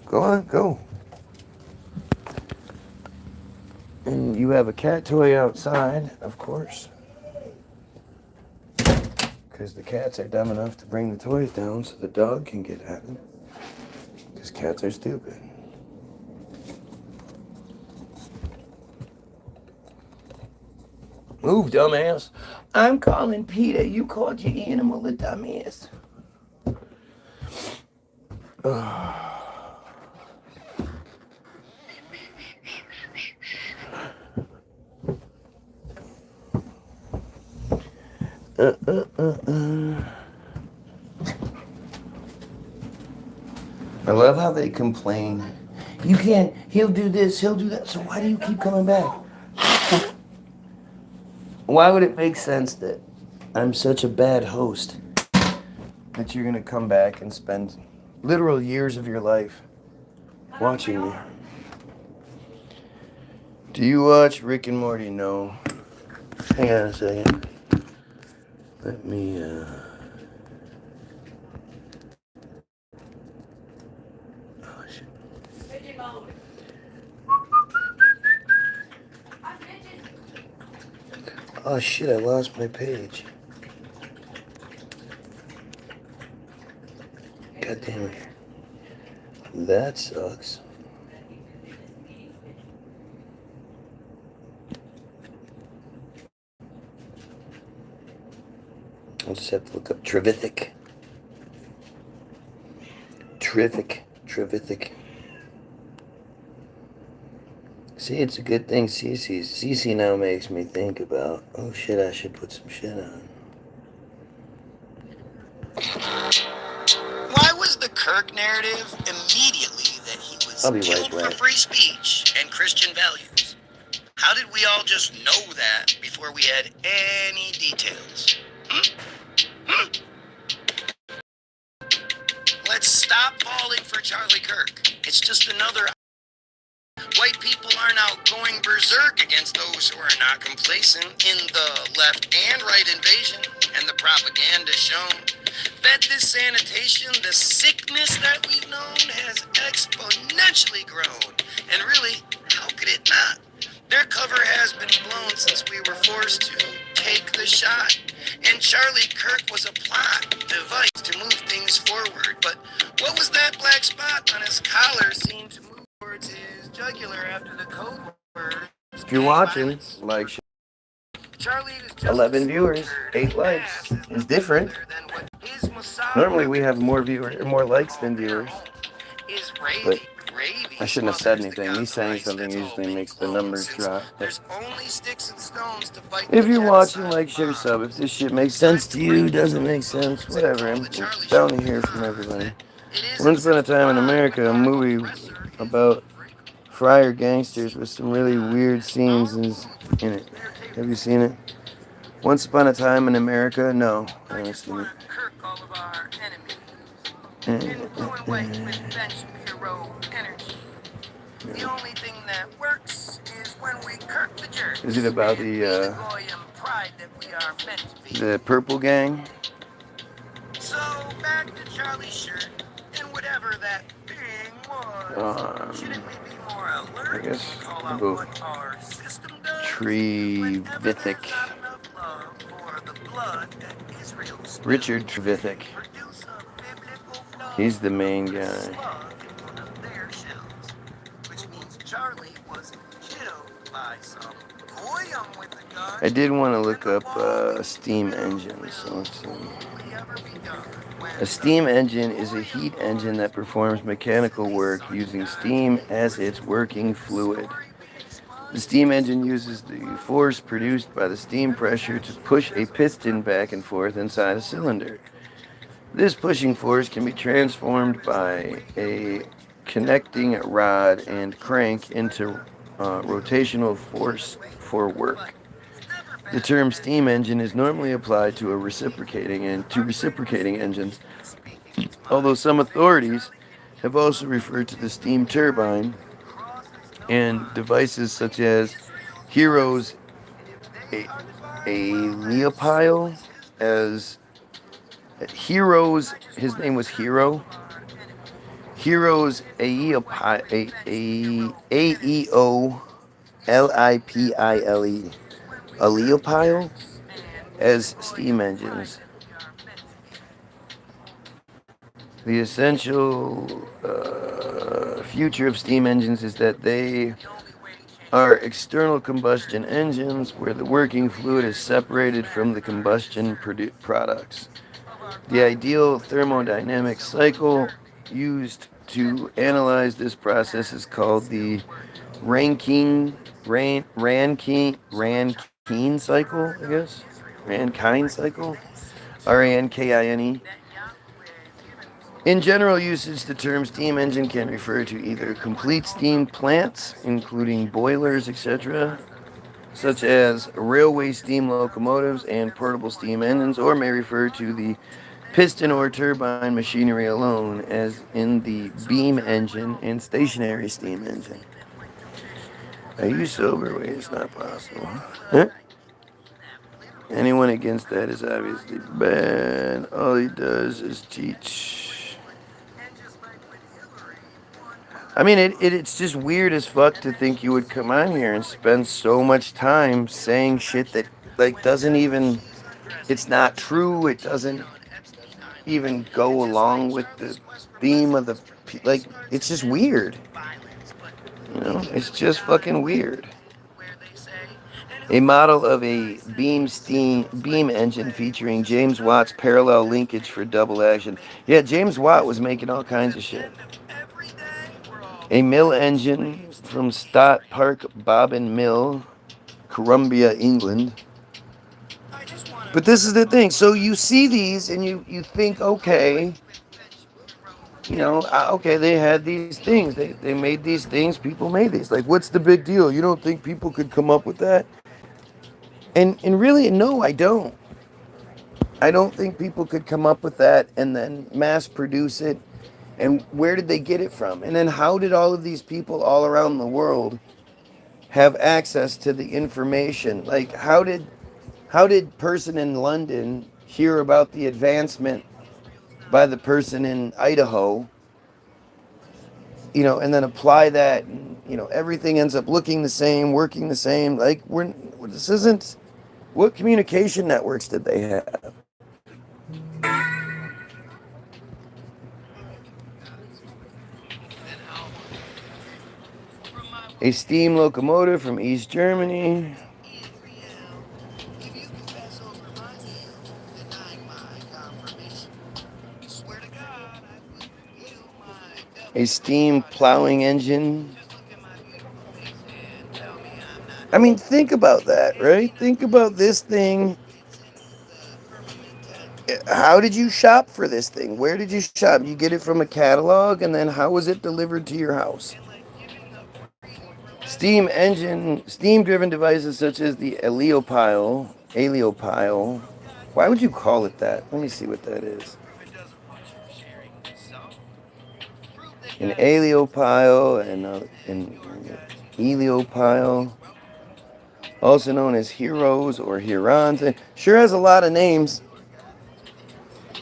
Go on, go. And you have a cat toy outside, of course. Because the cats are dumb enough to bring the toys down so the dog can get at them. Because cats are stupid. Move, dumbass. I'm calling PETA. You called your animal a dumbass. I love how they complain. You can't, he'll do this, he'll do that, so why do you keep coming back? Why would it make sense that I'm such a bad host that you're going to come back and spend literal years of your life watching me. Do you watch Rick and Morty? No. Hang on a second. Let me, oh, shit. Oh, shit, I lost my page. God damn it. That sucks. I'll just have to look up Trevithick. Trevithick. See, it's a good thing Cece now makes me think about, oh shit, I should put some shit on. Why was the Kirk narrative immediately that he was I'll be killed right for back. free speech and Christian values? How did we all just know that before we had any details? Let's stop falling for Charlie Kirk. It's just another. White people are now going berserk against those who are not complacent in the left and right invasion and the propaganda shown. That this sanitation, the sickness that we've known, has exponentially grown. And really, how could it not? Their cover has been blown since we were forced to take the shot. And Charlie Kirk was a plot device to move things forward. But what was that black spot on his collar seemed to move towards his jugular after the code word? If you're watching, like, Charlie is just 11 viewers, 8 likes. It's different. Normally we have more likes than viewers. But I shouldn't have said anything. Me saying something usually makes the numbers drop. But if you're watching, like, share, sub. If this shit makes sense to you, doesn't make sense, whatever. I'm down to hear from everybody. Once Upon a Time in America, a movie about friar gangsters with some really weird scenes in it. Have you seen it? Once Upon a Time in America? No, I haven't seen it. The only thing that works is when we Kirk the jerk. Is it about the purple gang? So back to Charlie's shirt and whatever that thing was. Shouldn't we be more alert? I guess Call out about what our system does? Trevithick. Not enough love for the blood that Israel spilled. Richard Trevithick. Produce a biblical flow He's the main of guy. slug in one of their shells, which means Charlie was killed by some Goyim with a gun. I did want to look up a steam engine, so let's see. A steam engine is a heat engine that performs mechanical work using steam as its working fluid. The steam engine uses the force produced by the steam pressure to push a piston back and forth inside a cylinder. This pushing force can be transformed by a connecting rod and crank into rotational force for work. The term steam engine is normally applied to reciprocating engines, although some authorities have also referred to the steam turbine and devices such as Hero's Aeolipile as Hero's. His name was Hero. Hero's Aeolipile. Aeolipile as steam engines. The essential future of steam engines is that they are external combustion engines where the working fluid is separated from the combustion products. The ideal thermodynamic cycle used to analyze this process is called the Rankine cycle, I guess. Rankine cycle. Rankine. In general usage, the term steam engine can refer to either complete steam plants, including boilers, etc., such as railway steam locomotives and portable steam engines, or may refer to the piston or turbine machinery alone, as in the beam engine and stationary steam engine. Are you sober? Wait, it's not possible. Huh? Anyone against that is obviously bad. All he does is teach. I mean, it's just weird as fuck to think you would come on here and spend so much time saying shit that, like, doesn't even, it's not true. It doesn't even go along with the theme of the, like, it's just weird. You know, it's just fucking weird. A model of a beam engine featuring James Watt's parallel linkage for double action. Yeah, James Watt was making all kinds of shit. A mill engine from Stott Park Bobbin Mill, Cumbria, England. But this is the thing. So you see these and you think, okay, you know, okay, they had these things. They made these things. People made these. Like, what's the big deal? You don't think people could come up with that? And really, no, I don't. I don't think people could come up with that and then mass produce it. And where did they get it from? And then how did all of these people all around the world have access to the information? Like, how did person in London hear about the advancement by the person in Idaho, you know, and then apply that, and, you know, everything ends up looking the same, working the same. Like, this isn't, what communication networks did they have? A steam locomotive from East Germany. A steam plowing engine. I mean, think about that, right? Think about this thing. How did you shop for this thing? Where did you shop? You get it from a catalog, and then how was it delivered to your house? Steam-driven devices such as the Aleopile. Why would you call it that? Let me see what that is. An Aleopile and an Eleopile, also known as Heroes or Hurons. It sure has a lot of names.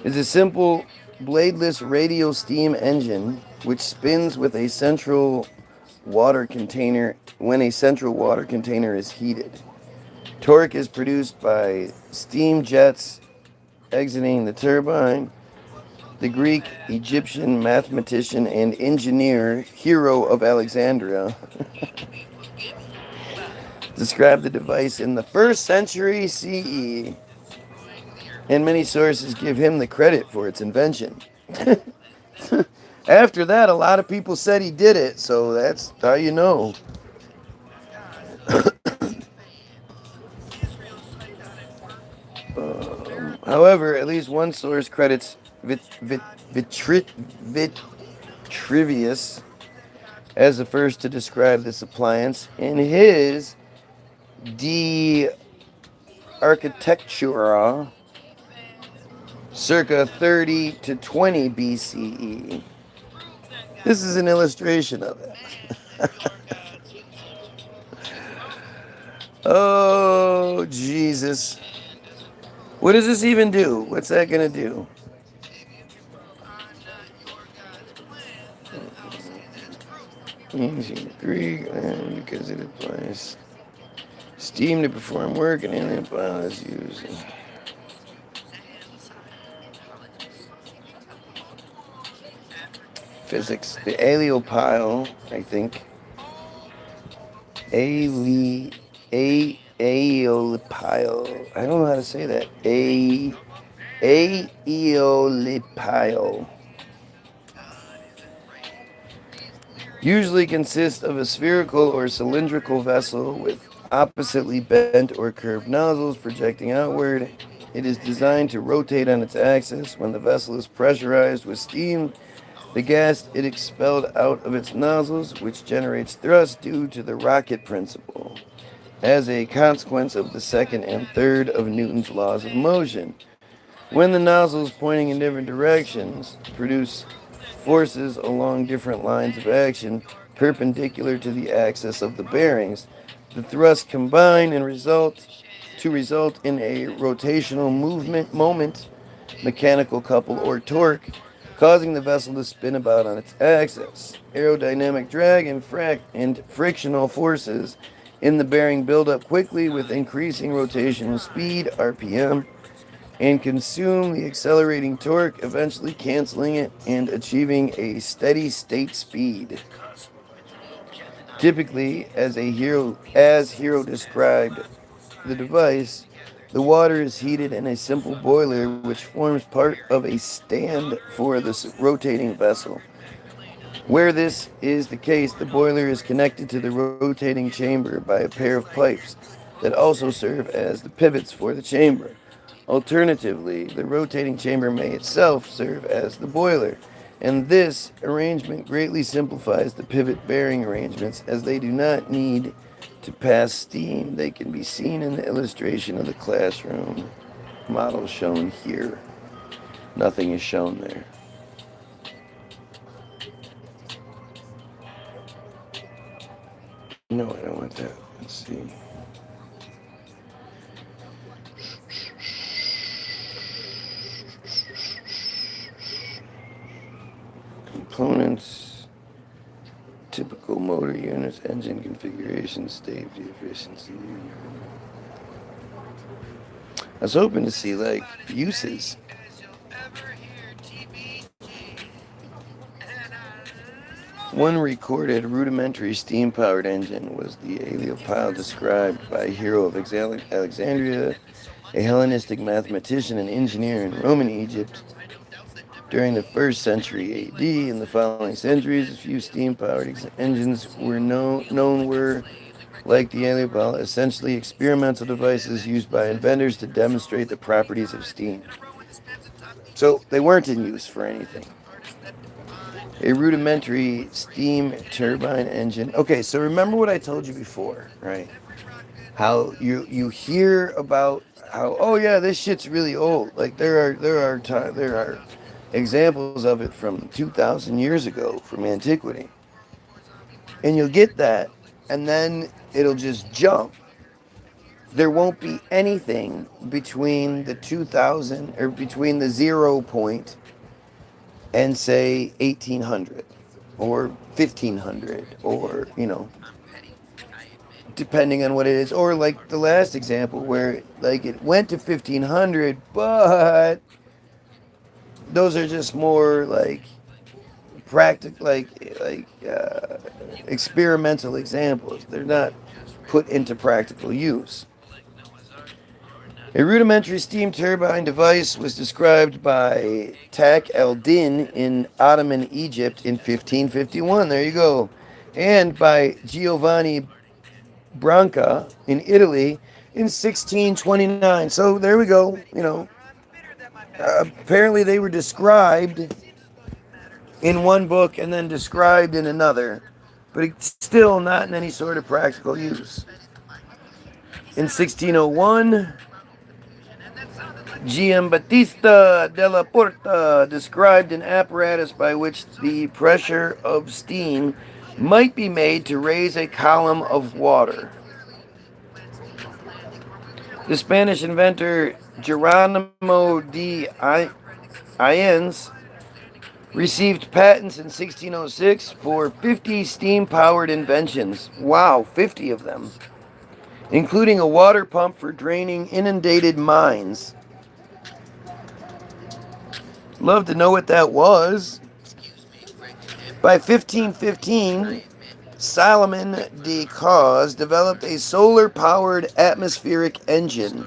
Is a simple bladeless radial steam engine which spins with a central water container when a central water container is heated. Torque is produced by steam jets exiting the turbine. The Greek, Egyptian mathematician and engineer Hero of Alexandria described the device in the 1st century CE, and many sources give him the credit for its invention. After that, a lot of people said he did it, so that's how you know. However, at least one source credits Vitruvius as the first to describe this appliance in his De Architectura, circa 30 to 20 BCE. This is an illustration of it. Oh, Jesus. What does this even do? What's that going to do? Using Greek, because it applies steam to perform work, and alien pile is used. Physics. The Aleopile, I think. Aeolipile. I don't know how to say that. Aeolipile. Usually consists of a spherical or cylindrical vessel with oppositely bent or curved nozzles projecting outward. It is designed to rotate on its axis. When the vessel is pressurized with steam, the gas it expelled out of its nozzles, which generates thrust due to the rocket principle, as a consequence of the second and third of Newton's laws of motion. when the nozzles pointing in different directions produce forces along different lines of action perpendicular to the axis of the bearings, the thrusts combine and result in a rotational moment, mechanical couple, or torque, causing the vessel to spin about on its axis. Aerodynamic drag and frictional forces in the bearing build up quickly with increasing rotational speed, RPM, and consume the accelerating torque, eventually canceling it and achieving a steady state speed. Typically, as Hero described the device, the water is heated in a simple boiler which forms part of a stand for the rotating vessel. Where this is the case, the boiler is connected to the rotating chamber by a pair of pipes that also serve as the pivots for the chamber. Alternatively, the rotating chamber may itself serve as the boiler, and this arrangement greatly simplifies the pivot bearing arrangements as they do not need to pass steam. They can be seen in the illustration of the classroom model shown here. Nothing is shown there. No, I don't want that. Let's see. Components, typical motor units, engine configuration, safety, efficiency. I was hoping to see like uses. One recorded rudimentary steam-powered engine was the Heliopile described by Hero of Alexandria, a Hellenistic mathematician and engineer in Roman Egypt. During the 1st century AD, in the following centuries, a few steam-powered engines were known were, like the Heliopile, essentially experimental devices used by inventors to demonstrate the properties of steam. So they weren't in use for anything. A rudimentary steam turbine engine. Okay, so remember what I told you before, right? How you hear about how, oh yeah, this shit's really old. Like there are examples of it from 2,000 years ago from antiquity. And you'll get that, and then it'll just jump. There won't be anything between the 2000 or between the 0 point and say 1800 or 1500 or, depending on what it is, or like the last example where like it went to 1500, but those are just more like practical, experimental examples. They're not put into practical use. A rudimentary steam turbine device was described by Tak el-Din in Ottoman Egypt in 1551. There you go. And by Giovanni Branca in Italy in 1629. So there we go. Apparently they were described in one book and then described in another, but it's still not in any sort of practical use. In 1601, Giambattista della Porta described an apparatus by which the pressure of steam might be made to raise a column of water. The Spanish inventor Geronimo de Ayens received patents in 1606 for 50 steam-powered inventions. Wow, 50 of them, including a water pump for draining inundated mines. Love to know what that was. By 1515, Solomon de Cause developed a solar-powered atmospheric engine.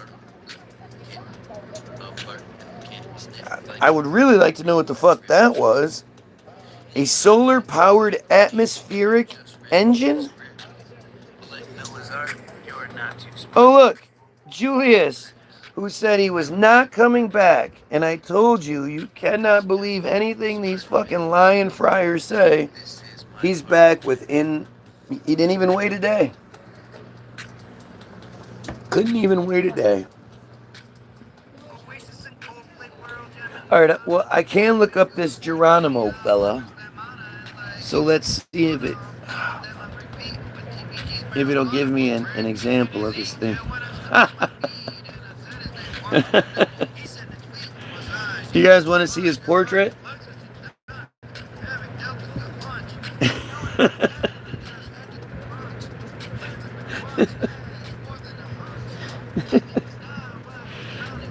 I would really like to know what the fuck that was. A solar-powered atmospheric engine? Oh look, Julius, who said he was not coming back. And I told you, you cannot believe anything these fucking lion friars say. He's back within... He didn't even wait a day. Couldn't even wait a day. All right. Well, I can look up this Geronimo fella. So let's see if it'll give me an example of this thing. You guys want to see his portrait?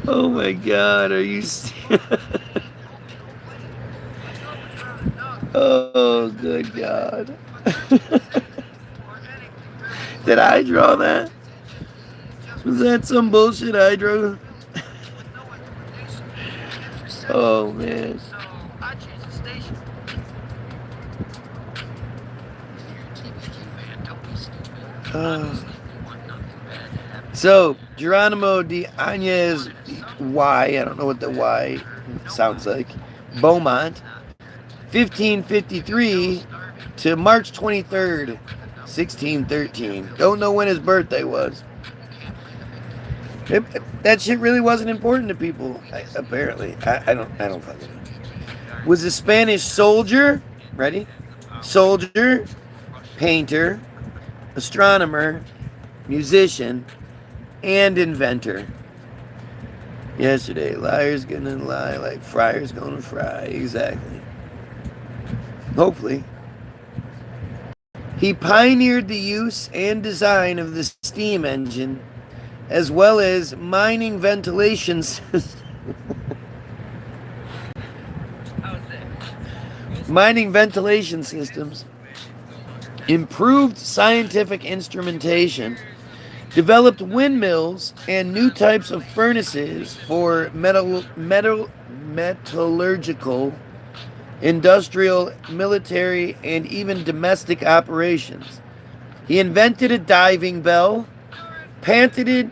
Oh my God, are you Oh, good God. Did I draw that? Was that some bullshit I drew? Oh, man. So, Geronimo de Añez Y, I don't know what the Y sounds like, Beaumont, 1553 to March 23rd, 1613. Don't know when his birthday was. That shit really wasn't important to people, apparently. I don't fucking know. Was a Spanish soldier, ready? Soldier, painter, astronomer, musician, and inventor. Yesterday, liar's gonna lie like friar's gonna fry. Exactly. Hopefully. He pioneered the use and design of the steam engine, as well as mining ventilation systems. Mining ventilation systems, improved scientific instrumentation, developed windmills and new types of furnaces for metallurgical, industrial, military, and even domestic operations. He invented a diving bell, patented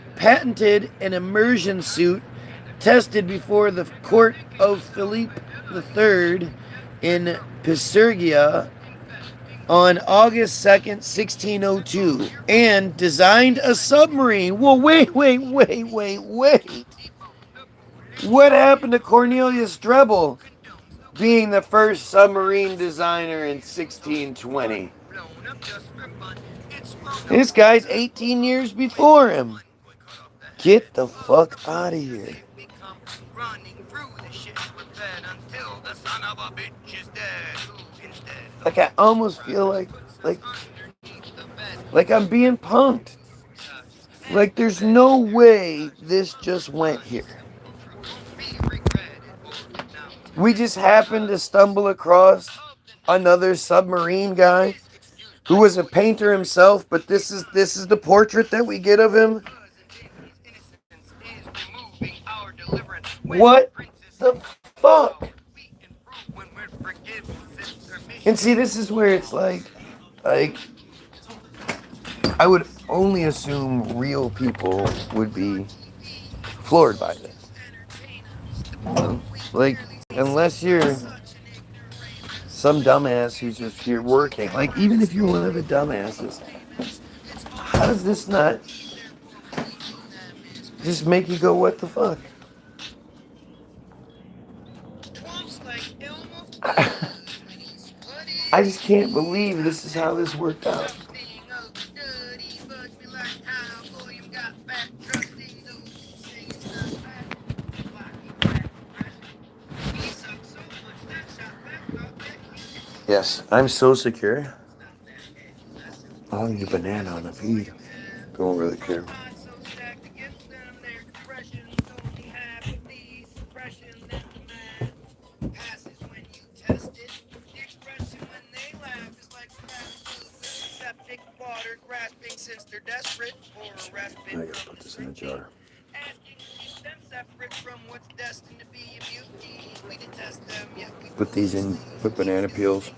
an immersion suit tested before the court of Philip III in Pisuerga on August 2nd, 1602, and designed a submarine. Well, wait. What happened to Cornelius Drebbel being the first submarine designer in 1620? This guy's 18 years before him. Get the fuck out of here. Like I almost feel like I'm being punked. Like there's no way this just went here. We just happened to stumble across another submarine guy who was a painter himself, but this is the portrait that we get of him. What the fuck? And see, this is where it's like I would only assume real people would be floored by this. Like, unless you're some dumbass who's just here working. Like, even if you're one of the dumbasses, how does this not just make you go, what the fuck? I just can't believe this is how this worked out. Yes, I'm so secure. I'll eat a banana on the feed. Don't really care. I gotta put this in a jar. Put banana peels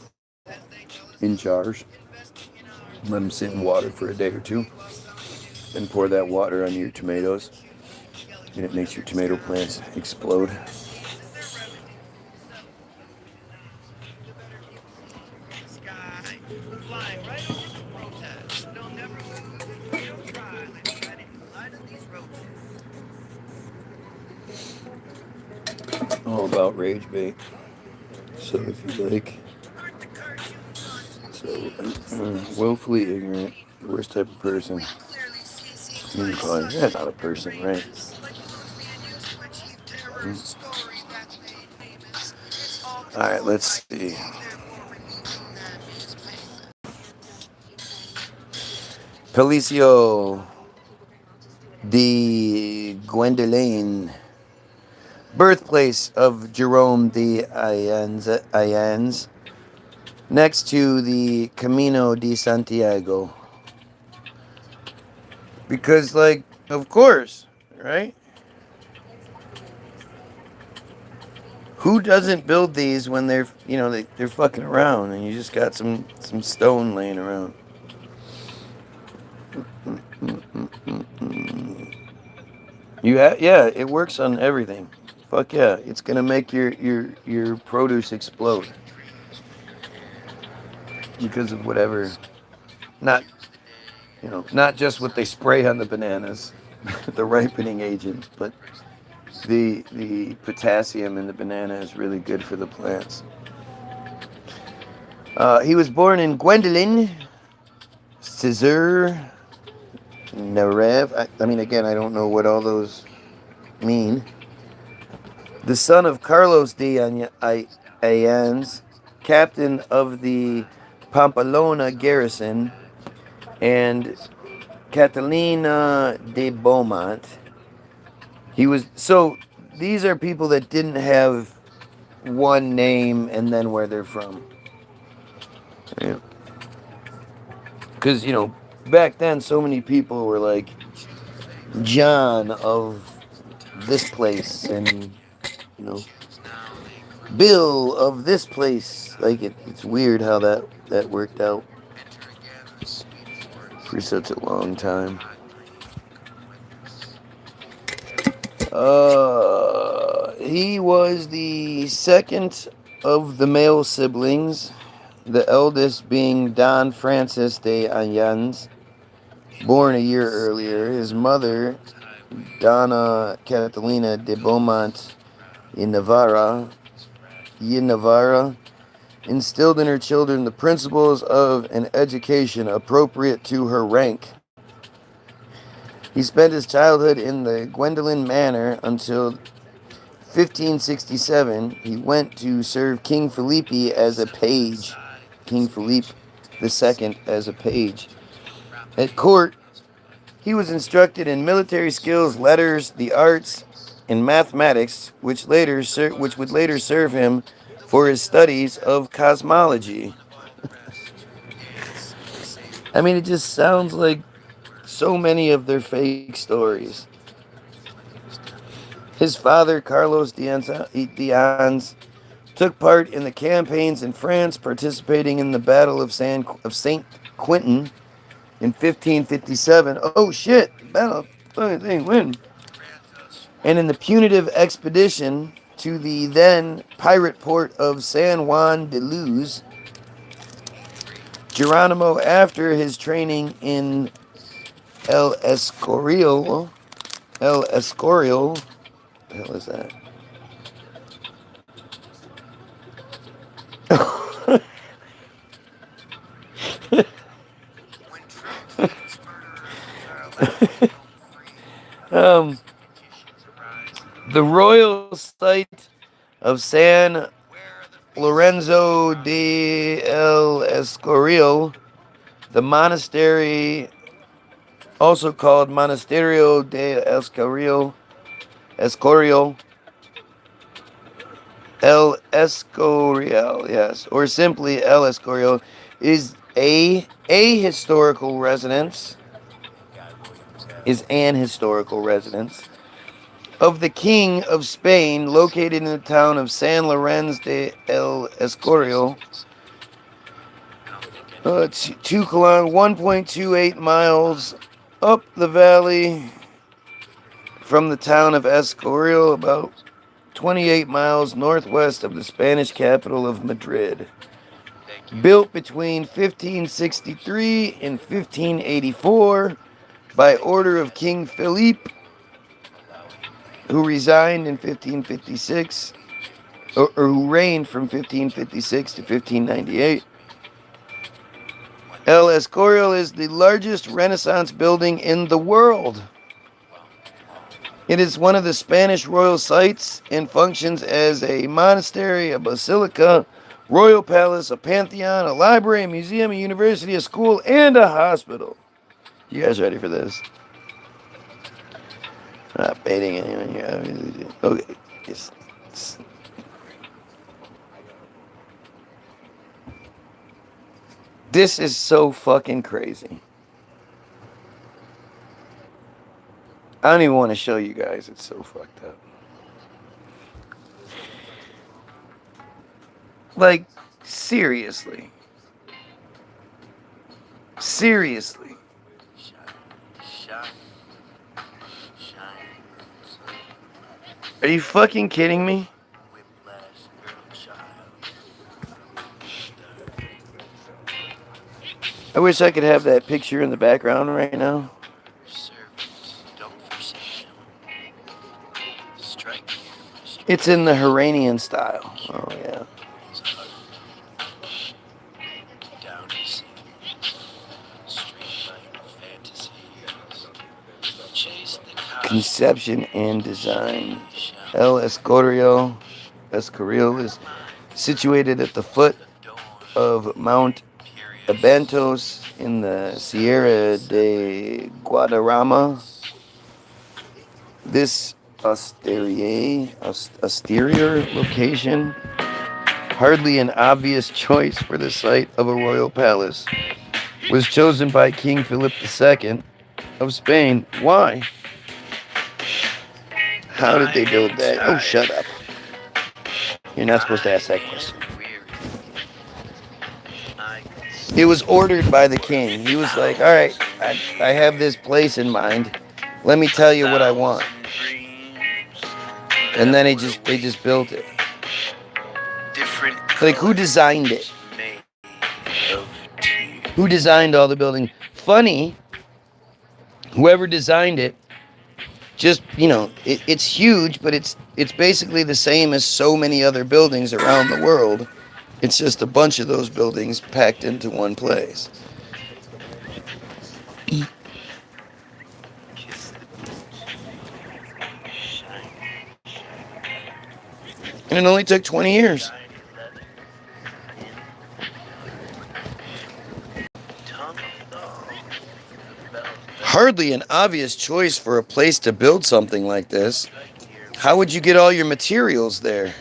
in jars. Let them sit in water for a day or two. Then pour that water on your tomatoes. And it makes your tomato plants explode. all about rage bait. So if you like, so willfully ignorant, the worst type of person. You can call it. That's not a person, right? All right, let's see. Palacio de Gwendoline, birthplace of Jerome de Ayans, next to the Camino de Santiago. Because, like, of course, right? Who doesn't build these when they're, they're fucking around and you just got some stone laying around? Yeah, it works on everything. Fuck yeah, it's gonna make your produce explode because of whatever. Not not just what they spray on the bananas, the ripening agents, but the potassium in the banana is really good for the plants. He was born in Gwendoline, Cesar Narev. I mean, again, I don't know what all those mean. The son of Carlos de Ayans, captain of the Pamplona garrison, and Catalina de Beaumont. So these are people that didn't have one name and then where they're from. Because, back then so many people were like John of this place and, Bill of this place. Like, it's weird how that worked out for such a long time. He was the second of the male siblings, the eldest being Don Francis de Ayans, born a year earlier. His mother, Donna Catalina de Beaumont y Navarra, instilled in her children the principles of an education appropriate to her rank. He spent his childhood in the Gwendoline Manor until 1567. He went to serve King Felipe as a page. King Philippe II as a page. At court, he was instructed in military skills, letters, the arts, and mathematics, which would later serve him for his studies of cosmology. I mean, it just sounds like so many of their fake stories. His father, Carlos Dians, took part in the campaigns in France, participating in the Battle of Saint Quentin in 1557. Oh shit! Battle of Saint Quentin. And in the punitive expedition to the then pirate port of San Juan de Luz. Geronimo, after his training in El Escorial, what the hell is that? The royal site of San Lorenzo de El Escorial, the monastery, also called Monasterio de Escorial, El Escorial, yes, or simply El Escorial, is an historical residence of the King of Spain, located in the town of San Lorenzo de El Escorial. It's 1.28 miles up the valley from the town of Escorial, about 28 miles northwest of the Spanish capital of Madrid. Built between 1563 and 1584 by order of King Philippe, who resigned in 1556. or who reigned from 1556 to 1598. El Escorial is the largest Renaissance building in the world. It is one of the Spanish royal sites and functions as a monastery, a basilica, royal palace, a pantheon, a library, a museum, a university, a school, and a hospital. You guys ready for this? Not baiting anyone here. Okay. Yes. This is so fucking crazy. I don't even want to show you guys. It's so fucked up. Like, seriously. Seriously. Are you fucking kidding me? I wish I could have that picture in the background right now. It's in the Iranian style. Oh, yeah. Conception and design. El Escorial is situated at the foot of Mount Abantos in the Sierra de Guadarrama. This austere location, hardly an obvious choice for the site of a royal palace, was chosen by King Philip II of Spain. Why? How did they build that? Oh, shut up. You're not supposed to ask that question. It was ordered by the king. He was like, all right, I have this place in mind. Let me tell you what I want. And then they just built it. Like, who designed it? Who designed all the building? Funny, whoever designed it, just, you know, it's huge, but it's basically the same as so many other buildings around the world. It's just a bunch of those buildings packed into one place. And it only took 20 years. Hardly an obvious choice for a place to build something like this. How would you get all your materials there?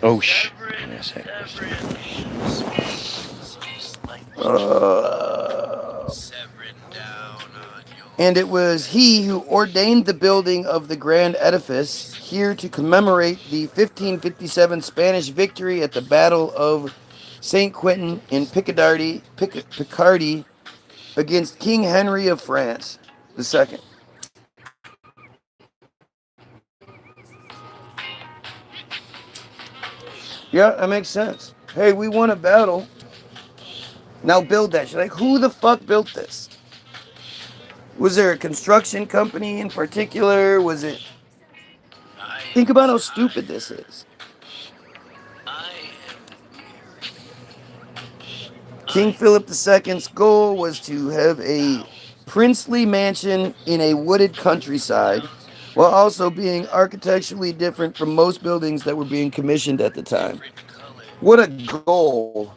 Oh, shh. And it was he who ordained the building of the grand edifice here to commemorate the 1557 Spanish victory at the Battle of St. Quentin in Picardy against King Henry of France II. Yeah, that makes sense. Hey, we won a battle. Now build that shit. Like, who the fuck built this? Was there a construction company in particular? Was it... Think about how stupid this is. King Philip II's goal was to have a princely mansion in a wooded countryside, while also being architecturally different from most buildings that were being commissioned at the time. What a goal.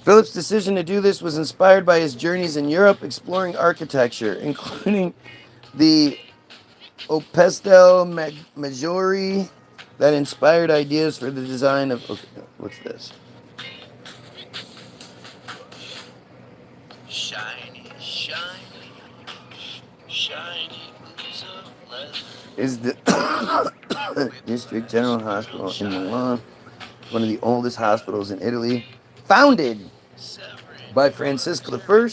Philip's decision to do this was inspired by his journeys in Europe exploring architecture, including the Opestel Maggiore that inspired ideas for the design of... Okay, what's this? Shiny boots of leather. Is the District General Hospital in Milan, one of the oldest hospitals in Italy, founded by Francisco I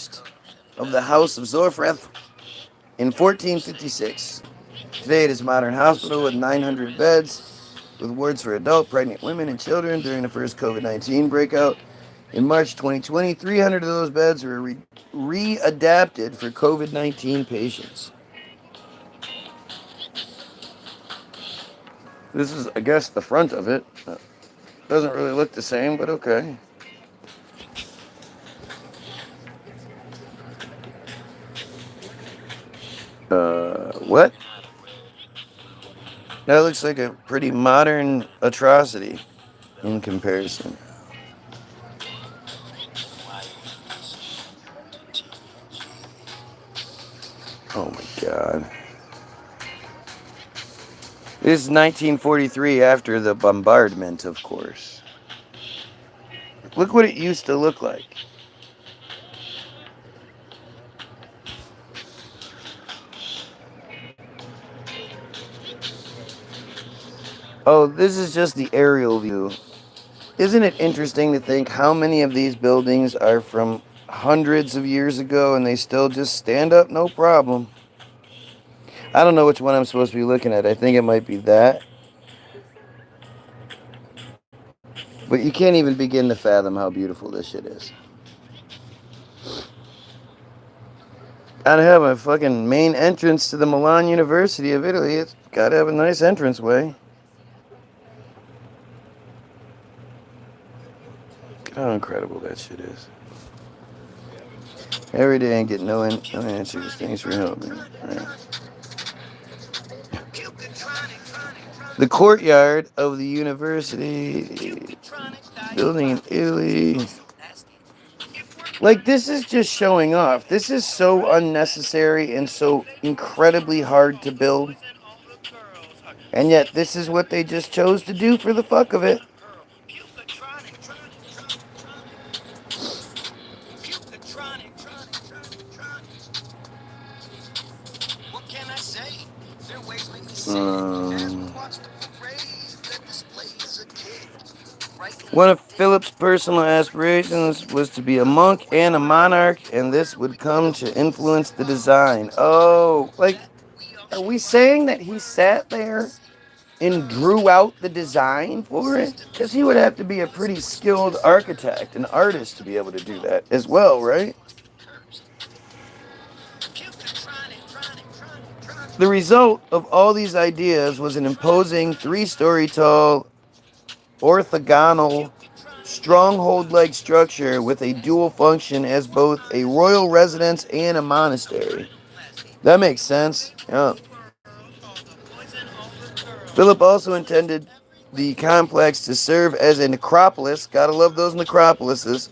of the House of Zorfreth in 1456. Today it is a modern hospital with 900 beds, with wards for adult, pregnant women, and children. During the first COVID-19 breakout in March 2020, 300 of those beds were readapted for COVID-19 patients. This is, I guess, the front of it. Doesn't really look the same, but okay. What? That looks like a pretty modern atrocity in comparison. Oh my god. This is 1943 after the bombardment, of course. Look what it used to look like. Oh, this is just the aerial view. Isn't it interesting to think how many of these buildings are from hundreds of years ago and they still just stand up no problem? I don't know which one I'm supposed to be looking at. I think it might be that. But you can't even begin to fathom how beautiful this shit is. Gotta have a fucking main entrance to the Milan University of Italy. It's gotta have a nice entranceway. Look how incredible that shit is. Every day I get no answers. Thanks for helping. Right. The courtyard of the university building in Italy. Like, this is just showing off. This is so unnecessary and so incredibly hard to build. And yet, this is what they just chose to do for the fuck of it. One of Philip's personal aspirations was to be a monk and a monarch, and this would come to influence the design. Oh, like, are we saying that he sat there and drew out the design for it? Because he would have to be a pretty skilled architect, an artist, to be able to do that as well, right? The result of all these ideas was an imposing 3-story tall, orthogonal, stronghold-like structure with a dual function as both a royal residence and a monastery. That makes sense. Yeah. Philip also intended the complex to serve as a necropolis, gotta love those necropolises,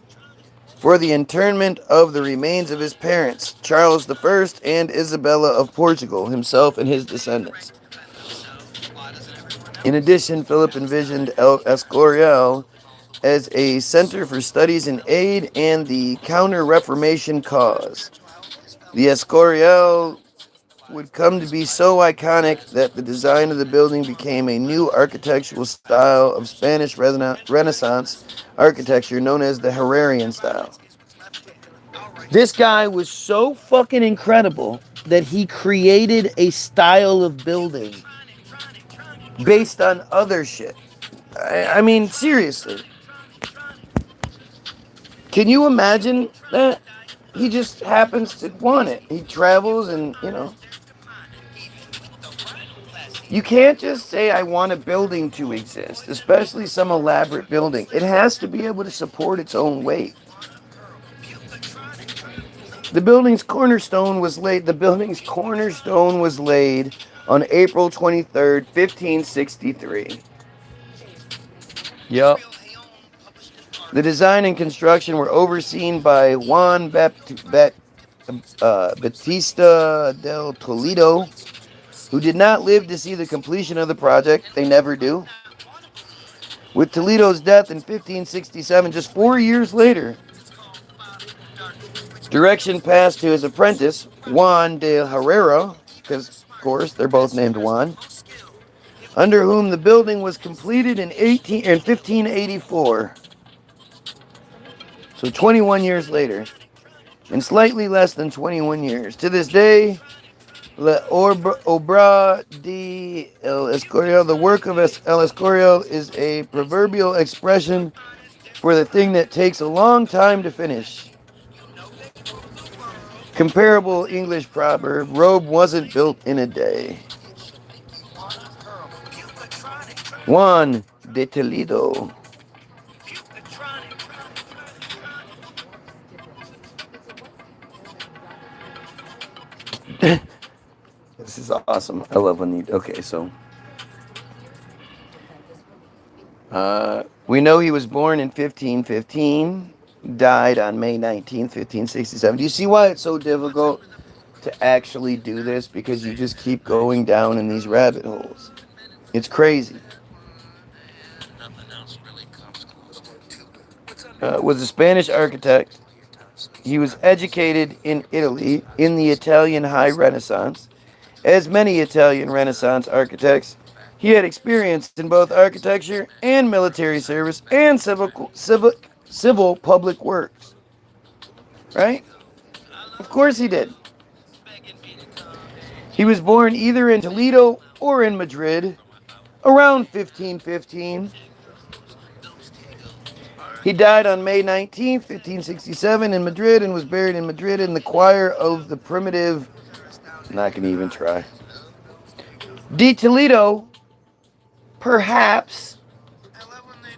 for the internment of the remains of his parents, Charles I and Isabella of Portugal, himself and his descendants. In addition, Philip envisioned El Escorial as a center for studies in aid and the counter-Reformation cause. The Escorial would come to be so iconic that the design of the building became a new architectural style of Spanish Renaissance architecture known as the Herrerian style. This guy was so fucking incredible that he created a style of building based on other shit. I mean, seriously. Can you imagine that? He just happens to want it. He travels and, you know. You can't just say, I want a building to exist, especially some elaborate building. It has to be able to support its own weight. The building's cornerstone was laid on April 23rd, 1563. Yup. The design and construction were overseen by Juan Bautista del Toledo, who did not live to see the completion of the project. They never do. With Toledo's death in 1567, just 4 years later, direction passed to his apprentice, Juan de Herrera, because, of course, they're both named Juan, under whom the building was completed in 1584. So 21 years later, in slightly less than 21 years. To this day, La Obra de El Escorial, the work of El Escorial, is a proverbial expression for the thing that takes a long time to finish. Comparable English proverb, Rome wasn't built in a day. Juan de Toledo. This is awesome. I love when you. Okay, so. We know he was born in 1515, died on May 19th, 1567. Do you see why it's so difficult to actually do this? Because you just keep going down in these rabbit holes. It's crazy. Was a Spanish architect. He was educated in Italy in the Italian High Renaissance. As many Italian Renaissance architects, he had experience in both architecture and military service and civil public works. Right? Of course he did. He was born either in Toledo or in Madrid around 1515. He died on May 19th, 1567 in Madrid and was buried in Madrid in the choir of the primitive. I'm not going to even try. De Toledo perhaps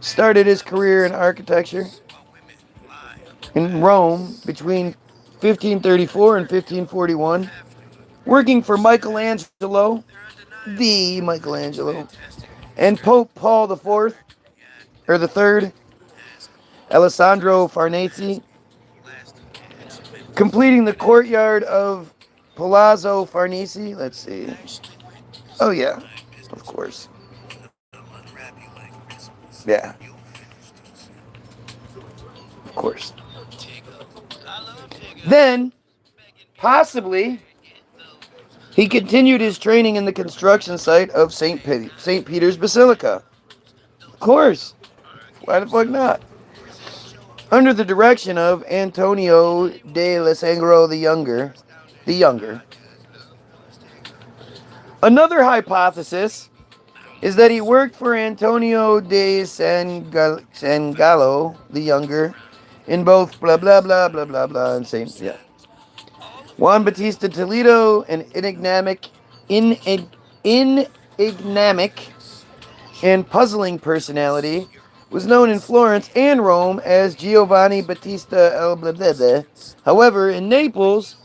started his career in architecture in Rome between 1534 and 1541, working for Michelangelo, the Michelangelo, and Pope Paul IV, or the Third, Alessandro Farnese, completing the courtyard of Palazzo Farnese. Let's see. Oh yeah, of course. Yeah. Of course. Then, possibly, he continued his training in the construction site of St. Peter's Basilica. Of course. Why the fuck not? Under the direction of Antonio de Alessandro the Younger. Another hypothesis is that he worked for Antonio de San Gallo the Younger in both blah blah blah blah blah blah and Saint. Yeah. Juan Bautista Toledo, an enigmatic and puzzling personality, was known in Florence and Rome as Giovanni Battista el Blebede. However, in Naples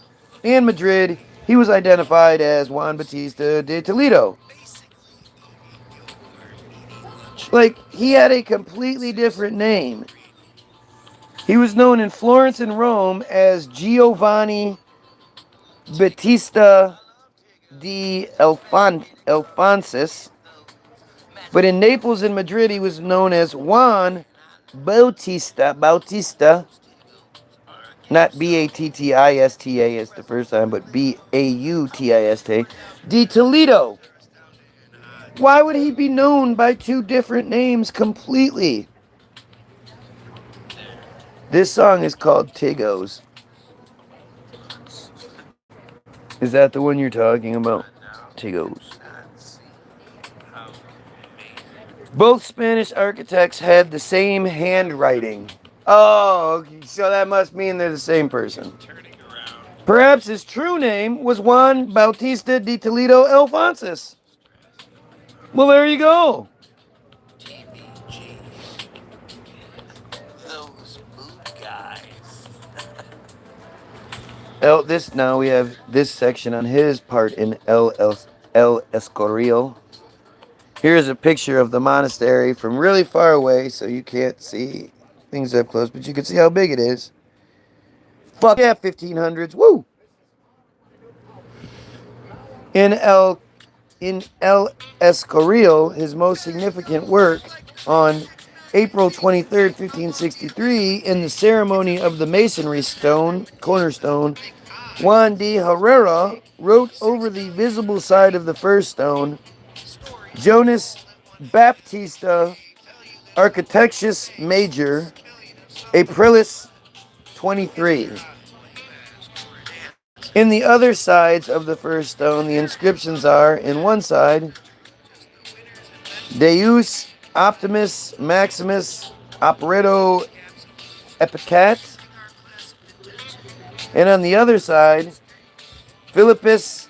and Madrid, he was identified as Juan Bautista de Toledo. Like, he had a completely different name. He was known in Florence and Rome as Giovanni Battista de Alphonsus, but in Naples and Madrid he was known as Juan Bautista, not Battista as the first time, but Bautista, de Toledo. Why would he be known by two different names completely? This song is called Tigos. Is that the one you're talking about? Tigos. Both Spanish architects had the same handwriting. Oh, so that must mean they're the same person. Perhaps his true name was Juan Bautista de Toledo Alphonsus. Well, there you go. Those boot guys. Now we have this section on his part in El Escorial. Here's a picture of the monastery from really far away, so you can't see things up close, but you can see how big it is. Fuck yeah, 1500s. Woo! In El Escorial, his most significant work, on April 23rd, 1563, in the ceremony of the masonry cornerstone, Juan de Herrera wrote over the visible side of the first stone, Jonas Baptista Architectus Major, Aprilis 23. In the other sides of the first stone, the inscriptions are, in one side, Deus Optimus Maximus Operato Epicat, and on the other side, Philippus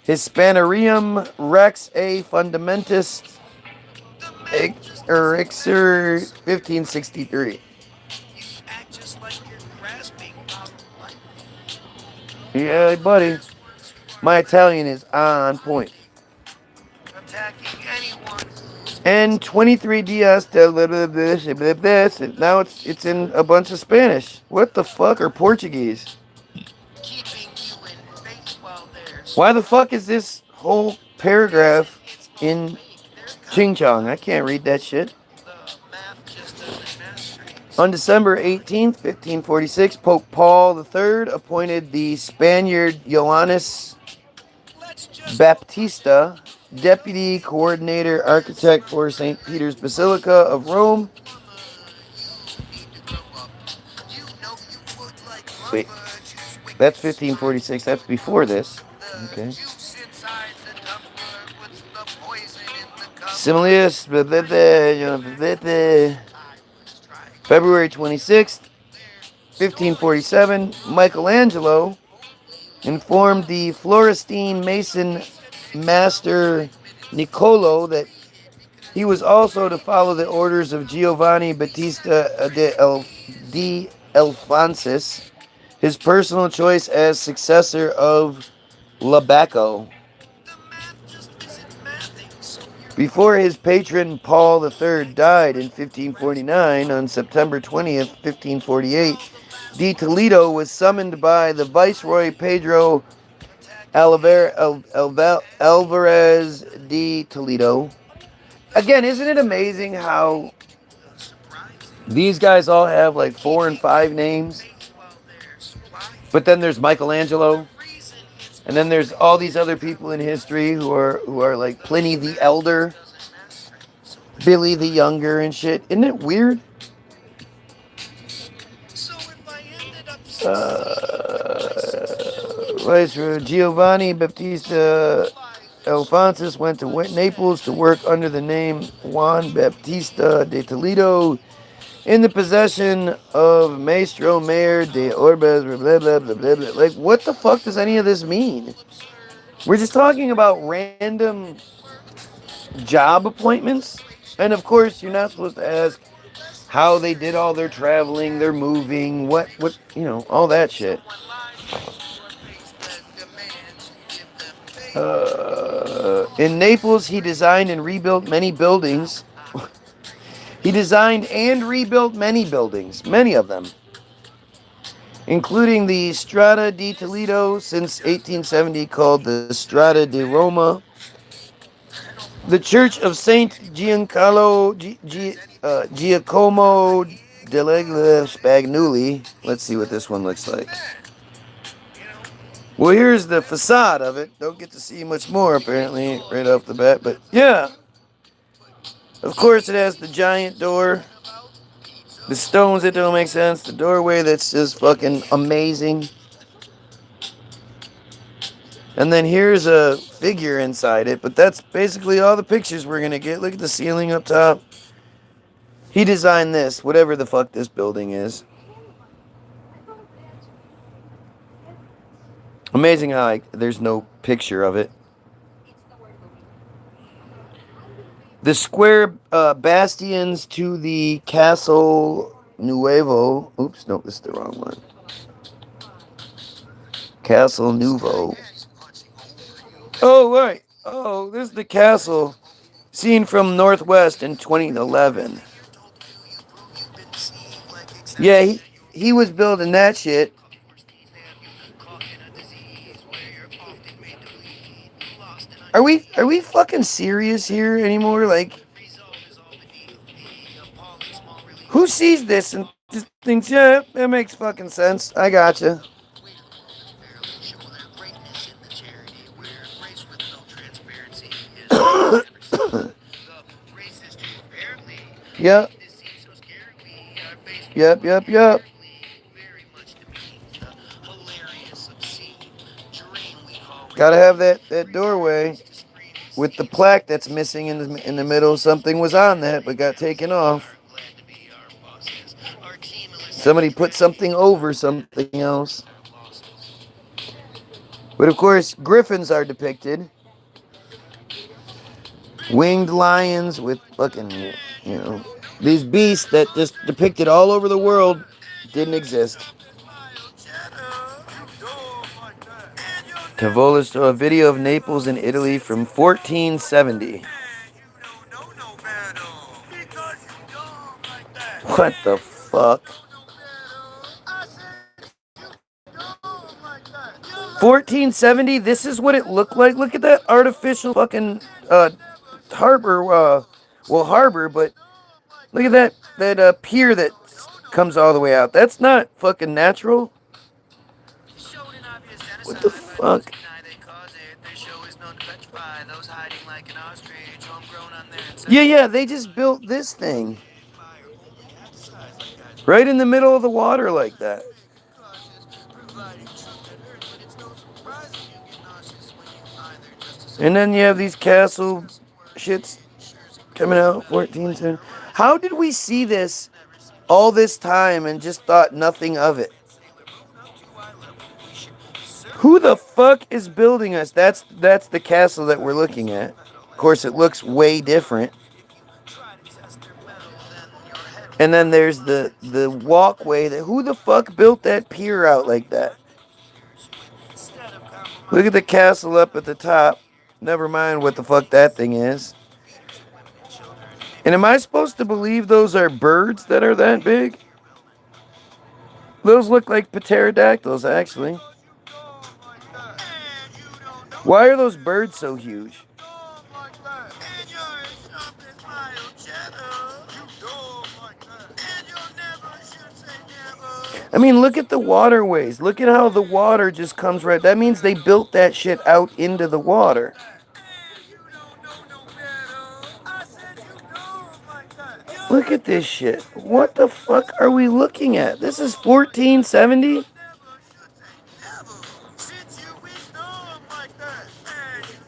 Hispaniorum Rex A Fundamentus Erixer 1563. You act just like you're grasping about lightning. Yeah, buddy. My Italian is on point. Attacking anyone who's And 23 Dias del this. Now it's in a bunch of Spanish. What the fuck are Portuguese? keeping you in base while they're Why the fuck is surprising. this whole Reason paragraph it's all in fake. They're Ching covering Chong? I up. can't read that shit. The math just doesn't masquerade. On So December 18th, 1546, Pope Paul III appointed the Spaniard Johannes let's just hope our Baptista deputy coordinator architect for St. Peter's Basilica of Rome. mama, you need to grow up. You know you would like Wait, lumber juice with that's this slime 1546. That's before this. the Okay. juice inside the tumbler puts the poison in the cup. Similius, February 26th, 1547, Michelangelo informed the Florentine mason master Niccolo that he was also to follow the orders of Giovanni Battista de Alfonsis, his personal choice as successor of Labaco. Before his patron Paul III died in 1549, on September 20th, 1548, de Toledo was summoned by the Viceroy Pedro Alvarez de Toledo. Again, isn't it amazing how these guys all have like 4 and 5 names? But then there's Michelangelo, and then there's all these other people in history who are like Pliny the Elder, Billy the Younger, and shit. Isn't it weird? Viceroy Giovanni Battista Alfonsis went to Naples to work under the name Juan Baptista de Toledo in the possession of Maestro Mayor de Orbes, blah, blah, blah, blah, blah. Like, what the fuck does any of this mean? We're just talking about random job appointments. And of course, you're not supposed to ask how they did all their traveling, their moving, what, all that shit. In Naples, he designed and rebuilt many buildings. He designed and rebuilt many buildings, many of them, including the Strada di Toledo since 1870, called the Strada di Roma, the Church of Saint Giancarlo Giacomo delle Spagnoli. Let's see what this one looks like. Well, here's the facade of it. Don't get to see much more, apparently, right off the bat. But, yeah. Of course, it has the giant door. The stones that don't make sense. The doorway that's just fucking amazing. And then here's a figure inside it. But that's basically all the pictures we're going to get. Look at the ceiling up top. He designed this, whatever the fuck this building is. Amazing how there's no picture of it. The square bastions to the Castle Nuevo. Oops, no, this is the wrong one. Castle Nuevo. Oh, right. Oh, this is the castle seen from northwest in 2011. Yeah, he was building that shit. Are we fucking serious here anymore? Like, who sees this and just thinks, yeah, that makes fucking sense. I gotcha. Yep. Yep. Gotta have that doorway with the plaque that's missing in the middle. Something was on that but got taken off. Somebody put something over something else. But of course, griffins are depicted. Winged lions with fucking, these beasts that just depicted all over the world didn't exist. Tavola saw a video of Naples in Italy from 1470. What the fuck? 1470? This is what it looked like? Look at that artificial fucking harbor. Harbor, but look at that pier that comes all the way out. That's not fucking natural. What the fuck? Yeah, they just built this thing right in the middle of the water like that. And then you have these castle shits coming out 1410. How did we see this all this time and just thought nothing of it? Who the fuck is building us? That's the castle that we're looking at. Of course, it looks way different. And then there's the walkway. Who the fuck built that pier out like that? Look at the castle up at the top. Never mind what the fuck that thing is. And am I supposed to believe those are birds that are that big? Those look like pterodactyls, actually. Why are those birds so huge? I mean, look at the waterways. Look at how the water just comes right. That means they built that shit out into the water. Look at this shit. What the fuck are we looking at? This is 1470?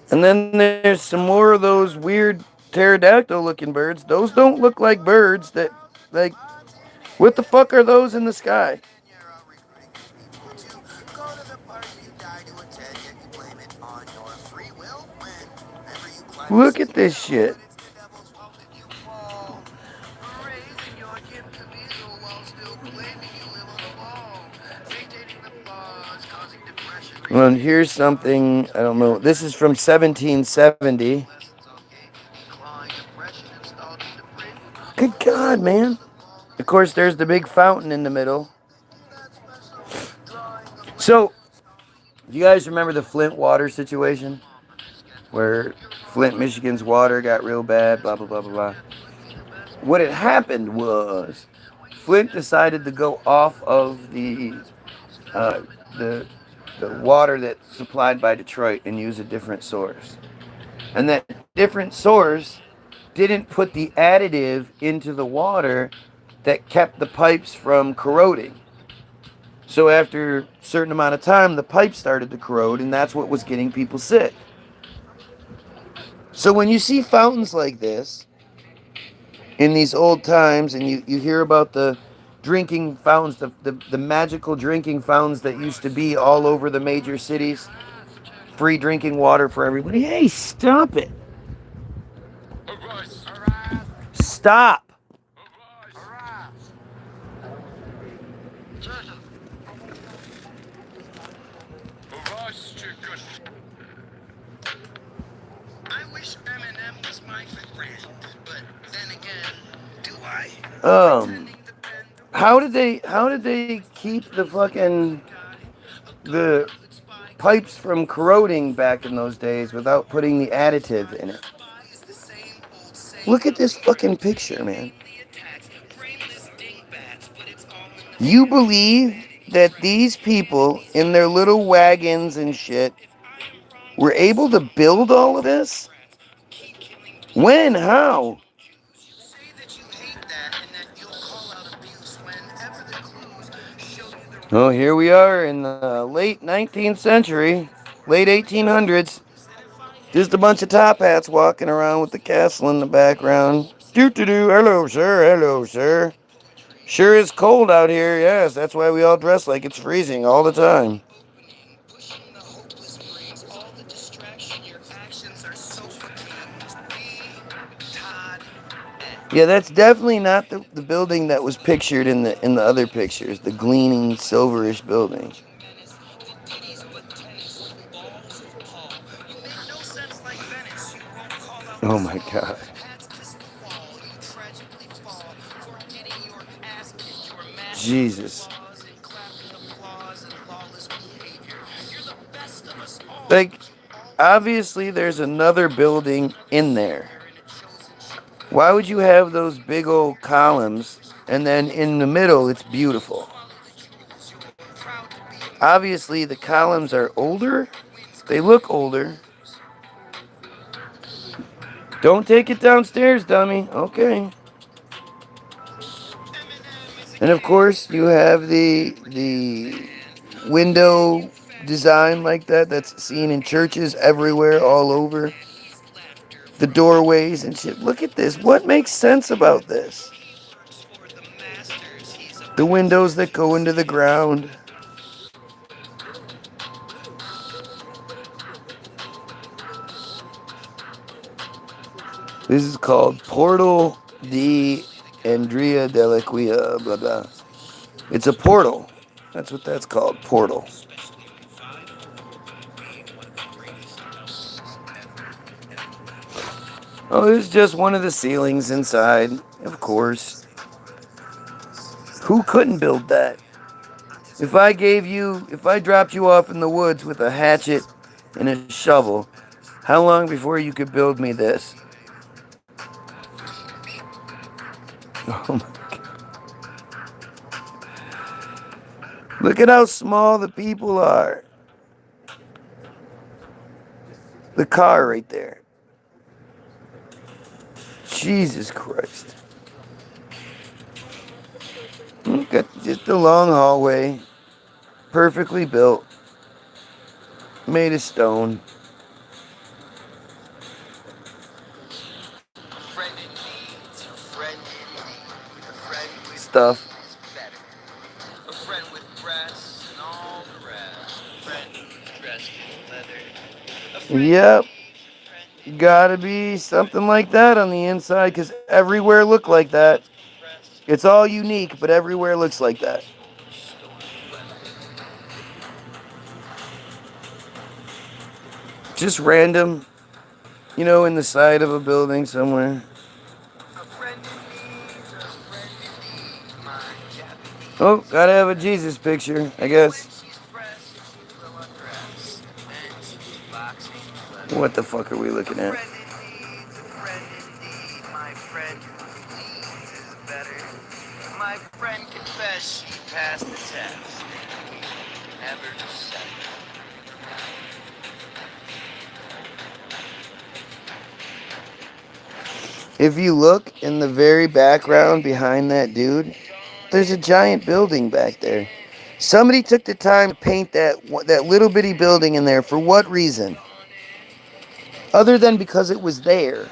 And then there's some more of those weird pterodactyl looking birds. Those don't look like birds that, like, what the fuck are those in the sky? Look at this shit. Well, and here's something, I don't know. This is from 1770. Good God, man. Of course, there's the big fountain in the middle. So, do you guys remember the Flint water situation? Where Flint, Michigan's water got real bad, blah, blah, blah, blah, blah. What had happened was Flint decided to go off of the water that's supplied by Detroit and use a different source. And that different source didn't put the additive into the water that kept the pipes from corroding. So after a certain amount of time, the pipes started to corrode, and that's what was getting people sick. So when you see fountains like this in these old times, and you hear about the drinking fountains, the magical drinking fountains that used to be all over the major cities, free drinking water for everybody. Hey, stop it. Stop. How did they keep the pipes from corroding back in those days without putting the additive in it? Look at this fucking picture, man. You believe that these people in their little wagons and shit were able to build all of this? When? How? Oh, here we are in the late 19th century, late 1800s. Just a bunch of top hats walking around with the castle in the background. Doo-doo-doo, hello, sir, hello, sir. Sure is cold out here, yes, that's why we all dress like it's freezing all the time. Yeah, that's definitely not the building that was pictured in the other pictures. The gleaming silverish building. Oh my god. Jesus. Like, obviously there's another building in there. Why would you have those big old columns and then in the middle it's beautiful? Obviously the columns are older. They look older. Don't take it downstairs, dummy. Okay. And of course you have the window design like that that's seen in churches everywhere all over. The doorways and shit. Look at this. What makes sense about this? The windows that go into the ground. This is called Portal de Andrea de la Quia, blah blah. It's a portal. That's what that's called. Portal. Oh, it's just one of the ceilings inside, of course. Who couldn't build that? If I dropped you off in the woods with a hatchet and a shovel, how long before you could build me this? Oh my God. Look at how small the people are. The car right there. Jesus Christ. Got just a long hallway. Perfectly built. Made of stone. Stuff. A friend with breasts and all the rest. A friend who's dressed in leather. A friend Yep. who needs Gotta be something like that on the inside, because everywhere look like that. It's all unique, but everywhere looks like that. Just random, in the side of a building somewhere. Oh, gotta have a Jesus picture, I guess. What the fuck are we looking at? My friend confessed she passed the test. Never said it. If you look in the very background behind that dude, there's a giant building back there. Somebody took the time to paint that little bitty building in there. For what reason? Other than because it was there.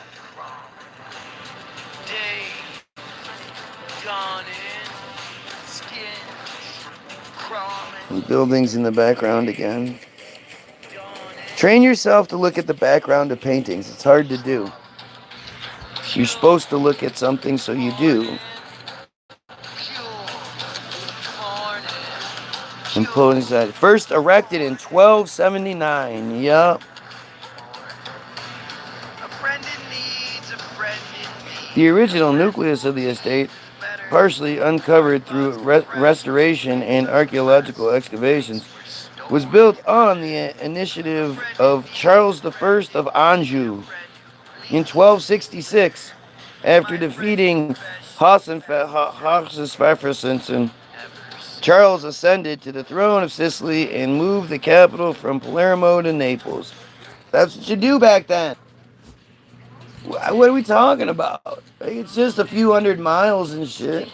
And buildings in the background again. Train yourself to look at the background of paintings. It's hard to do. You're supposed to look at something, so you do. Imposing first erected in 1279. Yup. The original nucleus of the estate, partially uncovered through restoration and archaeological excavations, was built on the initiative of Charles I of Anjou in 1266, after defeating Hohenstaufen. Charles ascended to the throne of Sicily and moved the capital from Palermo to Naples. That's what you do back then. What are we talking about? It's just a few hundred miles and shit.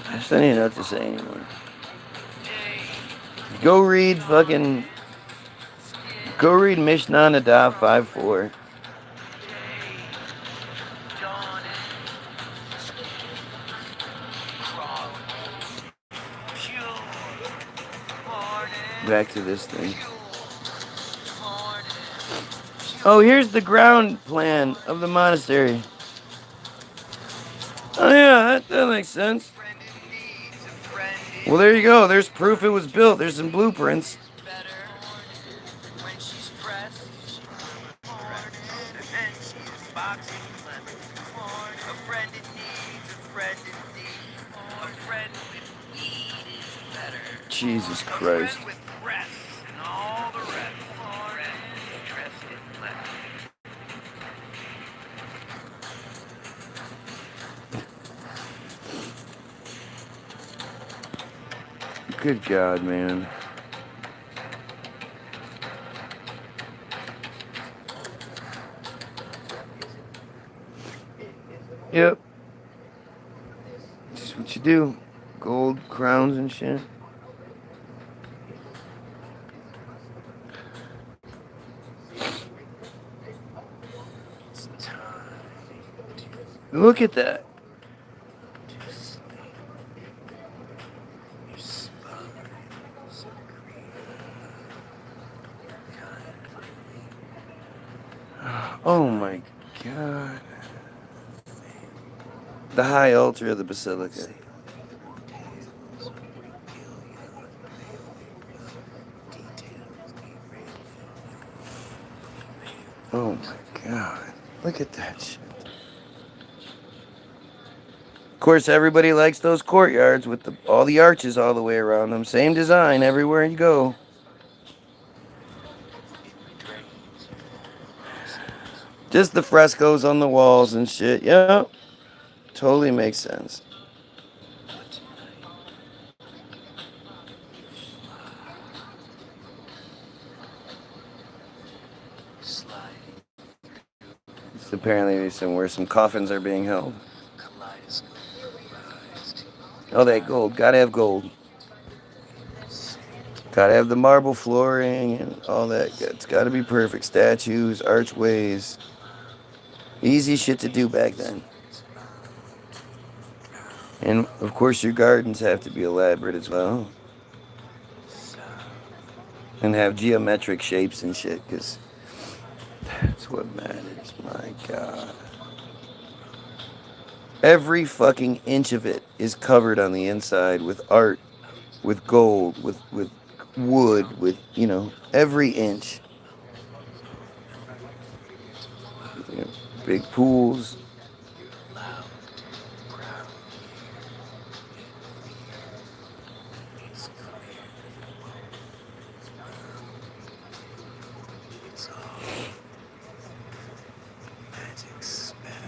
I just don't even know what to say anymore. Go read Mishnah Nadav 5:4. Back to this thing. Oh, here's the ground plan of the monastery. Oh yeah, that makes sense. Well, there you go. There's proof it was built. There's some blueprints. Jesus Christ. Good God, man. Yep. That's what you do. Gold crowns and shit. Look at that. Oh my God. The high altar of the basilica. Oh my God. Look at that shit. Of course, everybody likes those courtyards with all the arches all the way around them. Same design everywhere you go. Just the frescoes on the walls and shit. Yep. Totally makes sense. It's apparently somewhere some coffins are being held. Oh, that gold. Gotta have gold. Gotta have the marble flooring and all that. It's gotta be perfect. Statues, archways. Easy shit to do back then. And of course, your gardens have to be elaborate as well. And have geometric shapes and shit, because that's what matters. My God. Every fucking inch of it is covered on the inside with art, with gold, with wood, with, every inch. Big pools.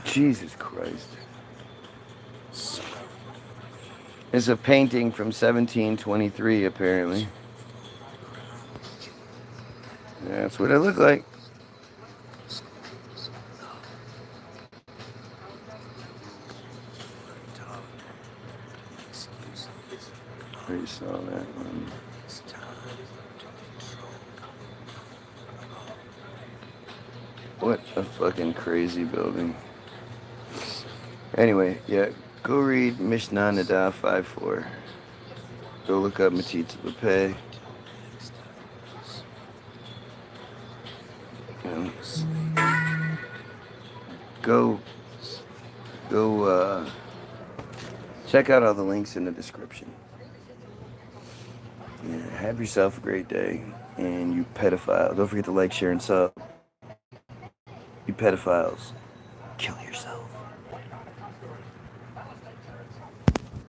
Jesus Christ. It's a painting from 1723, apparently. That's what it looked like. I saw that one. What a fucking crazy building. Anyway, yeah, go read Mishnah Nadav 5:4. Go look up metzitzia. Go check out all the links in the description. Yeah, have yourself a great day. And you pedophile, don't forget to like, share, and sub. You pedophiles, kill yourself.